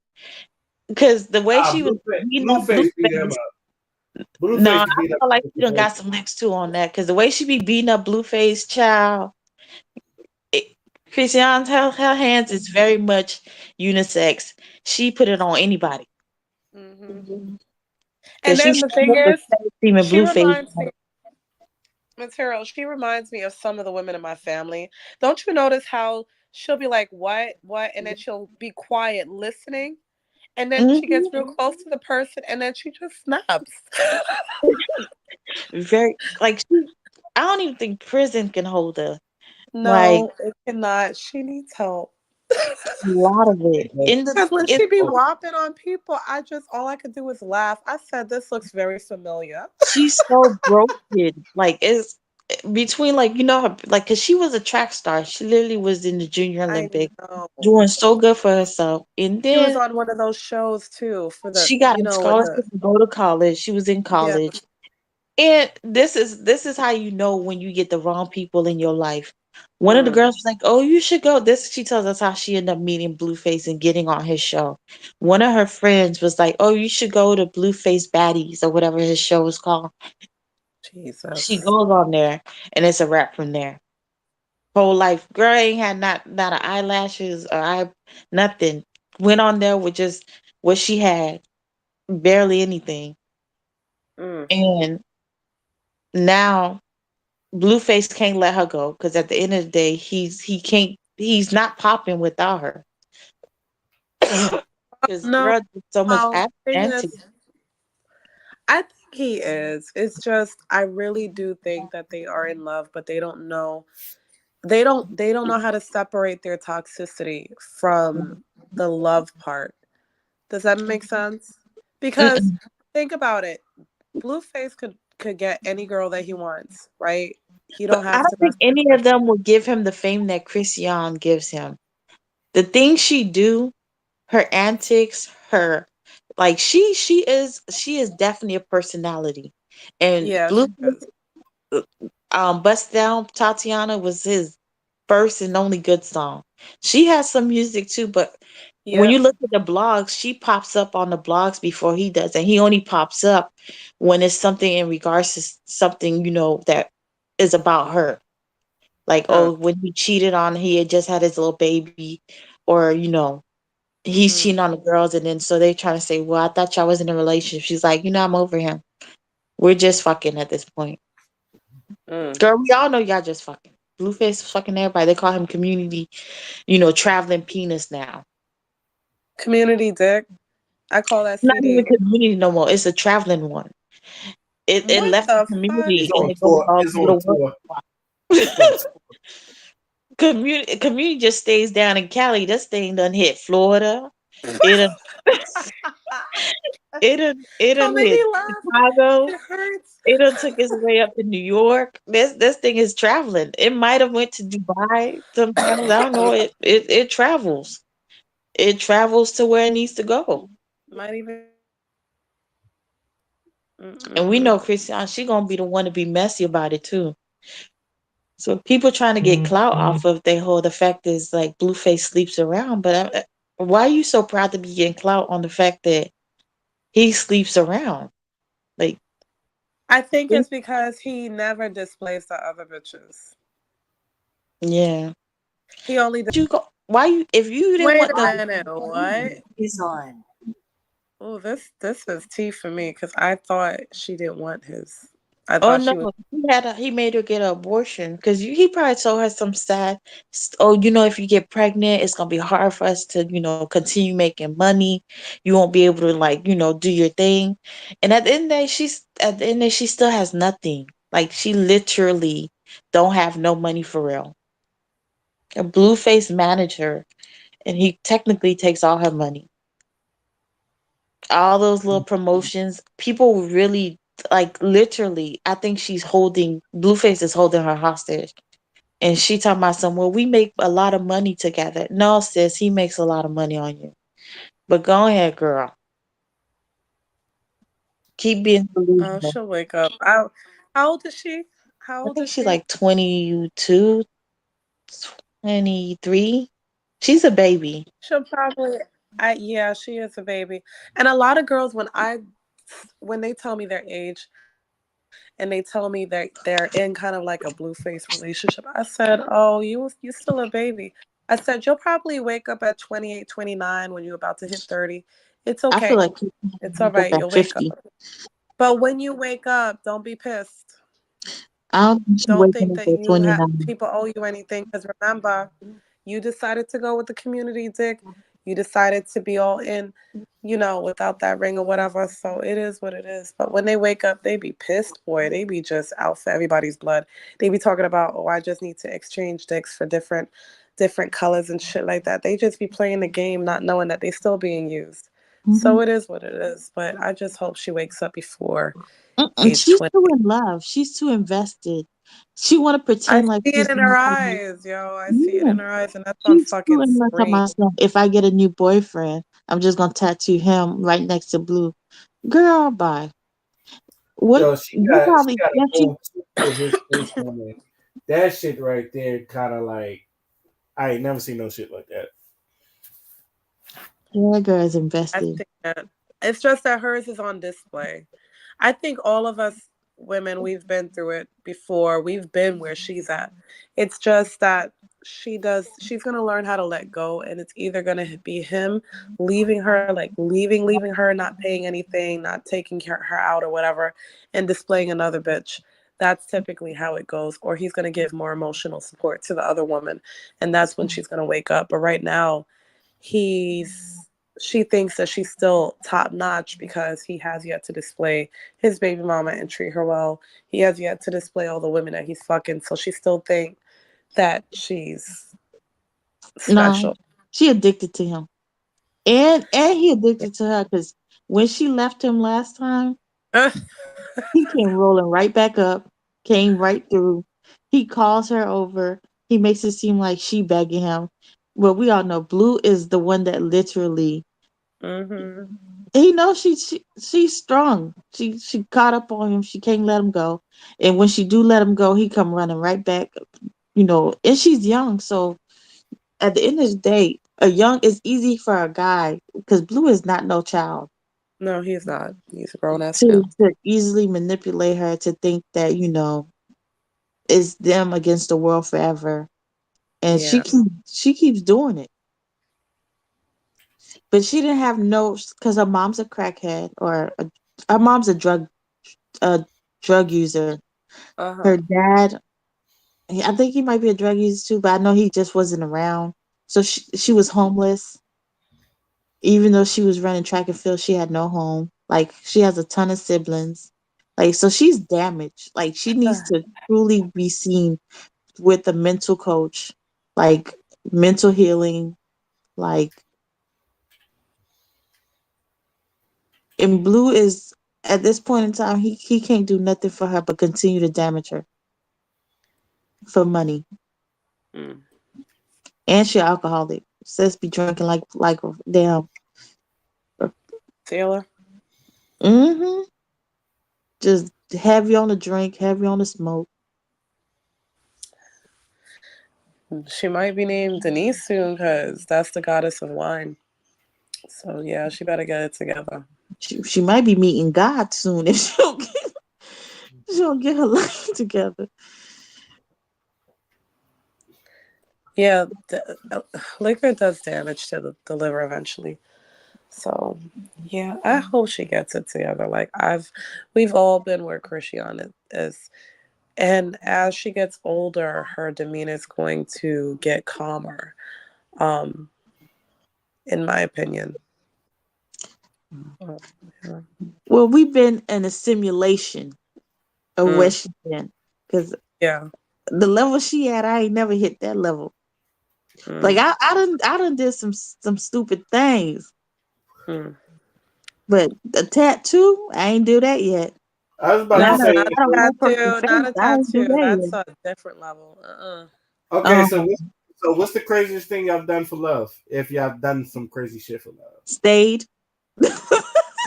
Because the way Nah, she was beating up Blueface beat him Blueface, up. no, Blueface I beat up. feel like she done got some licks too on that. Because the way she be beating up Blueface, child, it, Christiane, her hands is very much unisex. She put it on anybody. Hmm. Because And she then the straight thing up was is, teaming she Blueface. reminds me, material. She reminds me of some of the women in my family. Don't you notice how she'll be like, what, and then she'll be quiet listening, and then she gets Hmm. real close to the person, and then she just snaps. Very like I don't even think prison can hold her. Like No, it cannot. She needs help. a lot of it. Because when In she be whopping on people, all I could do is laugh. I said, this looks very familiar. she's so broken. Like it's between like her like because she was a track star. She literally was in the Junior I Olympic, know. doing so good for herself. And She was then on one of those shows too for the, she got a with scholarship the, to go to college. She was in yeah. college. And this is how you know when you get the wrong people in your life. One of the Mm. girls was like, "Oh, you should go." This she tells us how she ended up meeting Blueface and getting on his show. One of her friends was like, "Oh, you should go to Blueface Baddies or whatever his show was called." She Jesus. goes on there, and it's a wrap from there. Whole life, girl ain't had not an eyelashes or eye nothing. Went on there with just what she had, barely anything, Mm. and now Blueface can't let her go because at the end of the day, he's not popping without her. Because No, girl did so much thing antics. is, I think he is. It's just I really do think that they are in love, but they don't know. They don't know how to separate their toxicity from the love part. Does that make sense? Because Mm-mm. think about it. Blueface could get any girl that he wants, right? He don't But I have to don't think any of necessarily. them will give him the fame that Christian gives him. The things she do, her antics, her like she is definitely a personality. And Yeah, she Blueface is. Bust Down Tatiana was his first and only good song. She has some music too, but when Yeah. you look at the blogs, she pops up on the blogs before he does, and he only pops up when it's something in regards to something that is about her. Like, Huh. oh, when he cheated on, he had just had his little baby, or he's Hmm. cheating on the girls, and then so they try to say, well, I thought y'all was in a relationship. She's like, I'm over him. We're just fucking at this point. Mm. Girl, we all know y'all just fucking. Blueface fucking everybody. They call him community, traveling penis now. Community dick. I call that Not even city. community no more. It's a traveling one. It What left the the fuck? community He's and on it goes tour. all He's over on the tour. world. He's on tour. Community just stays down in Cali. This thing done hit Florida. It done, it done Don't make hit me laugh. Chicago. It hurts. It done took its way up to New York. This thing is traveling. It might have went to Dubai sometimes. I don't know. It travels. It travels to where it needs to go. Might even go to Africa. And we Mm-mm-mm. know Christian, she gonna be the one to be messy about it too. So people trying to get clout off of they whole the fact is like Blueface sleeps around, but why are you so proud to be getting clout on the fact that he sleeps around? Like, I think it's because he never displays the other bitches. yeah, He only. why you if you didn't Wait want a the minute. What? Is on. Oh, this is tea for me because I thought she didn't want his. I oh thought no, she was. he made her get an abortion because he probably told her some sad. Oh, if you get pregnant, it's gonna be hard for us to continue making money. You won't be able to like do your thing. And at the end of the day, she still has nothing. Like she literally don't have no money for real. A Blueface manager, and he technically takes all her money. All those little promotions, people really like literally. I think she's holding Blueface is holding her hostage, and she talking about some. Well, we make a lot of money together. No, sis, he makes a lot of money on you. But go ahead, girl. Keep being Oh, delusional. she'll wake up. How old is she? How I old think is she's she? like 22, 23. She's a baby. She'll probably. Yeah, she is a baby. And a lot of girls, when they tell me their age, and they tell me they're in kind of like a blue face relationship, I said, "Oh, you still a baby." I said, "You'll probably wake up at 28, 29 when you're about to hit 30. It's I feel okay. like she It's all wake up right. at You'll wake 50. up." But when you wake up, don't be pissed. I don't think she's Don't waking think up that at you have 29. people owe you anything. Because remember, you decided to go with the community dick. You decided to be all in, without that ring or whatever. So it is what it is. But when they wake up, they be pissed, boy. They be just out for everybody's blood. They be talking about, oh, I just need to exchange dicks for different colors and shit like that. They just be playing the game, not knowing that they still being used. Mhm. So it is what it is. But I just hope she wakes up before Mm-mm, age she's 20. too in love. She's too invested. She want to I pretend like see she's it in her not like, eyes, yo. I see it yeah. in her eyes, and that's on She's too fucking in love with screen. myself. If I get a new boyfriend, I'm just gonna tattoo him right next to Blue. Girl, bye. What Yo, she you got she probably got a yeah, she whole tour with his face on it. That shit right there, kind of like I ain't never seen no shit like that. yeah, girl is I invested. see it. It's just that hers is on display. I think all of us. women, we've been through it before. We've been where she's at. It's just that she's going to learn how to let go, and it's either going to be him leaving her, like leaving her, not paying anything, not taking her out or whatever, and displaying another bitch. That's typically how it goes. Or he's going to give more emotional support to the other woman, and that's when she's going to wake up. But right now, she thinks that she's still top notch because he has yet to display his baby mama and treat her well. He has yet to display all the women that he's fucking. So she still think that she's No, special. she addicted to him, and he addicted to her because when she left him last time, he came rolling right back up, came right through. He calls her over. He makes it seem like she begging him. Well, we all know Blue is the one that literally. Mm-hmm. He knows she's strong. She caught up on him. She can't let him go. And when she do let him go, he come running right back. And she's young, so at the end of the day, a young it's easy for a guy because Blue is not no child No, he's not. He's a grown ass to man. to easily manipulate her to think that it's them against the world forever, and Yeah. she keeps doing it. But she didn't have no because her mom's a crackhead her mom's a drug user. Her Uh-huh. dad, I think he might be a drug user too, but I know he just wasn't around. So she was homeless. Even though she was running track and field, she had no home. Like she has a ton of siblings. Like so she's damaged. Like she needs to truly be seen with a mental coach, like mental healing, like and Blue is at this point in time he can't do nothing for her but continue to damage her for money. Mm. And she alcoholic. Says be drinking like a damn. Taylor, Mm-hmm. Just heavy on the drink, heavy on the smoke. she might be named Denise soon because that's the goddess of wine. So yeah, she better get it together. She might be meeting God soon if she don't get her life together. Yeah, liquor does damage to the liver eventually. So yeah, I hope she gets it together. Like we've all been where Christian is, and as she gets older, her demeanor is going to get calmer. Um, in my opinion. Uh, yeah. Well, we've been in a simulation of where Mm, she's been. Because yeah. the level she at, I ain't never hit that level. Like Mm, I done did some stupid things. mm. But the tattoo, I ain't do that yet. I was about to Not Not a say, not not a a whole person tattoo, not face. a I ain't do tattoo. that That's yet. a different level. okay, Um, so what's the craziest thing y'all done for love? If y'all done some crazy shit for love, stayed.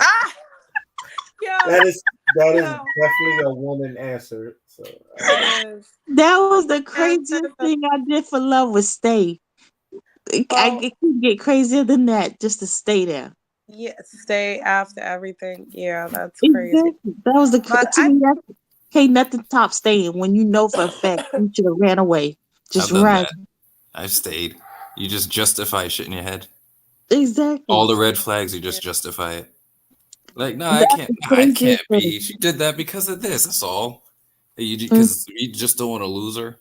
Ah, yo, that is that is yo, definitely a woman answer. So that is That was the answer. craziest thing I did for love was stay. Well, It could get crazier than that just to stay there. yeah, stay after everything. Yeah, that's crazy. Exactly. That was But to I me. That can't nothing top staying when you know for a fact you should have ran away. Just I've done run. that. I've stayed. You just justify shit in your head. All Exactly. the red flags, you yeah. just justify it. Like, no, I That's can't. the No, it craziest can't thing. be. She did that because of this. That's all. You Mm. because you just don't want to lose her.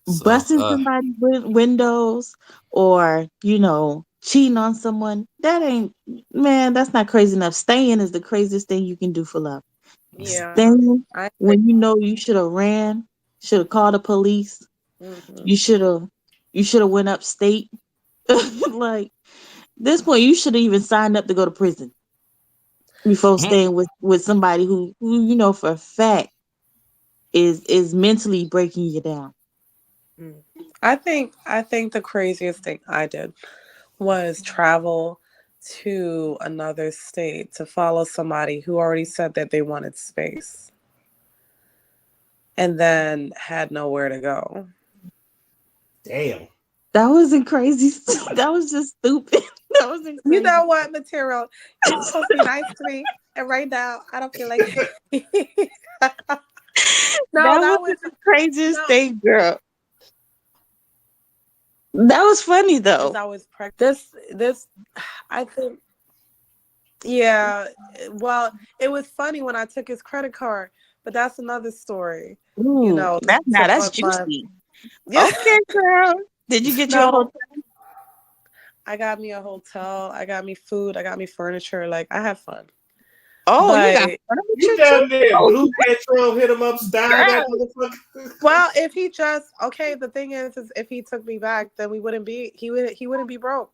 So, Busting somebody's windows or cheating on someone. That ain't man. That's not crazy enough. Staying is the craziest thing you can do for love. Yeah, Staying I agree. when you know you should have ran, should have called the police. Hmm. You should have went upstate. Like this point, you should have even signed up to go to prison before mhm. staying with somebody who you know for a fact is mentally breaking you down. Mm. I think the craziest thing I did was travel to another state to follow somebody who already said that they wanted space and then had nowhere to go. damn. That wasn't crazy. That was just stupid. That wasn't You crazy. know what, material? You were supposed to be nice to me, and right now I don't feel like it. No, That that was was the craziest no, thing, girl. That was funny because though. I was pregnant. This, I think, yeah. Well, it was funny when I took his credit card, but that's another story. You Ooh, know, that's now to that's fuck my juicy. yeah. Okay, girl. Did you get your whole? No, I got me a hotel. I got me food. I got me furniture. Like I had fun, Oh, you but got You furniture too. down there, Oh, Blue Petrol hit him up style that girl. motherfucker. well, if he just okay, the thing is if he took me back, then we wouldn't be. He wouldn't be broke.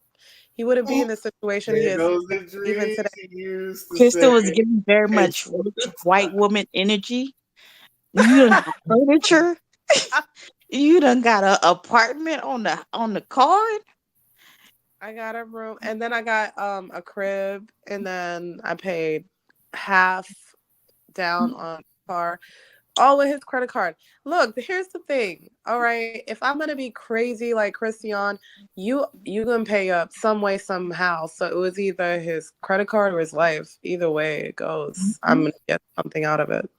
He wouldn't be in the situation he There is goes the even dreams today. he used to Crystal say. was giving very It's much rich white woman energy. You done got furniture. You done got a apartment on the card. I got a room, and then I got a crib, and then I paid half down on the car, all with his credit card. Look, here's the thing. All right, if I'm gonna be crazy like Christian, you gonna pay up some way somehow. So it was either his credit card or his life. Either way it goes, I'm gonna get something out of it.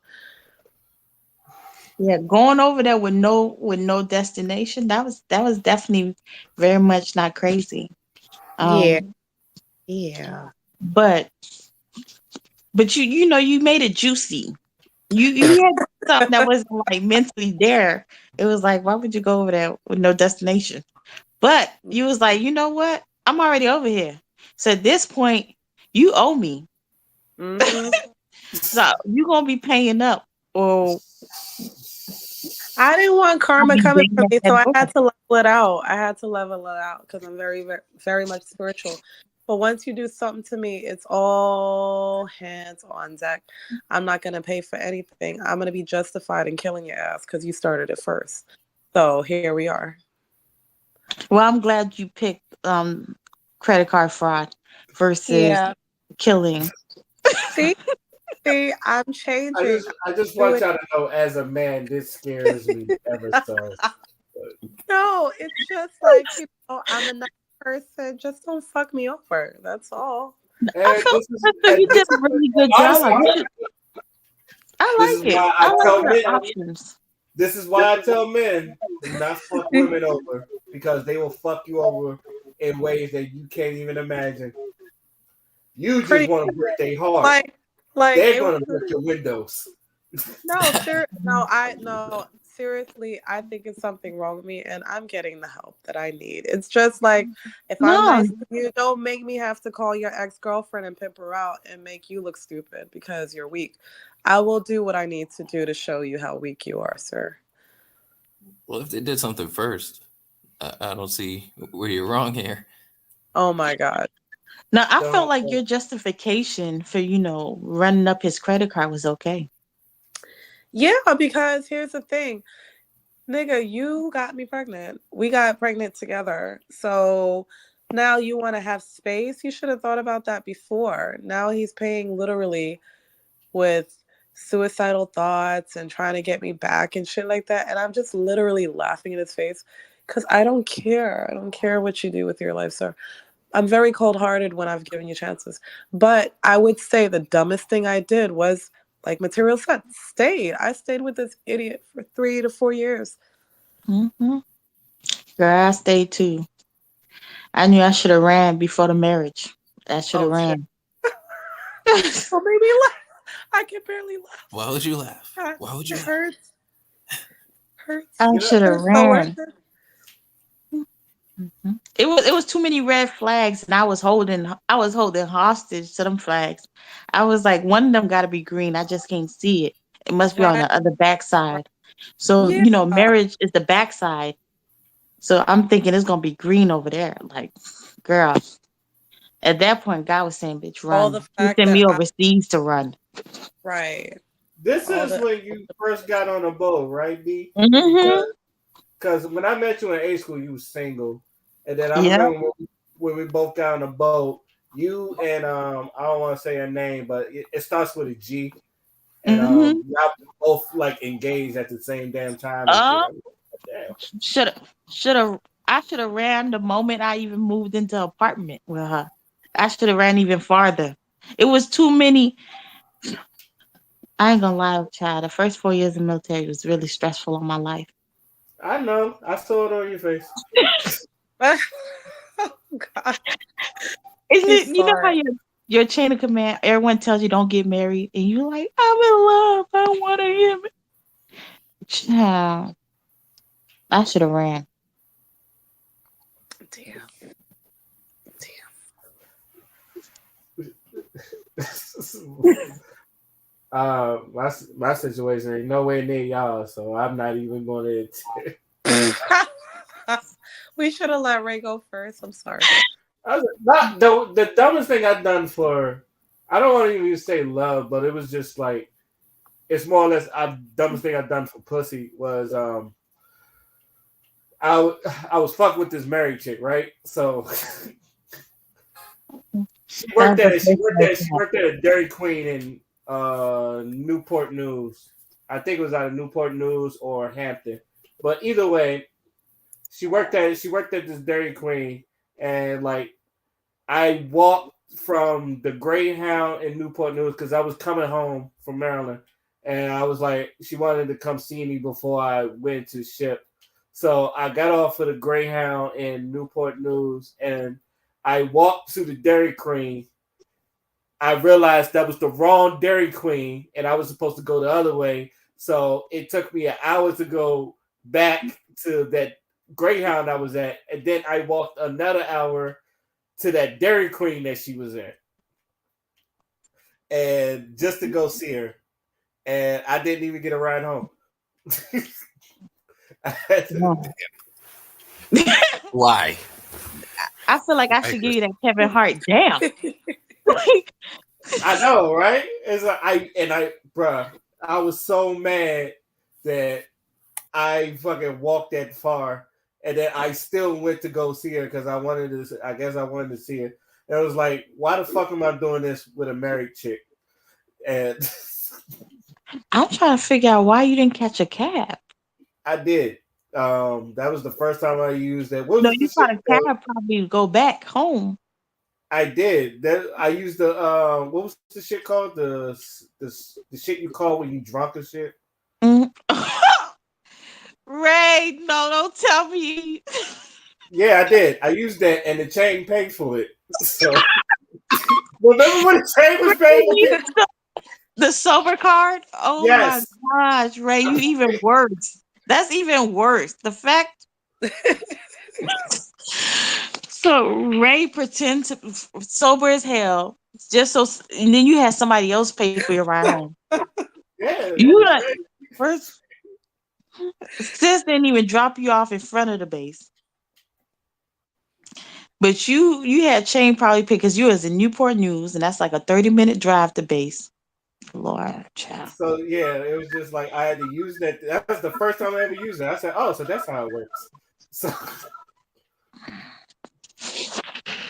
Yeah, going over there with no destination. That was definitely very much not crazy. Yeah, Um, yeah. but you know you made it juicy. You had something that was like mentally there. It was like, why would you go over there with no destination? But you was like, you know what? I'm already over here. So at this point, you owe me. Hmm. So you gonna be paying up, or I didn't want I'll karma be coming banging for at me, so that I door. had to level it out. I had to level it out because I'm very, very, very much spiritual. But once you do something to me, it's all hands on deck. I'm not gonna pay for anything. I'm gonna be justified in killing your ass because you started it first. So here we are. Well, I'm glad you picked credit card fraud versus Yeah. killing. See, see, I'm changing. I'm I just want doing. y'all to know, as a man, this scares me ever so. No, it's just like I'm a nice person. Just don't fuck me over. That's all. I And felt this is Crystal, and you did this a is really good honestly, job. this I is like it. why I I like tell your men. options. This is why I tell men do not fuck women over, because they will fuck you over in ways that you can't even imagine. You just Pretty want to break their heart. like like They're it was. gonna break your windows. No, no, no, seriously, I think it's something wrong with me and I'm getting the help that I need. It's just like if I'm No, nice to you, don't make me have to call your ex-girlfriend and pimp her out and make you look stupid because you're weak. I will do what I need to do to show you how weak you are, sir. Well, if they did something first, I don't see where you're wrong here. Oh my God. no, I felt Don't. like your justification for running up his credit card was okay. Yeah, because here's the thing. Nigga, you got me pregnant. We got pregnant together. So now you want to have space? You should have thought about that before. Now he's paying literally with suicidal thoughts and trying to get me back and shit like that. And I'm just literally laughing in his face because I don't care. I don't care what you do with your life, sir. I'm very cold hearted when I've given you chances. But I would say the dumbest thing I did was, like Material said, stayed. I stayed with this idiot for 3 to 4 years. Hmm. Girl, I stayed too. I knew I should have ran before the marriage. I should have Oh shit. ran. Oh, made me laugh. I can barely laugh. Why would you laugh? God, Why would you it laugh? hurts. Hurts. I You know, should have But it's so worth ran. it. It was too many red flags, and I was holding hostage to them flags. I was like, one of them got to be green. I just can't see it. It must be on Right. the other backside. So Yeah. marriage is the backside. So I'm thinking it's gonna be green over there. Like, girl, at that point, God was saying, "Bitch, All run." the He fact sent that me I overseas to run. right. this All is the when you first got on a boat, right, B? Hmm. Because when I met you in A school, you was single, and then I Yeah. remember when we both got on a boat. You and I don't want to say her name, but it starts with a G, and Hmm. y'all both like engaged at the same damn time and shit. Uh, I was like, damn. should have. I should have ran the moment I even moved into apartment with her. I should have ran even farther. It was too many. I ain't gonna lie, child. The first 4 years in the military was really stressful on my life. I know. I saw it on your face. Oh God, Isn't he it? You know saw how it. your chain of command, everyone tells you don't get married, and you're like, I'm in love. I want to get married. Child, I should have ran. Damn, My situation ain't nowhere near y'all, so I'm not even going to. damn. We should have let Ray go first. I'm sorry. Not the dumbest thing I've done for. I don't want to even say love, but it was just like it's more or less. Dumbest thing I've done for pussy was I was fucked with this married chick, right? So That's the first she worked at a Dairy Queen in Newport News. I think it was out of Newport News or Hampton. But either way, she worked at this Dairy Queen, and like I walked from the Greyhound in Newport News because I was coming home from Maryland, and I was like, she wanted to come see me before I went to ship. So I got off of the Greyhound in Newport News, and I walked to the Dairy Queen. I realized that was the wrong Dairy Queen, and I was supposed to go the other way. So it took me an hour to go back to that Greyhound I was at, and then I walked another hour to that Dairy Queen that she was in, and just to go see her, and I didn't even get a ride home. Why? I feel like I should give you that Kevin Hart. Damn. I know, right? It's like bruh, I was so mad that I fucking walked that far, and then I still went to go see her because I wanted to. I guess I wanted to see her. And it was like, why the fuck am I doing this with a married chick? And I'm trying to figure out why you didn't catch a cab. I did. That was the first time I used that. What No, was the you shit caught a called? cab probably to go back home. I did. That I used the what was the shit called? The shit you call when you drunk and shit. Mm. Ray, no, don't tell me. Yeah, I did. I used that, and the chain paid for it. So remember when the chain was paid for it? The sober card? Oh my Yes. gosh, Ray, you even worse. That's even worse. The fact so Ray pretend to sober as hell, just so, and then you had somebody else pay for your ride home. Yeah. You like first sis didn't even drop you off in front of the base. But you had chain probably pick because you was in Newport News, and that's like a 30-minute drive to base. Lord, child. So yeah, it was just like I had to use that. That was the first time I ever used it. I said, "Oh, so that's how it works." So,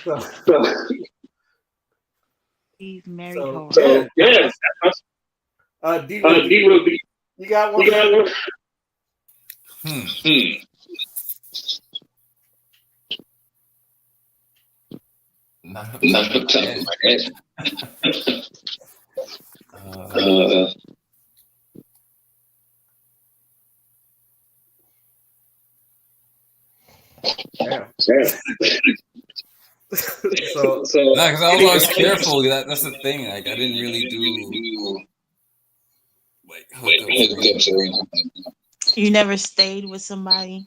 so, He's married so home. yeah. D Ruby, you got one? Not up Not to the top my of head. my head. Damn. So So because I was always careful. That's the thing. Like I didn't really do like hookups or anything. You never stayed with somebody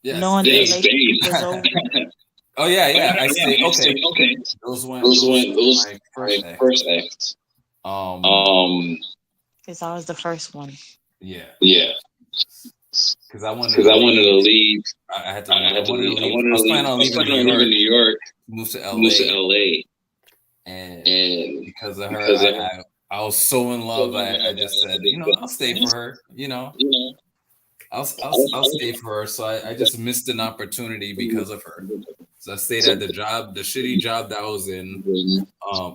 Yes. knowing the relationship was over. Oh yeah. I stayed. Okay. Those Those my my first first ex. It's always the first one. Yeah. Yeah. Because I wanted Because I wanted to leave. I had to I leave. I had to wanted leave. to leave. I was planning on leaving New York, move to LA. And because of her, because of I was so in love. I just said, I'll stay for her. I'll stay for her. So I just missed an opportunity because of her. So I stayed at the shitty job that I was in.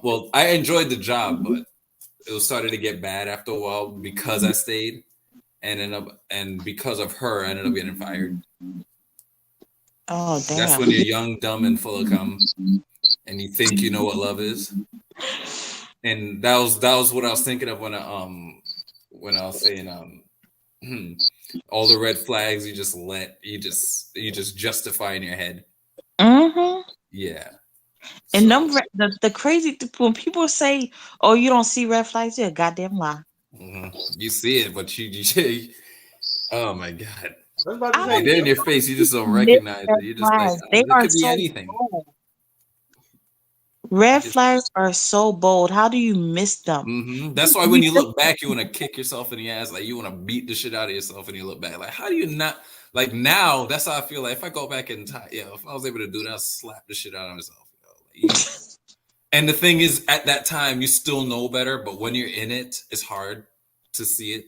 Well, I enjoyed the job, but it was starting to get bad after a while because I stayed, and because of her, I ended up getting fired. Oh damn! That's when you're young, dumb, and full of cum, and you think you know what love is. And that was what I was thinking of when when I was saying all the red flags you just justify in your head. Mm-hmm. Yeah. And So the crazy when people say, "Oh, you don't see red flags," you're a goddamn lie. you see it, but you oh my god. I was about to I Like say, don't they're in your face, you just don't miss recognize red it. You're just like, flags. oh, They it are could be so anything. bold. You Red just flags are so bold. How do you miss them? That's why when you look back, you want to kick yourself in the ass, like you want to beat the shit out of yourself, and you look back, like how do you not like now? That's how I feel. Like if I go back in time, if I was able to do that, I'd slap the shit out of myself. And the thing is, at that time, you still know better, but when you're in it, it's hard to see it.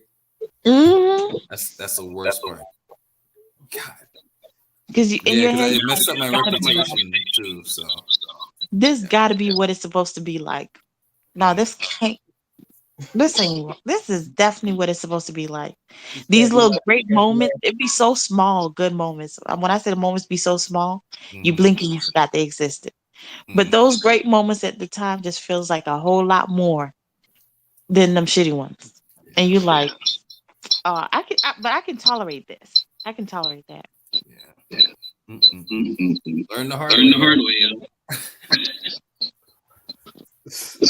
Mm-hmm. That's the worst part. God, Because in yeah, your because head, it messed up my gotta be like, reputation too. So this yeah. got to be what it's supposed to be like. No, this can't. This ain't. This is definitely what it's supposed to be like. These little great moments, it be so small, good moments. When I say the moments be so small, you blink and you forgot they existed. But those great moments at the time just feels like a whole lot more than them shitty ones. And you like, but I can tolerate this. I can tolerate that. Yeah. Mm-mm-mm. Learn the hard Learn way, the hard yo. way, yo.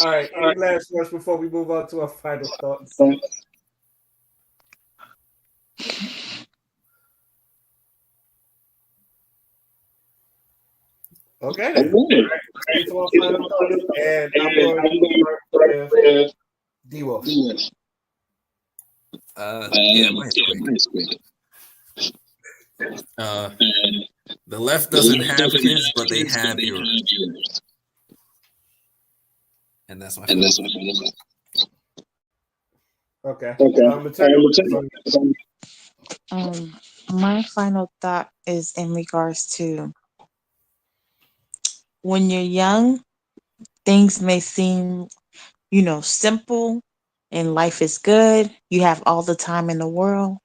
all right. Any last words before we move on to our final thoughts? Okay then. All right. Into our final thoughts, and I'm going to start with D Wolf. Yeah, mine's quick. The left doesn't have kids, but they have yours, and that's my final thought. Okay. Okay. Um, my final thought is in regards to when you're young, things may seem, simple and life is good. You have all the time in the world.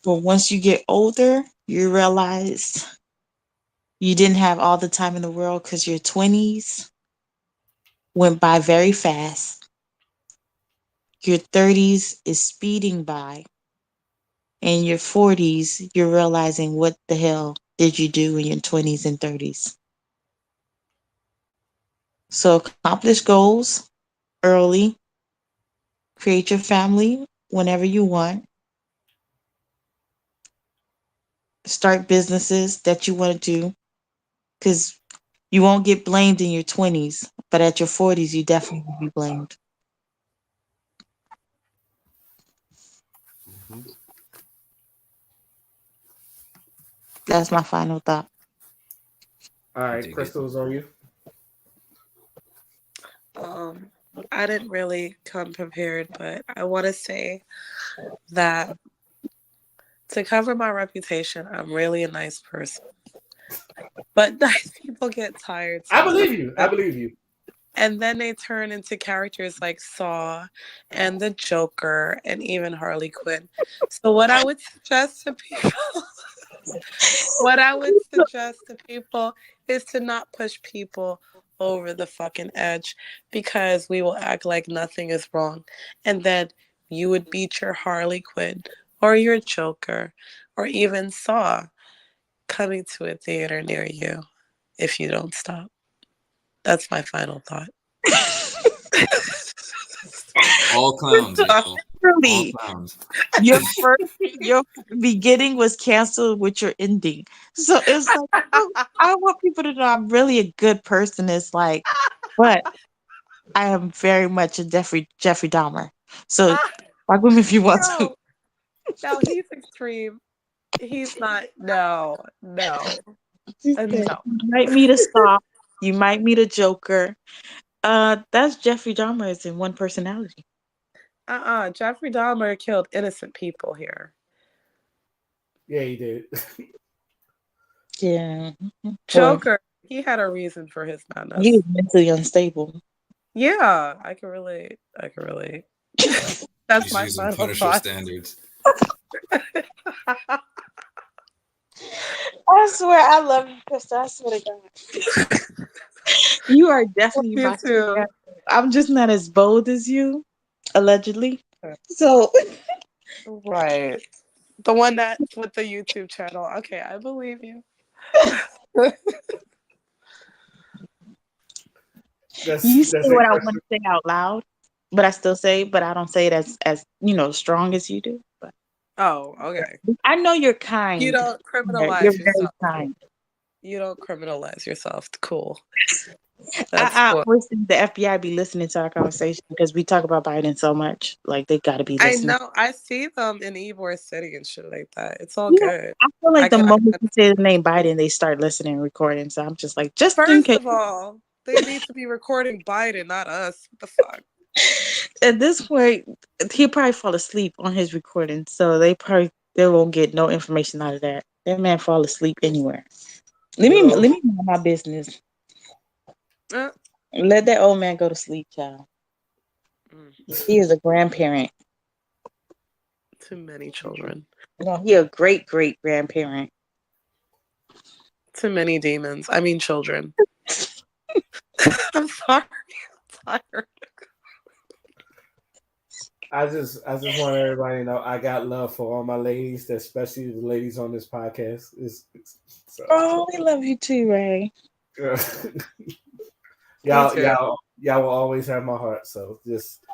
But once you get older, you realize you didn't have all the time in the world because your 20s went by very fast. Your 30s is speeding by. In your 40s, you're realizing what the hell did you do in your 20s and 30s. So accomplish goals early, create your family whenever you want, start businesses that you want to do because you won't get blamed in your 20s, but at your 40s, you definitely will be blamed. That's my final thought. All right, Dig it. Crystal is on you. Um, I didn't really come prepared, but I want to say that to cover my reputation, I'm really a nice person. But nice people get tired I sometimes. believe you. I believe you. And then they turn into characters like Saw and the Joker and even Harley Quinn. So what I would suggest to people what I would suggest to people is to not push people over the fucking edge because we will act like nothing is wrong. And then you would beat your Harley Quinn or your Joker or even Saw coming to a theater near you if you don't stop. That's my final thought. All clowns, yo. All Really, clowns. your beginning was canceled with your ending. So it's like I want people to know I'm really a good person. It's like, but I am very much a Jeffrey Dahmer. So like with me if you want to. No, no, he's extreme. He's not. No, no, You no. might meet a Saw. You might meet a Joker. That's Jeffrey Dahmer is in one personality. Jeffrey Dahmer killed innocent people here. Yeah, he did. Yeah. Well, Joker, he had a reason for his he madness. was mentally unstable. Yeah, I can relate. I can relate. That's She's my using final Punisher thought. standards. I swear, I love you, Krista. I swear to God. You are definitely You my too. I'm just not as bold as you, allegedly. So Right. The one that's with the YouTube channel. Okay, I believe you. you say That's what I want interesting. to say out loud, but I still say, but I don't say it as strong as you do. But Oh, okay. I know you're You kind. don't You're criminalize very yourself. kind. You don't criminalize yourself. Cool. I, That's I cool. always think the FBI be listening to our conversation because we talk about Biden so much. Like they got to be I listening. know. I see them in Ybor City and shit like that. It's all Yeah, good. I feel like the I moment you say the name Biden, they start listening and recording. So I'm just like, just in First case. of all, they need to be recording Biden, not us. What the fuck? At this point, he'll probably fall asleep on his recording, so they won't get no information out of that. That man fall asleep anywhere. Yo, Let me mind my business. Uh, Let that old man go to sleep, child. mm, He is a grandparent. too many children. No, he a great grandparent. Too many demons. I mean, children. I'm sorry. I'm tired. I just want everybody to know I got love for all my ladies, especially the ladies on this podcast. So Oh, we love you too, Ray. Me y'all too. y'all y'all will always have my heart. So just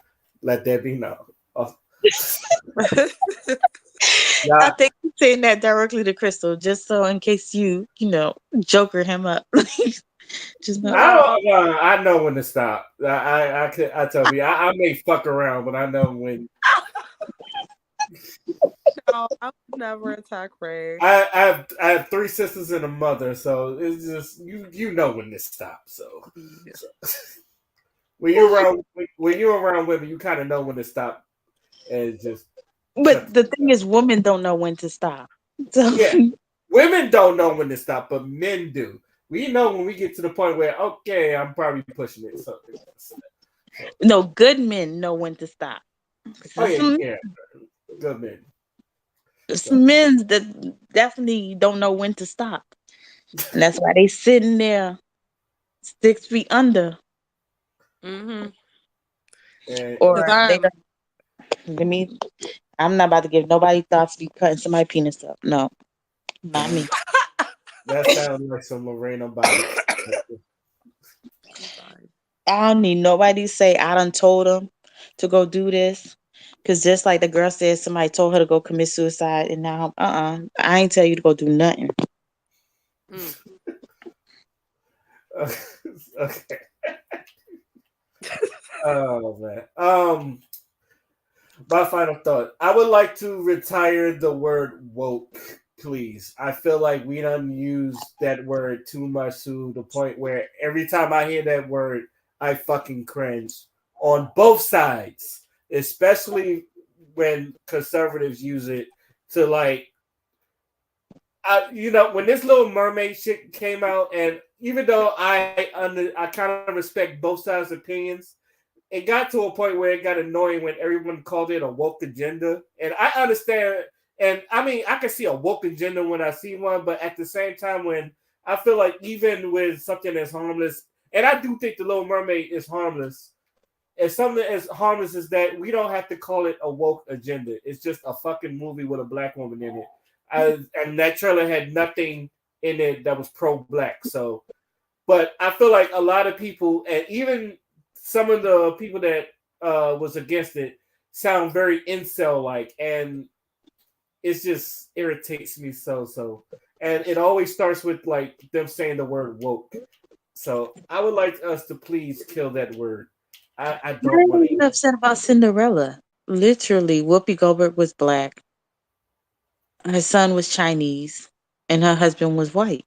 let that be known. Oh, I yeah, think you're saying that directly to Crystal, just so in case joker him up. Just know. no, I know when to stop. I tell you I may fuck around, but I know when. no, I would never attack Ray. I have three sisters and a mother, so it's just you know when this stops. Yeah. So when you're around women, you kind of know when to stop and just shut. But the thing is, women don't know when to stop. So Yeah, women don't know when to stop, but men do. We know when we get to the point where okay, I'm probably pushing it. no, good men know when to stop. Oh There's yeah, some yeah, good men. So some men that definitely don't know when to stop, and that's why they sitting there 6 feet under, Mm-hmm. and Cause or they I'm don't. Let me. I'm not about to give nobody thoughts to be cutting somebody's penis up. No, not me. that sounds like some Lorena Bobbitt. sorry. I don't need nobody to say I done told them to go do this. Cause just like the girl said, somebody told her to go commit suicide, and now, I ain't tell you to go do nothing. Mm. Okay. Oh man. My final thought. I would like to retire the word woke, please. I feel like we done used that word too much to the point where every time I hear that word, I fucking cringe on both sides, especially when conservatives use it to like when this Little Mermaid shit came out, and even though I kind of respect both sides' opinions, it got to a point where it got annoying when everyone called it a woke agenda. And I understand, and I mean, I can see a woke agenda when I see one, but at the same time, when I feel like even with something as harmless, and I do think the Little Mermaid is harmless. If something as harmless as that, we don't have to call it a woke agenda. It's just a fucking movie with a black woman in it. And that trailer had nothing in it that was pro-black. So, but I feel like a lot of people, and even some of the people that was against it, sound very incel-like, and it just irritates me so. And it always starts with like them saying the word woke. So I would like us to please kill that word. I Why don't are want you to. upset about Cinderella? Literally, Whoopi Goldberg was black. Her son was Chinese, and her husband was white.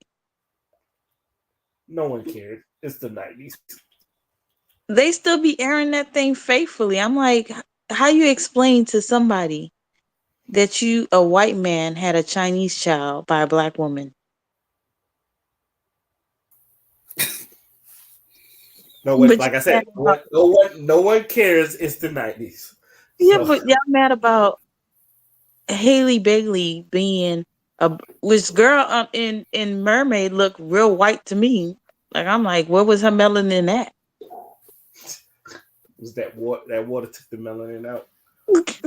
No one cared. It's the 90s. They still be airing that thing faithfully. I'm like, how you explain to somebody that a white man had a Chinese child by a black woman? No one, But like I you said, no one cares. It's the 90s. yeah, So but y'all mad about Haley Bailey being which girl in Mermaid looked real white to me. Like I'm like, where was her melanin at? was that water took the melanin out?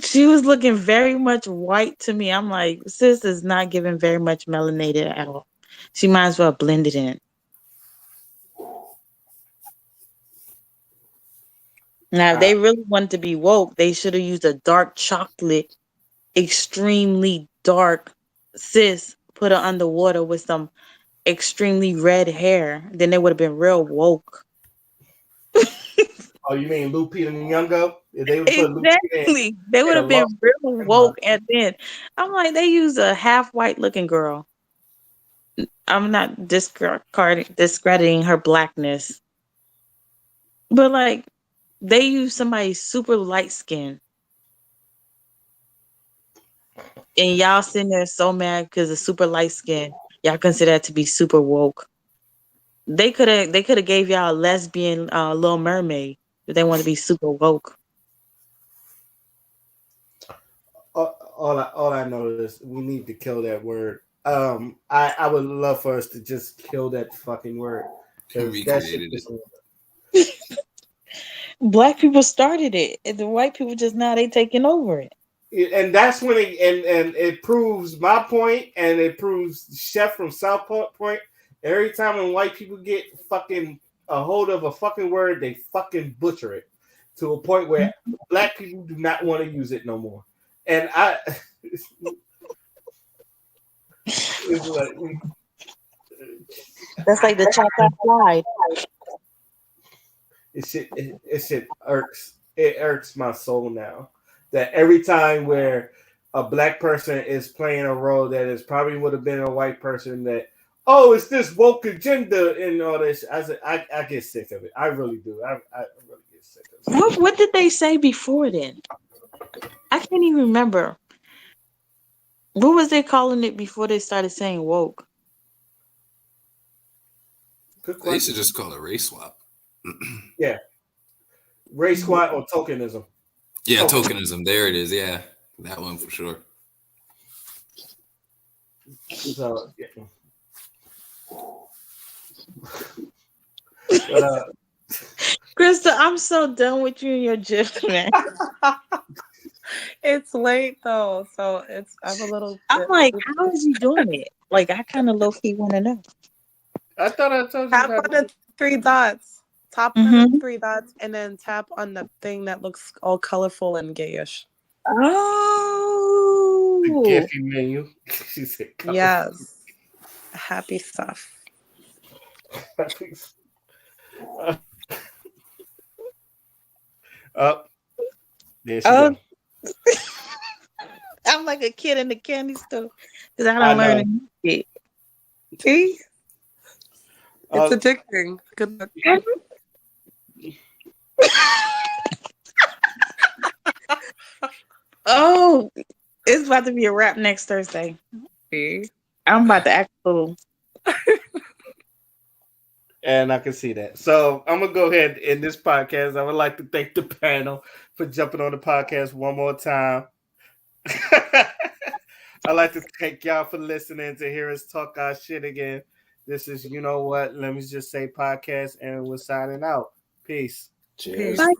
She was looking very much white to me. I'm like, sis is not giving very much melanated at all. She might as well blend it in. Now, if they really wanted to be woke, they should have used a dark chocolate, extremely dark sis, put her underwater with some extremely red hair. Then they would have been real woke. Oh, you mean Lupita Nyong'o? If they would put Lupita Exactly. They would in a have been long real woke. And then I'm like, they use a half white looking girl. I'm not discrediting her blackness, but like they use somebody super light skin, and y'all sitting there so mad because of super light skin. Y'all consider that to be super woke. They could have gave y'all a lesbian Little Mermaid if they want to be super woke. all I know is we need to kill that word. I would love for us to just kill that fucking word because that shit Recreated it. is Black people started it, and the white people just now they taking over it. and that's when it proves my point and it proves Chef from South Point. Every time when white people get fucking a hold of a fucking word, they fucking butcher it to a point where black people do not want to use it no more. And it's like That's like the chocolate slide. it shit irks. It irks my soul now that every time where a black person is playing a role that is probably would have been a white person that it's this woke agenda and all this. I get sick of it. I really do. I really get sick of it. What did they say before then? I can't even remember. What was they calling it before they started saying woke? Good They question. should just call it race swap. Yeah, race squat or tokenism. Yeah, tokenism. There it is. Yeah, that one for sure. So, yeah. But, Krista, I'm so done with you and your gif, man. It's late though, so I'm a little. I'm like, how is he doing it? Like, I kind of low key want to know. I thought I told you Tap about on the three dots. Tap on Mhm. the three dots, and then tap on the thing that looks all colorful and gayish. the Oh, Giphy menu. She said, Yes, happy stuff. Up. There she oh, go. I'm like a kid in the candy store because I I don't know. learn it. See, it's Uh, addicting. Good luck. Oh, it's about to be a wrap next Thursday. See? I'm about to act a fool. and I can see that. So I'm gonna go ahead and end this podcast. I would like to thank the panel for jumping on the podcast one more time. I'd like to thank y'all for listening to hear us talk our shit again. This is You Know What? Let me just say podcast, and we're signing out. Peace. Cheers. Bye.